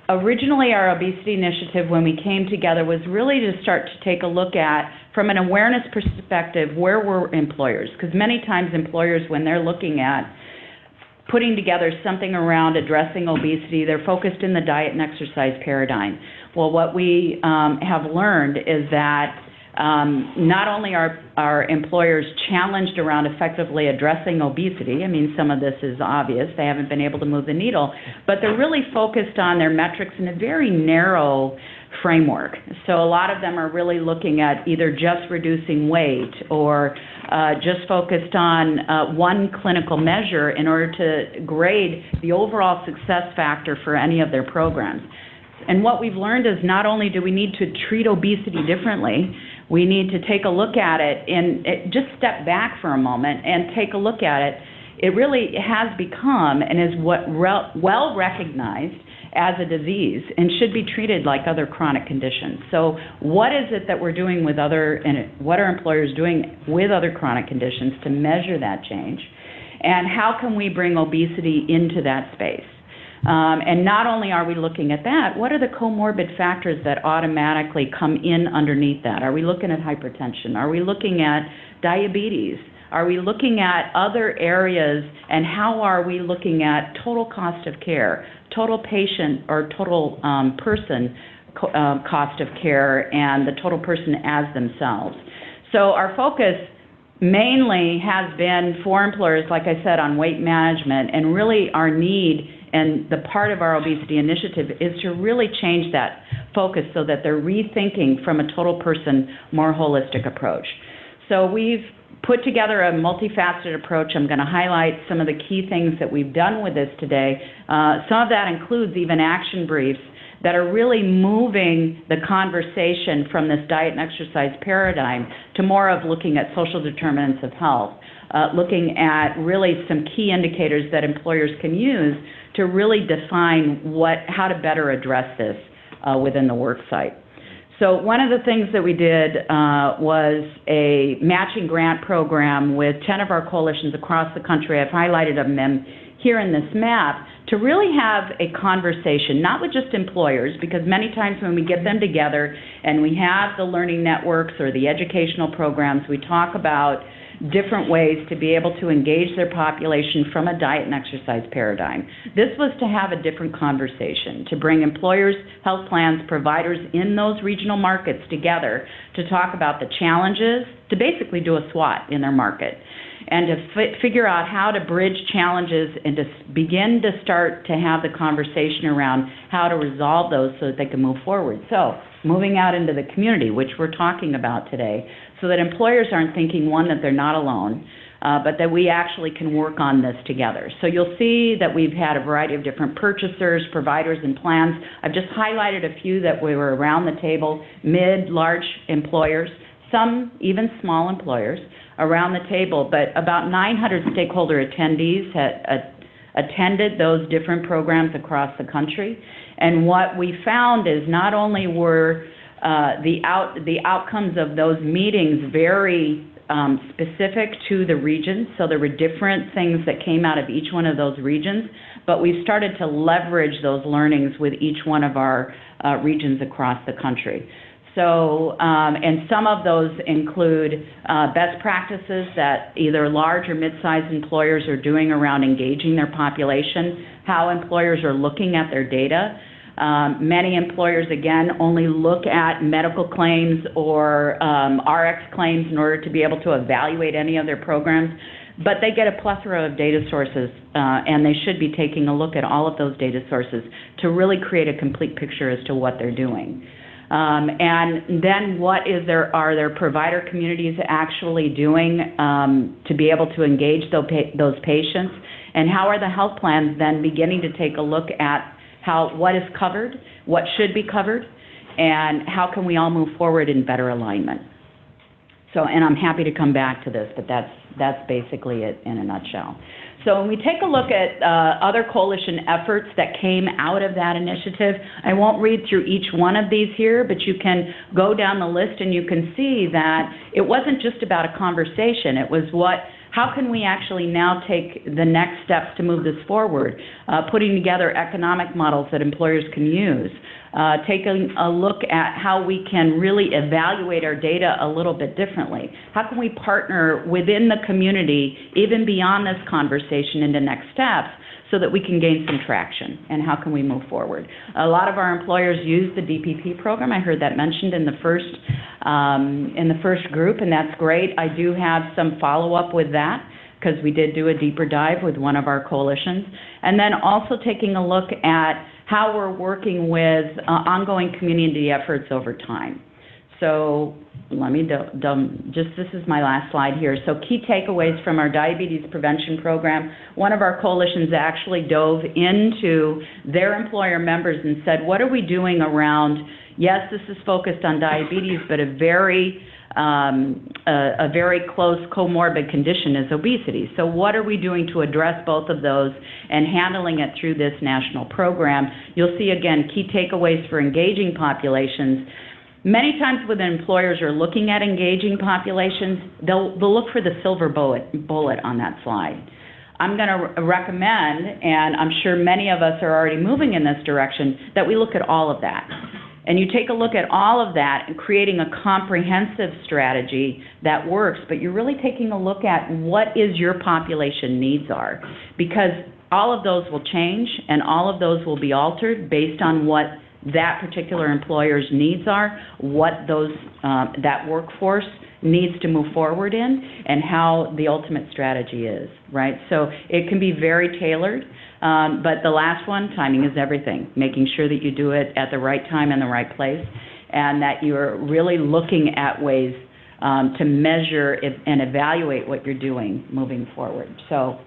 Originally our obesity initiative, when we came together, was really to start to take a look at, from an awareness perspective, where were employers? Because many times employers, when they're looking at putting together something around addressing obesity, they're focused in the diet and exercise paradigm. Well, what we have learned is that not only are our employers challenged around effectively addressing obesity, I mean, some of this is obvious, they haven't been able to move the needle, but they're really focused on their metrics in a very narrow framework. So a lot of them are really looking at either just reducing weight or just focused on one clinical measure in order to grade the overall success factor for any of their programs. And what we've learned is not only do we need to treat obesity differently, we need to take a look at it and just step back for a moment and take a look at it. It really has become and is well recognized as a disease and should be treated like other chronic conditions. So what is it that we're doing with what are employers doing with other chronic conditions to measure that change? And how can we bring obesity into that space? And not only are we looking at that, what are the comorbid factors that automatically come in underneath that? Are we looking at hypertension? Are we looking at diabetes? Are we looking at other areas, and how are we looking at total cost of care, total patient or total person cost of care, and the total person as themselves? So our focus mainly has been for employers, like I said, on weight management, and really our need and the part of our obesity initiative is to really change that focus so that they're rethinking from a total person, more holistic approach. So we've put together a multifaceted approach. I'm going to highlight some of the key things that we've done with this today. Some of that includes even action briefs that are really moving the conversation from this diet and exercise paradigm to more of looking at social determinants of health, looking at really some key indicators that employers can use to really define how to better address this within the work site. So one of the things that we did was a matching grant program with 10 of our coalitions across the country. I've highlighted them here in this map to really have a conversation, not with just employers, because many times when we get them together and we have the learning networks or the educational programs, we talk about different ways to be able to engage their population from a diet and exercise paradigm. This was to have a different conversation, to bring employers, health plans, providers in those regional markets together to talk about the challenges, to basically do a SWOT in their market, and to figure out how to bridge challenges and to begin to start to have the conversation around how to resolve those so that they can move forward. So, moving out into the community, which we're talking about today, so that employers aren't thinking, one, that they're not alone, but that we actually can work on this together. So you'll see that we've had a variety of different purchasers, providers, and plans. I've just highlighted a few that we were around the table, mid, large employers, some even small employers around the table, but about 900 stakeholder attendees had attended those different programs across the country. And what we found is not only were the outcomes of those meetings very specific to the regions, so there were different things that came out of each one of those regions, but we started to leverage those learnings with each one of our regions across the country. So, and some of those include best practices that either large or mid-sized employers are doing around engaging their population, how employers are looking at their data. Many employers, again, only look at medical claims or RX claims in order to be able to evaluate any of their programs, but they get a plethora of data sources, and they should be taking a look at all of those data sources to really create a complete picture as to what they're doing. And then what are their provider communities actually doing to be able to engage those patients? And how are the health plans then beginning to take a look at what is covered, what should be covered, and how can we all move forward in better alignment? So, and I'm happy to come back to this, but that's basically it in a nutshell. So when we take a look at other coalition efforts that came out of that initiative, I won't read through each one of these here, but you can go down the list and you can see that it wasn't just about a conversation. It was how can we actually now take the next steps to move this forward, putting together economic models that employers can use, taking a look at how we can really evaluate our data a little bit differently. How can we partner within the community, even beyond this conversation, into next steps, so that we can gain some traction, and how can we move forward? A lot of our employers use the DPP program. I heard that mentioned in the first group, and that's great. I do have some follow-up with that, because we did do a deeper dive with one of our coalitions. And then also taking a look at how we're working with ongoing community efforts over time. So let me this is my last slide here. So key takeaways from our diabetes prevention program. One of our coalitions actually dove into their employer members and said, what are we doing around, yes, this is focused on diabetes, but a very close comorbid condition is obesity. So what are we doing to address both of those and handling it through this national program? You'll see, again, key takeaways for engaging populations. Many times when employers are looking at engaging populations, they'll look for the silver bullet on that slide. I'm going to recommend, and I'm sure many of us are already moving in this direction, that we look at all of that. And you take a look at all of that and creating a comprehensive strategy that works, but you're really taking a look at what is your population needs are. Because all of those will change and all of those will be altered based on what that particular employer's needs are, what that workforce needs to move forward in, and how the ultimate strategy is, right? So it can be very tailored. But the last one, timing is everything. Making sure that you do it at the right time and the right place, and that you're really looking at ways to measure and evaluate what you're doing moving forward. So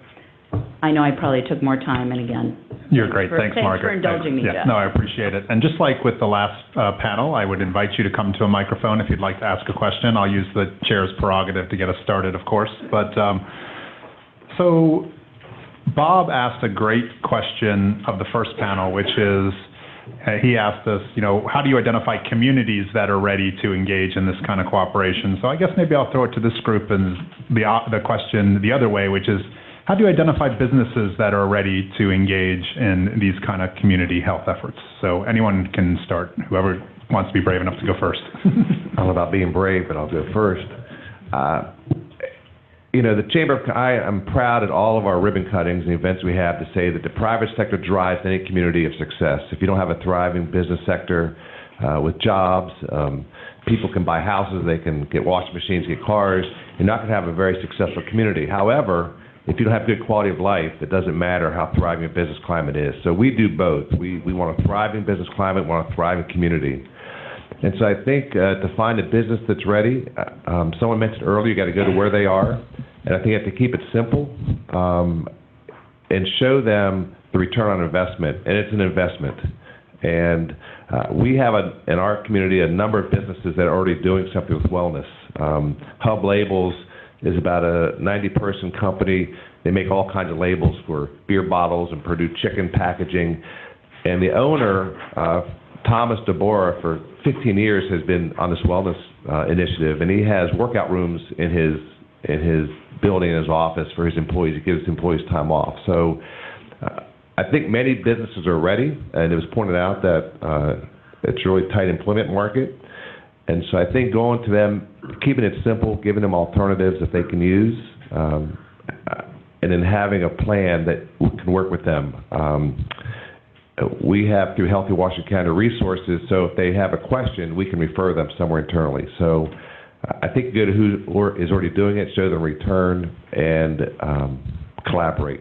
I know I probably took more time, and again, you're great. Thanks, Margaret. Thanks for indulging me, Jeff. No, I appreciate it. And just like with the last panel, I would invite you to come to a microphone if you'd like to ask a question. I'll use the chair's prerogative to get us started, of course. But so Bob asked a great question of the first panel, which is, he asked us, how do you identify communities that are ready to engage in this kind of cooperation? So I guess maybe I'll throw it to this group and the question the other way, which is, how do you identify businesses that are ready to engage in these kind of community health efforts? So anyone can start, whoever wants to be brave enough to go first. I don't know about being brave, but I'll go first. you know, the Chamber of, I am proud at all of our ribbon cuttings and events we have to say that the private sector drives any community of success. If you don't have a thriving business sector with jobs, people can buy houses, they can get washing machines, get cars, you're not going to have a very successful community. However, if you don't have good quality of life, it doesn't matter how thriving a business climate is. So we do both. We want a thriving business climate, we want a thriving community. And so I think to find a business that's ready, someone mentioned earlier, you got to go to where they are. And I think you have to keep it simple and show them the return on investment. And it's an investment. And we have in our community a number of businesses that are already doing something with wellness. Hub Labels is about a 90-person company. They make all kinds of labels for beer bottles and Purdue chicken packaging. And the owner, Thomas DeBora, for 15 years has been on this wellness initiative, and he has workout rooms in his building, in his office for his employees. He gives his employees time off. So I think many businesses are ready, and it was pointed out that it's a really tight employment market. And so I think going to them, keeping it simple, giving them alternatives that they can use, and then having a plan that can work with them. We have, through Healthy Washington County resources, so if they have a question, we can refer them somewhere internally. So I think go to who is already doing it, show them return, and collaborate.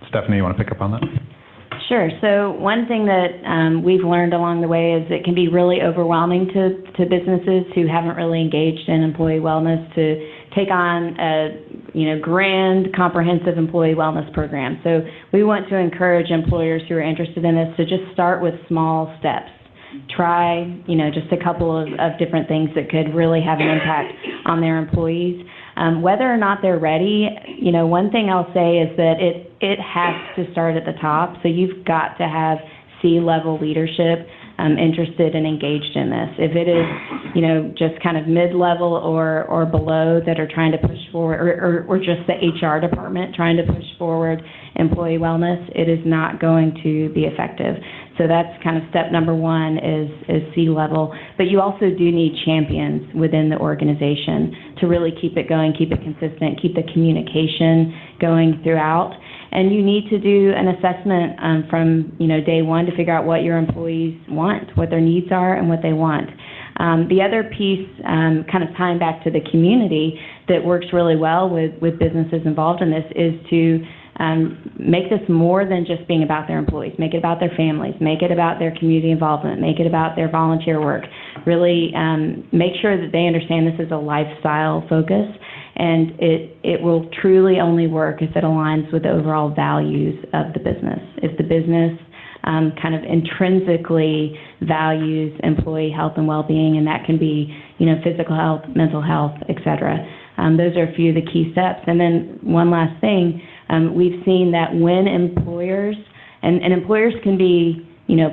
Stephanie, you want to pick up on that? Sure. So one thing that we've learned along the way is it can be really overwhelming to businesses who haven't really engaged in employee wellness to take on a grand, comprehensive employee wellness program. So we want to encourage employers who are interested in this to just start with small steps. Try, just a couple of different things that could really have an impact on their employees. Whether or not they're ready, one thing I'll say is that it has to start at the top. So you've got to have C-level leadership interested and engaged in this. If it is, just kind of mid-level or below that are trying to push forward, or just the HR department trying to push forward employee wellness, it is not going to be effective. So that's kind of step number one is C-level. But you also do need champions within the organization to really keep it going, keep it consistent, keep the communication going throughout. And you need to do an assessment from day one to figure out what your employees want, what their needs are, and what they want. The other piece, kind of tying back to the community, that works really well with businesses involved in this is to make this more than just being about their employees. Make it about their families. Make it about their community involvement. Make it about their volunteer work. Really make sure that they understand this is a lifestyle focus, and it will truly only work if it aligns with the overall values of the business. If the business kind of intrinsically values employee health and well-being, and that can be, physical health, mental health, et cetera. Those are a few of the key steps. And then one last thing, we've seen that when employers, and employers can be,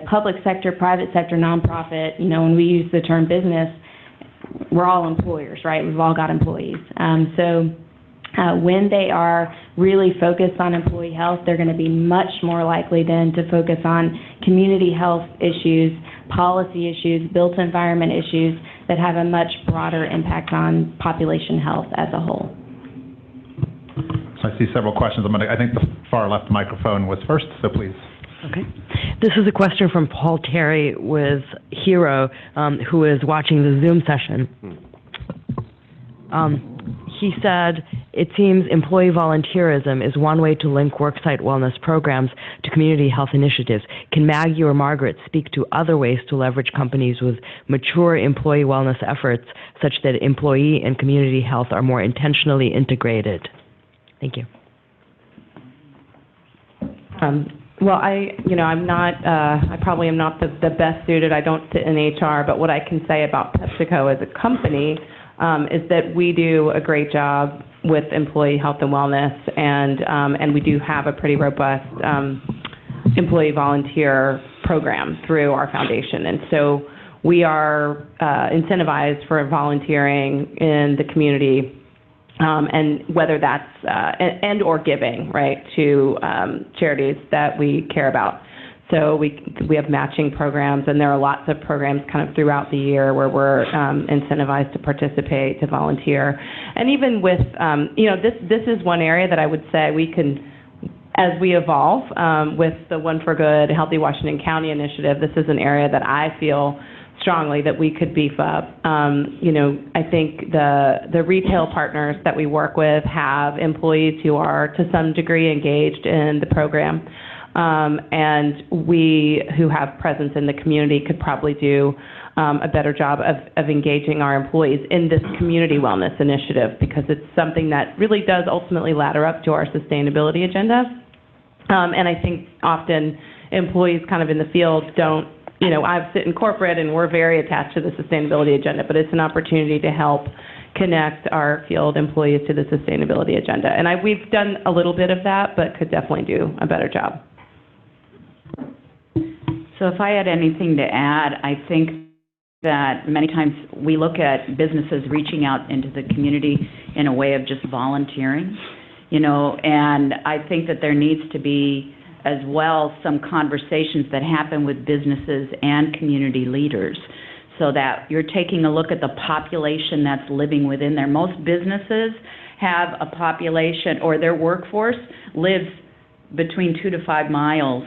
public sector, private sector, nonprofit, when we use the term business, we're all employers, right? We've all got employees. So when they are really focused on employee health, they're going to be much more likely then to focus on community health issues, policy issues, built environment issues that have a much broader impact on population health as a whole. So I see several questions. I think the far left microphone was first, so please. Okay. This is a question from Paul Terry with Hero, who is watching the Zoom session. He said, it seems employee volunteerism is one way to link worksite wellness programs to community health initiatives. Can Maggie or Margaret speak to other ways to leverage companies with mature employee wellness efforts such that employee and community health are more intentionally integrated? Thank you. Well, I'm not, I probably am not the best suited. I don't sit in HR, but what I can say about PepsiCo as a company is that we do a great job with employee health and wellness, and we do have a pretty robust employee volunteer program through our foundation. And so we are incentivized for volunteering in the community, and whether that's and or giving, right, to charities that we care about. So we have matching programs, and there are lots of programs kind of throughout the year where we're incentivized to participate, to volunteer. And even with, this is one area that I would say we can, as we evolve with the One for Good Healthy Washington County initiative, this is an area that I feel strongly that we could beef up. I think the retail partners that we work with have employees who are to some degree engaged in the program. And we who have presence in the community could probably do a better job of engaging our employees in this community wellness initiative, because it's something that really does ultimately ladder up to our sustainability agenda. And I think often employees kind of in the field don't, I sit in corporate and we're very attached to the sustainability agenda, but it's an opportunity to help connect our field employees to the sustainability agenda. And we've done a little bit of that, but could definitely do a better job. So if I had anything to add, I think that many times we look at businesses reaching out into the community in a way of just volunteering, and I think that there needs to be as well some conversations that happen with businesses and community leaders, so that you're taking a look at the population that's living within there. Most businesses have a population, or their workforce lives between 2 to 5 miles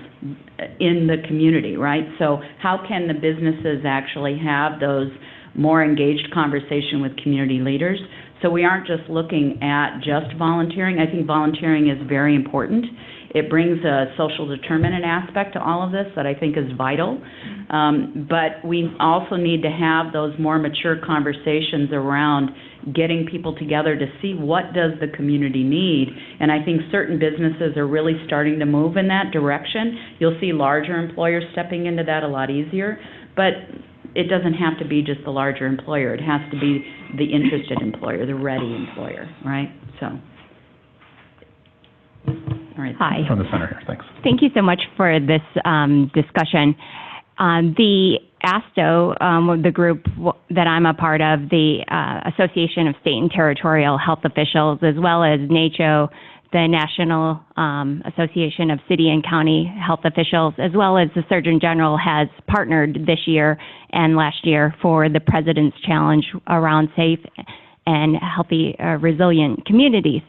in the community, right? So how can the businesses actually have those more engaged conversation with community leaders? So we aren't just looking at just volunteering. I think volunteering is very important. It brings a social determinant aspect to all of this that I think is vital. But we also need to have those more mature conversations around getting people together to see what does the community need. And I think certain businesses are really starting to move in that direction. You'll see larger employers stepping into that a lot easier. But it doesn't have to be just the larger employer. It has to be the interested employer, the ready employer, right? So. All right. Hi. From the center here, thanks. Thank you so much for this discussion. The ASTO, the group that I'm a part of, the Association of State and Territorial Health Officials, as well as NACHO, the National Association of City and County Health Officials, as well as the Surgeon General, has partnered this year and last year for the President's Challenge around safe and healthy, resilient communities.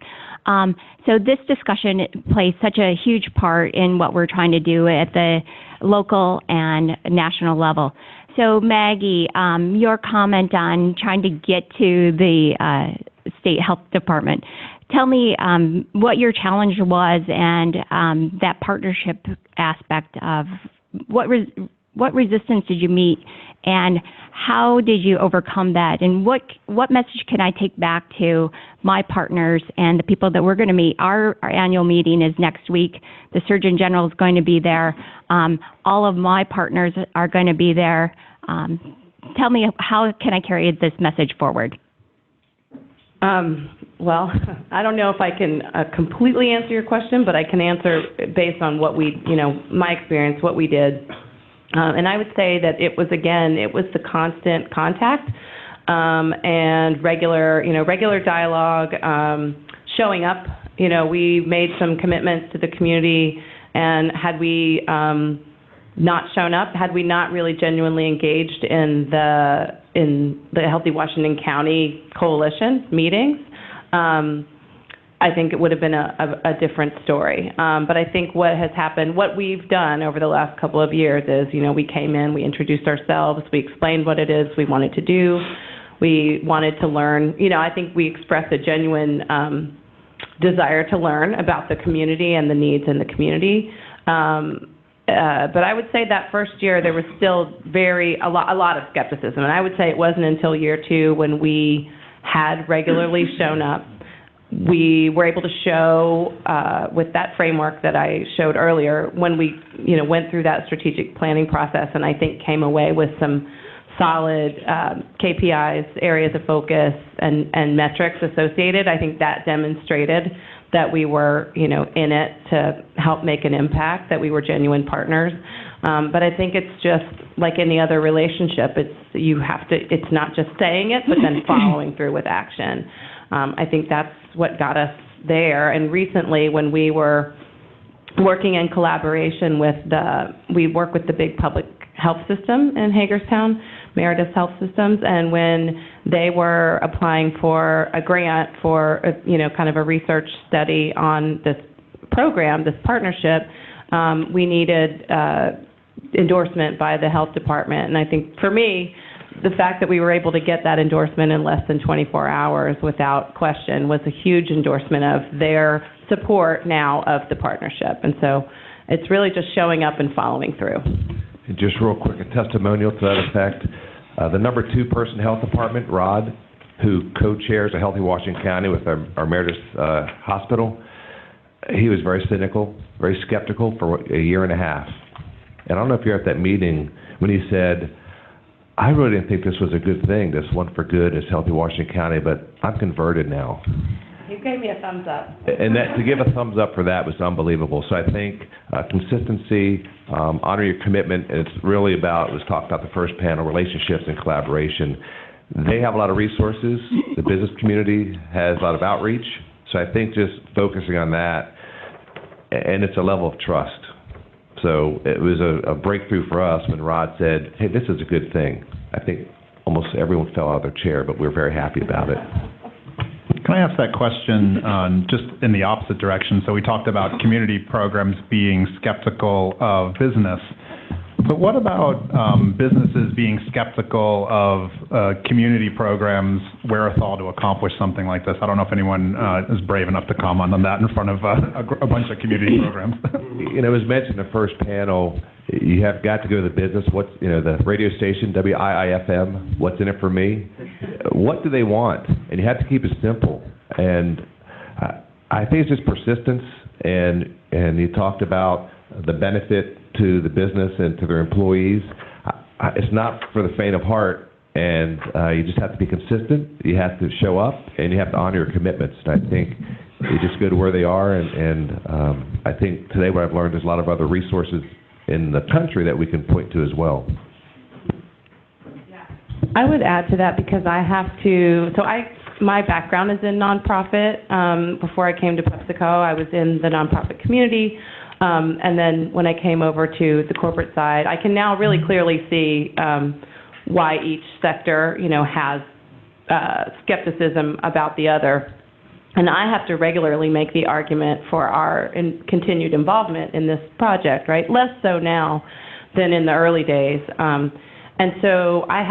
So this discussion plays such a huge part in what we're trying to do at the local and national level. So Maggie, your comment on trying to get to the state health department. Tell me what your challenge was, and that partnership aspect of what resistance did you meet, and how did you overcome that? And what message can I take back to my partners and the people that we're going to meet? Our annual meeting is next week. The Surgeon General is going to be there. All of my partners are going to be there. Tell me, how can I carry this message forward? Well, I don't know if I can completely answer your question, but I can answer based on what we, my experience, what we did. And I would say that it was the constant contact and regular dialogue, showing up. We made some commitments to the community, and had we not shown up, had we not really genuinely engaged in the Healthy Washington County Coalition meetings, I think it would have been a different story. But I think what has happened, what we've done over the last couple of years is, we came in, we introduced ourselves, we explained what it is we wanted to do, we wanted to learn. I think we expressed a genuine desire to learn about the community and the needs in the community. But I would say that first year there was still a lot of skepticism. And I would say it wasn't until year 2 when we had regularly shown up. We were able to show, with that framework that I showed earlier, when we went through that strategic planning process, and I think came away with some solid KPIs, areas of focus, and metrics associated. I think that demonstrated that we were, in it to help make an impact, that we were genuine partners. But I think it's just like any other relationship. It's not just saying it, but then following through with action. I think that's what got us there. And recently, when we were working in collaboration with we work with the big public health system in Hagerstown, Meredith Health Systems, and when they were applying for a grant for, kind of a research study on this program, this partnership, we needed endorsement by the health department. And I think for me, the fact that we were able to get that endorsement in less than 24 hours without question was a huge endorsement of their support now of the partnership. And so it's really just showing up and following through. And just real quick, a testimonial to that effect. The number 2 person health department, Rod, who co-chairs a Healthy Washington County with our Meredith Hospital, he was very cynical, very skeptical for a year and a half. And I don't know if you're at that meeting when he said, I really didn't think this was a good thing, this One for Good, this Healthy Washington County, but I'm converted now. He gave me a thumbs up. And that, to give a thumbs up for that was unbelievable. So I think consistency, honor your commitment. It's really about, it was talked about the first panel, relationships and collaboration. They have a lot of resources. The business community has a lot of outreach. So I think just focusing on that, and it's a level of trust. So it was a breakthrough for us when Rod said, hey, this is a good thing. I think almost everyone fell out of their chair, but we're very happy about it. Can I ask that question just in the opposite direction? So we talked about community programs being skeptical of business, but what about businesses being skeptical of community programs' wherewithal to accomplish something like this? I don't know if anyone is brave enough to comment on that in front of a bunch of community programs. It was mentioned in the first panel, you have got to go to the business. What's, the radio station, WIIFM, what's in it for me? What do they want? And you have to keep it simple. And I think it's just persistence. And you talked about the benefit to the business and to their employees. It's not for the faint of heart. And you just have to be consistent. You have to show up, and you have to honor your commitments. And I think you just go to where they are. And I think today what I've learned is a lot of other resources in the country that we can point to as well. I would add to that because I have to, my background is in nonprofit. Before I came to PepsiCo, I was in the nonprofit community. And then when I came over to the corporate side, I can now really clearly see why each sector, has skepticism about the other. And I have to regularly make the argument for our continued involvement in this project, right? Less so now than in the early days. And so I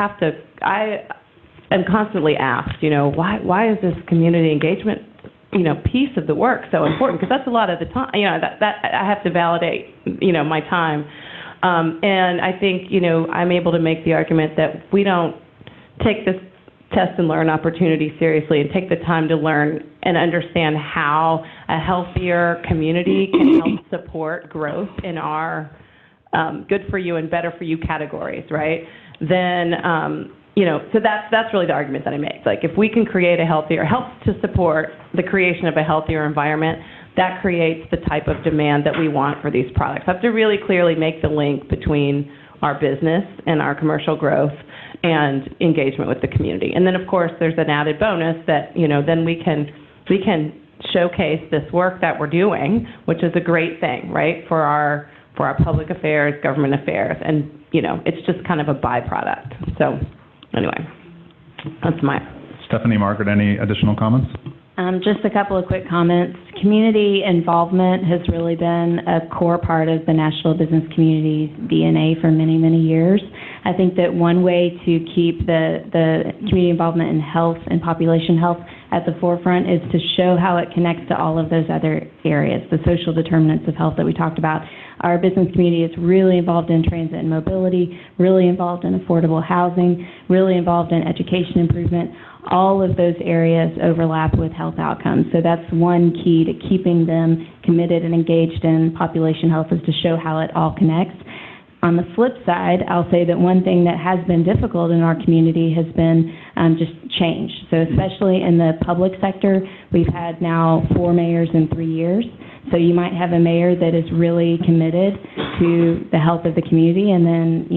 am constantly asked, why is this community engagement, piece of the work so important? Because that's a lot of the time, that I have to validate, my time. And I think, I'm able to make the argument that we don't take this test and learn opportunity seriously and take the time to learn and understand how a healthier community can help support growth in our good for you and better for you categories, right? Then, so that's really the argument that I make. Like, if we can create a healthier, help to support the creation of a healthier environment, that creates the type of demand that we want for these products. I have to really clearly make the link between our business and our commercial growth and engagement with the community. And then, of course, there's an added bonus that, then we can showcase this work that we're doing, which is a great thing, right, for our public affairs, government affairs, and, it's just kind of a byproduct. So, anyway, that's my... Stephanie, Margaret, any additional comments? Just a couple of quick comments. Community involvement has really been a core part of the Nashville business community's DNA for many, many years. I think that one way to keep the community involvement in health and population health at the forefront is to show how it connects to all of those other areas, the social determinants of health that we talked about. Our business community is really involved in transit and mobility, really involved in affordable housing, really involved in education improvement. All of those areas overlap with health outcomes. So that's one key to keeping them committed and engaged in population health, is to show how it all connects. On the flip side, I'll say that one thing that has been difficult in our community has been just change. So especially in the public sector, we've had now 4 mayors in 3 years. So you might have a mayor that is really committed to the health of the community, and then,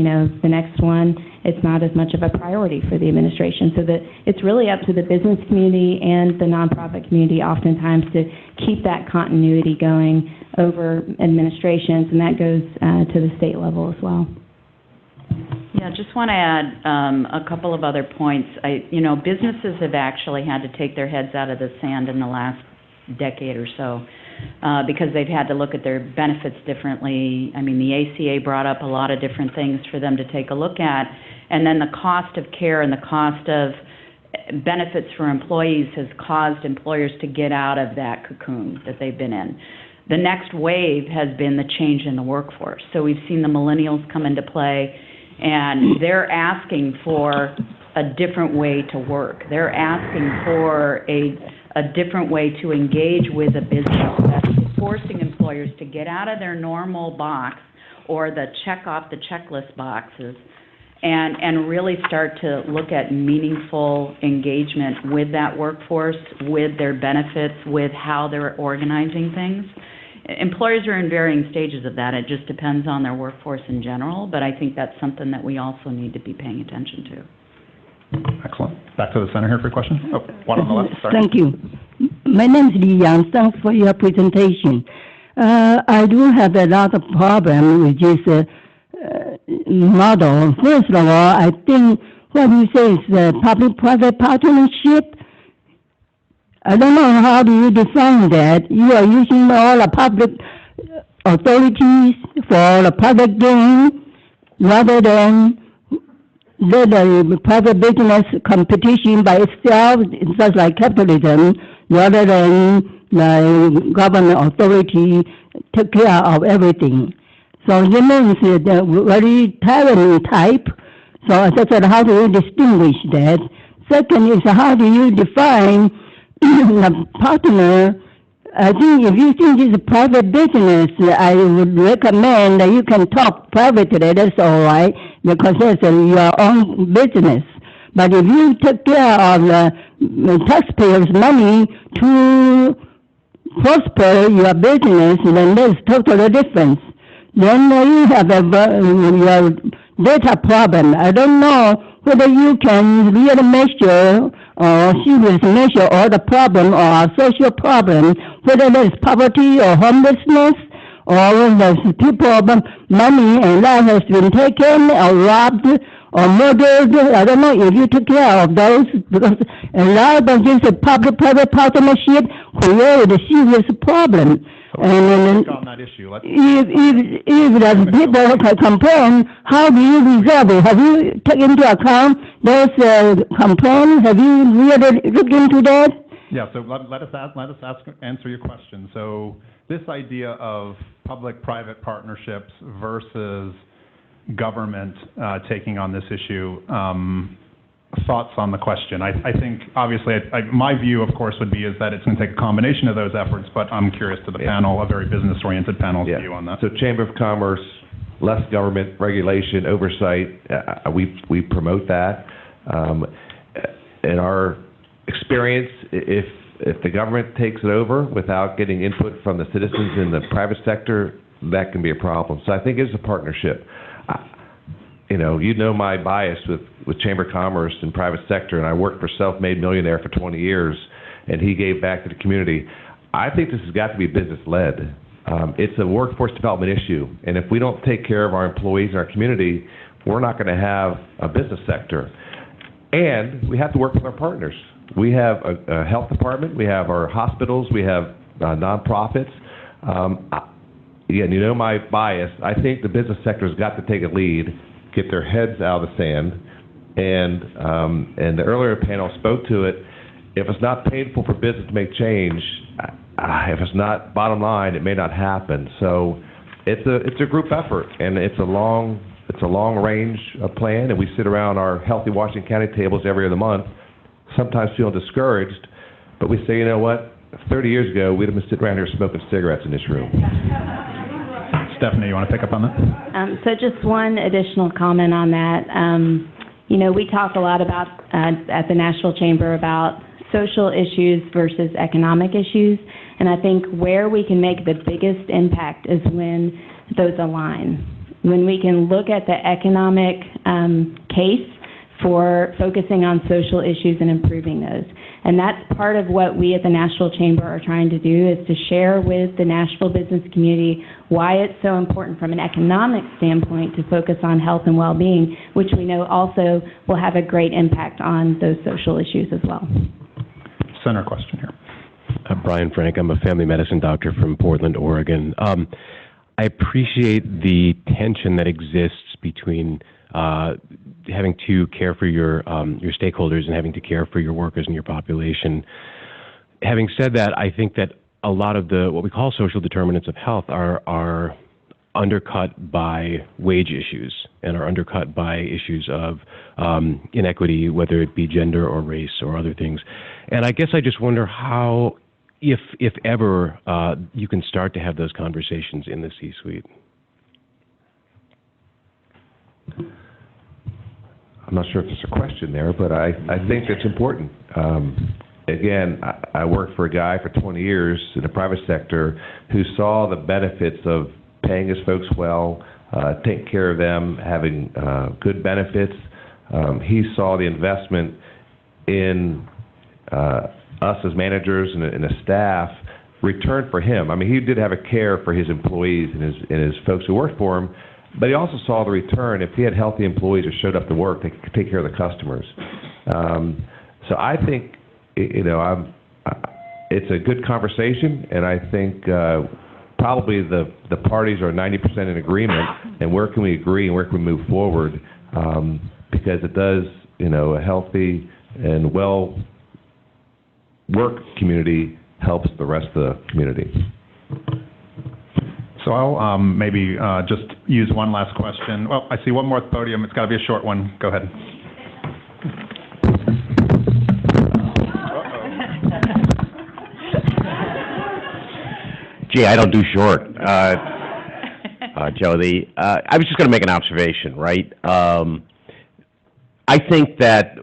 the next one it's not as much of a priority for the administration. So that it's really up to the business community and the nonprofit community oftentimes to keep that continuity going over administrations, and that goes to the state level as well. Yeah, just want to add a couple of other points. Businesses have actually had to take their heads out of the sand in the last decade or so because they've had to look at their benefits differently. I mean, the ACA brought up a lot of different things for them to take a look at, and then the cost of care and the cost of benefits for employees has caused employers to get out of that cocoon that they've been in. The next wave has been the change in the workforce. So we've seen the millennials come into play, and they're asking for a different way to work. They're asking for a different way to engage with a business that's forcing employers to get out of their normal box or the check off the checklist boxes and really start to look at meaningful engagement with that workforce, with their benefits, with how they're organizing things. Employers are in varying stages of that. It just depends on their workforce in general, but I think that's something that we also need to be paying attention to. Excellent. Back to the center here for a question. Oh, one on the left. Sorry. Thank you. My name is Li Yang. Thanks for your presentation. I do have a lot of problem with this model. First of all, I think what you say is the public-private partnership. I don't know how do you define that. You are using all the public authorities for the private gain rather than let the private business competition by itself, just like capitalism, rather than the government authority take care of everything. So it means that very tyranny type. So I said, how do you distinguish that? Second is, how do you define the partner? I think if you think it's a private business, I would recommend that you can talk privately, that's all right, because that's your own business. But if you take care of the taxpayers' money to prosper your business, then that's totally different. Then you have your data problem. I don't know whether you can really measure or seriously measure all the problem or social problem, whether there's poverty or homelessness or whether people money and life has been taken or robbed or murdered. I don't know if you took care of those, because a lot of this public-private partnership create a serious problem. And on that issue. if the people complain, how do you resolve it? Have you taken into account those complaints? Have you really looked into that? Yeah, so let us answer your question. So this idea of public-private partnerships versus government taking on this issue, thoughts on the question? I think, obviously, my view, of course, would be is that it's going to take a combination of those efforts, but I'm curious to the panel, a very business-oriented panel's view on that. So Chamber of Commerce, less government regulation, oversight, we promote that. In our experience, if the government takes it over without getting input from the citizens in the private sector, that can be a problem. So I think it's a partnership. You know my bias with Chamber of Commerce and private sector, and I worked for Self-Made Millionaire for 20 years, and he gave back to the community. I think this has got to be business-led. It's a workforce development issue, and if we don't take care of our employees and our community, we're not going to have a business sector. And we have to work with our partners. We have a health department, we have our hospitals, we have nonprofits. Again, you know my bias. I think the business sector has got to take a lead, get their heads out of the sand, and the earlier panel spoke to it. If it's not painful for business to make change, if it's not bottom line, it may not happen. So it's a group effort, and it's a long range plan, and we sit around our Healthy Washington County tables every other month, sometimes feeling discouraged, but we say, you know what, 30 years ago, we'd have been sitting around here smoking cigarettes in this room. Stephanie, you want to pick up on that? So just one additional comment on that. We talk a lot about, at the National Chamber, about social issues versus economic issues, and I think where we can make the biggest impact is when those align. when we can look at the economic case for focusing on social issues and improving those. And that's part of what we at the Nashville Chamber are trying to do, is to share with the Nashville business community why it's so important from an economic standpoint to focus on health and well-being, which we know also will have a great impact on those social issues as well. Center question here. Brian Frank, I'm a family medicine doctor from Portland, Oregon. I appreciate the tension that exists between having to care for your stakeholders and having to care for your workers and your population. Having said that, I think that a lot of the what we call social determinants of health are undercut by wage issues and are undercut by issues of inequity, whether it be gender or race or other things. And I guess I just wonder how, if ever, you can start to have those conversations in the C-suite. I'm not sure if there's a question there, but I think it's important. Again, I worked for a guy for 20 years in the private sector who saw the benefits of paying his folks well, taking care of them, having good benefits. He saw the investment in us as managers and the staff return for him. I mean, he did have a care for his employees and his folks who worked for him, but he also saw the return. If he had healthy employees who showed up to work, they could take care of the customers. So I think, it's a good conversation, and I think probably the parties are 90% in agreement, and where can we agree and where can we move forward, because it does, a healthy and well work community helps the rest of the community. So I'll maybe just use one last question. Well, I see one more at the podium. It's got to be a short one. Go ahead. Gee, I don't do short. Joe, I was just going to make an observation, right? I think that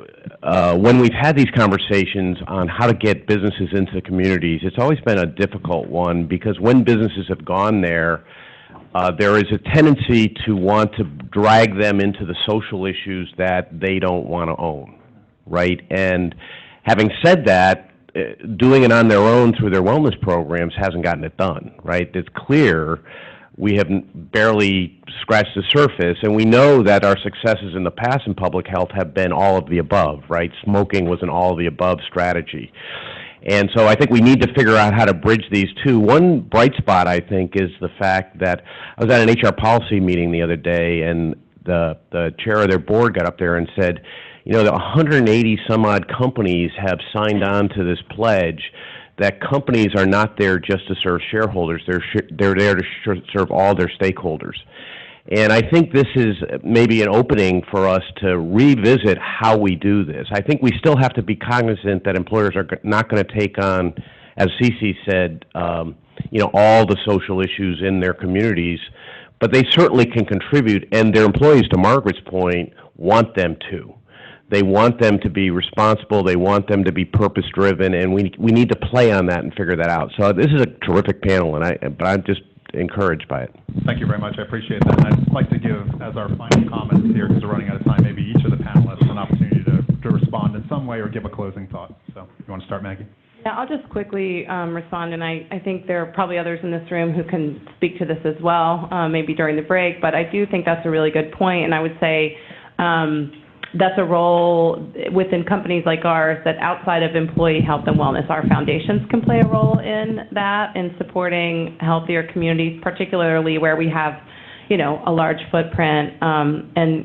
when we've had these conversations on how to get businesses into the communities, it's always been a difficult one, because when businesses have gone there is a tendency to want to drag them into the social issues that they don't want to own, right? And having said that, doing it on their own through their wellness programs hasn't gotten it done, right? It's clear we have barely scratched the surface, and we know that our successes in the past in public health have been all of the above, right? Smoking was an all of the above strategy. And so I think we need to figure out how to bridge these two. One bright spot, I think, is the fact that I was at an HR policy meeting the other day, and the chair of their board got up there and said, the 180 some odd companies have signed on to this pledge that companies are not there just to serve shareholders, they're there to serve all their stakeholders. And I think this is maybe an opening for us to revisit how we do this. I think we still have to be cognizant that employers are not going to take on, as Cece said, all the social issues in their communities, but they certainly can contribute, and their employees, to Margaret's point, want them to. They want them to be responsible. They want them to be purpose-driven, and we need to play on that and figure that out. So this is a terrific panel, but I'm just encouraged by it. Thank you very much. I appreciate that. And I'd like to give, as our final comments here, because we're running out of time, maybe each of the panelists an opportunity to respond in some way or give a closing thought. So you want to start, Maggie? Yeah, I'll just quickly respond, and I think there are probably others in this room who can speak to this as well, maybe during the break, but I do think that's a really good point, and I would say that's a role within companies like ours that outside of employee health and wellness, our foundations can play a role in that, in supporting healthier communities, particularly where we have, a large footprint. And,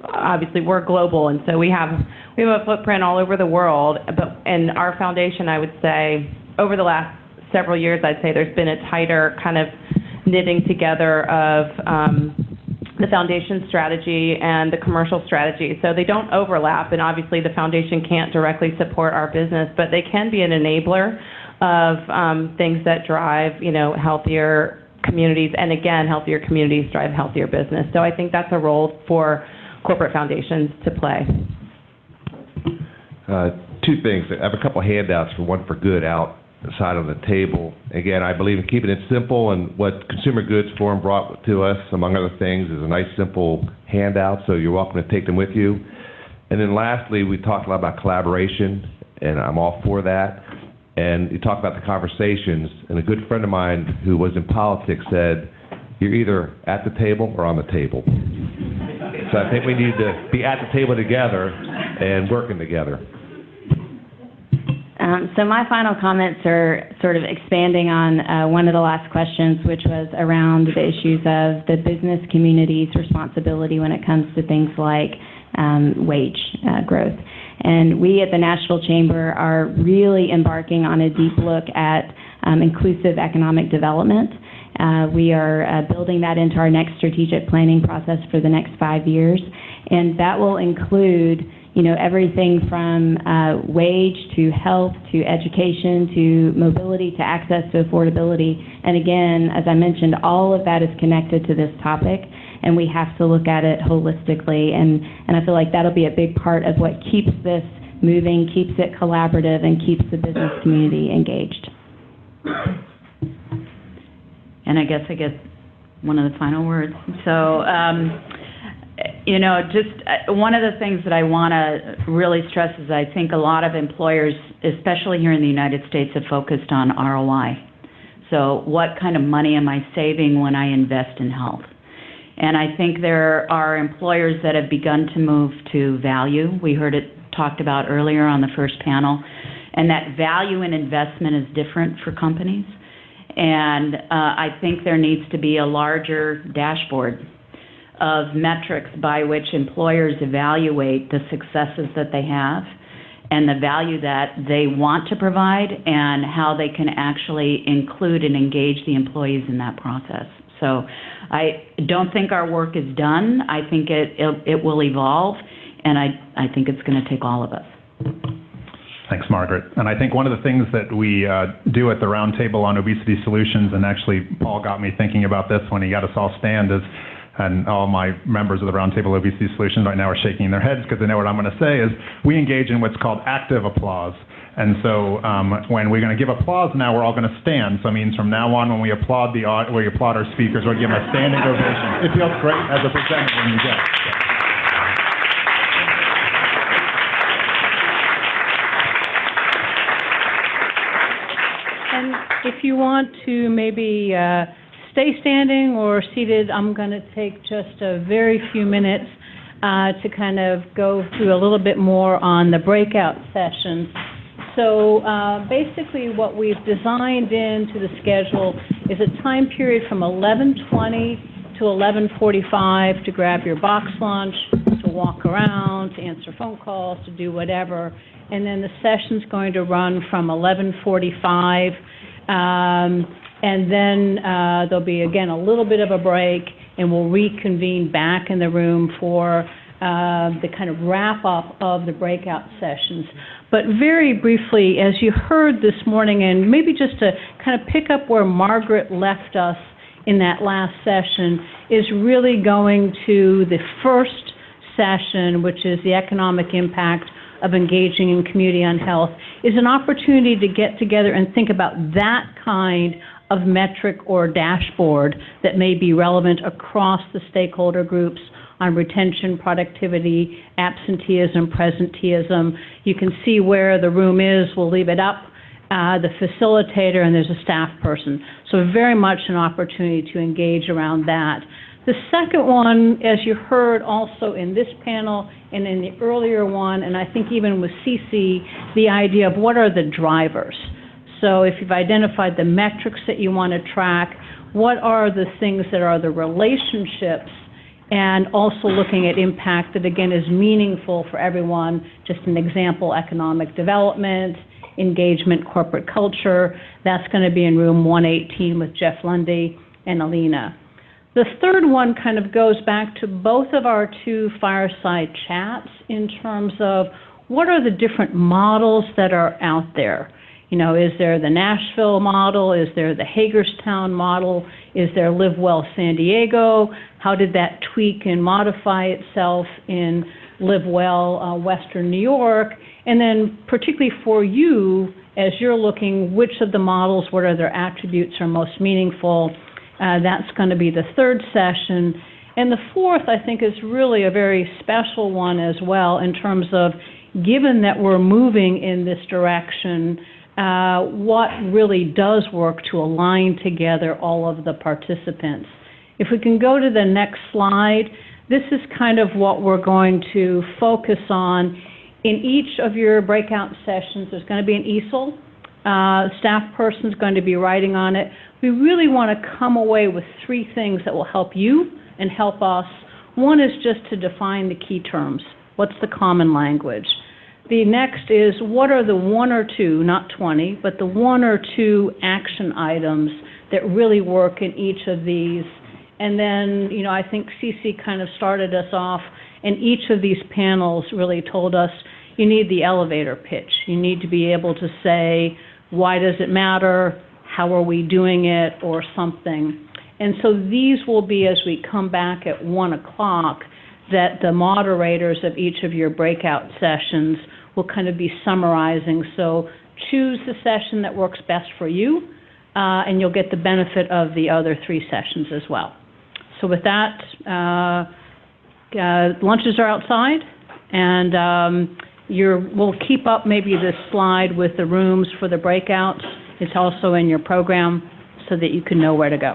obviously we're global, and so we have a footprint all over the world. And our foundation, I would say, over the last several years, I'd say there's been a tighter kind of knitting together of the foundation strategy and the commercial strategy. So they don't overlap, and obviously the foundation can't directly support our business, but they can be an enabler of things that drive, healthier communities. And again, healthier communities drive healthier business. So I think that's a role for corporate foundations to play. Two things. I have a couple handouts, one for good out side of the table. Again, I believe in keeping it simple, and what Consumer Goods Forum brought to us, among other things, is a nice, simple handout, so you're welcome to take them with you. And then lastly, we talked a lot about collaboration, and I'm all for that. And you talk about the conversations, and a good friend of mine who was in politics said, you're either at the table or on the table. So I think we need to be at the table together and working together. So my final comments are sort of expanding on one of the last questions, which was around the issues of the business community's responsibility when it comes to things like wage growth. And we at the National Chamber are really embarking on a deep look at inclusive economic development. We are building that into our next strategic planning process for the next 5 years, and that will include everything from wage to health to education to mobility to access to affordability. And again, as I mentioned, all of that is connected to this topic, and we have to look at it holistically. And I feel like that'll be a big part of what keeps this moving, keeps it collaborative, and keeps the business community engaged. And I guess I get one of the final words. So, just one of the things that I want to really stress is I think a lot of employers, especially here in the United States, have focused on ROI. So what kind of money am I saving when I invest in health? And I think there are employers that have begun to move to value. We heard it talked about earlier on the first panel. And that value in investment is different for companies. And I think there needs to be a larger dashboard of metrics by which employers evaluate the successes that they have and the value that they want to provide and how they can actually include and engage the employees in that process. So I don't think our work is done. I think it will evolve, and I think it's going to take all of us. Thanks, Margaret. And I think one of the things that we do at the Roundtable on Obesity Solutions, and actually Paul got me thinking about this when he got us all stand, is, and all my members of the Roundtable Obesity Solutions right now are shaking their heads because they know what I'm going to say, is we engage in what's called active applause. And so when we're going to give applause now, we're all going to stand. So it means from now on, when we applaud our speakers, we'll give them a standing ovation. It feels great as a presenter when you get it. And if you want to maybe stay standing or seated, I'm going to take just a very few minutes to kind of go through a little bit more on the breakout sessions. So basically what we've designed into the schedule is a time period from 11:20 to 11:45 to grab your box lunch, to walk around, to answer phone calls, to do whatever. And then the session's going to run from 11:45, and then there'll be, again, a little bit of a break, and we'll reconvene back in the room for the kind of wrap-up of the breakout sessions. But very briefly, as you heard this morning, and maybe just to kind of pick up where Margaret left us in that last session, is really going to the first session, which is the economic impact of engaging in community on health, is an opportunity to get together and think about that kind of metric or dashboard that may be relevant across the stakeholder groups on retention, productivity, absenteeism, presenteeism. You can see where the room is. We'll leave it up. The facilitator, and there's a staff person. So very much an opportunity to engage around that. The second one, as you heard also in this panel and in the earlier one, and I think even with CC, the idea of what are the drivers. So if you've identified the metrics that you want to track, what are the things that are the relationships, and also looking at impact that, again, is meaningful for everyone. Just an example, economic development, engagement, corporate culture. That's going to be in room 118 with Jeff Lundy and Alina. The third one kind of goes back to both of our two fireside chats in terms of what are the different models that are out there. You know, is there the Nashville model? Is there the Hagerstown model? Is there Live Well San Diego? How did that tweak and modify itself in live well, Western New York, and then particularly for you, as you're looking which of the models, what are their attributes are most meaningful, that's going to be the third session. And the fourth, I think, is really a very special one as well in terms of, given that we're moving in this direction, what really does work to align together all of the participants. If we can go to the next slide, this is kind of what we're going to focus on. In each of your breakout sessions, there's going to be an easel. Staff person's going to be writing on it. We really want to come away with three things that will help you and help us. One is just to define the key terms. What's the common language? The next is, what are the one or two, not 20, but the one or two action items that really work in each of these? And then, you know, I think Cece kind of started us off, and each of these panels really told us you need the elevator pitch. You need to be able to say, why does it matter? How are we doing it? Or something. And so these will be, as we come back at 1 o'clock, that the moderators of each of your breakout sessions will kind of be summarizing. So choose the session that works best for you, and you'll get the benefit of the other three sessions as well. So with that, lunches are outside, and we'll keep up maybe this slide with the rooms for the breakouts. It's also in your program so that you can know where to go.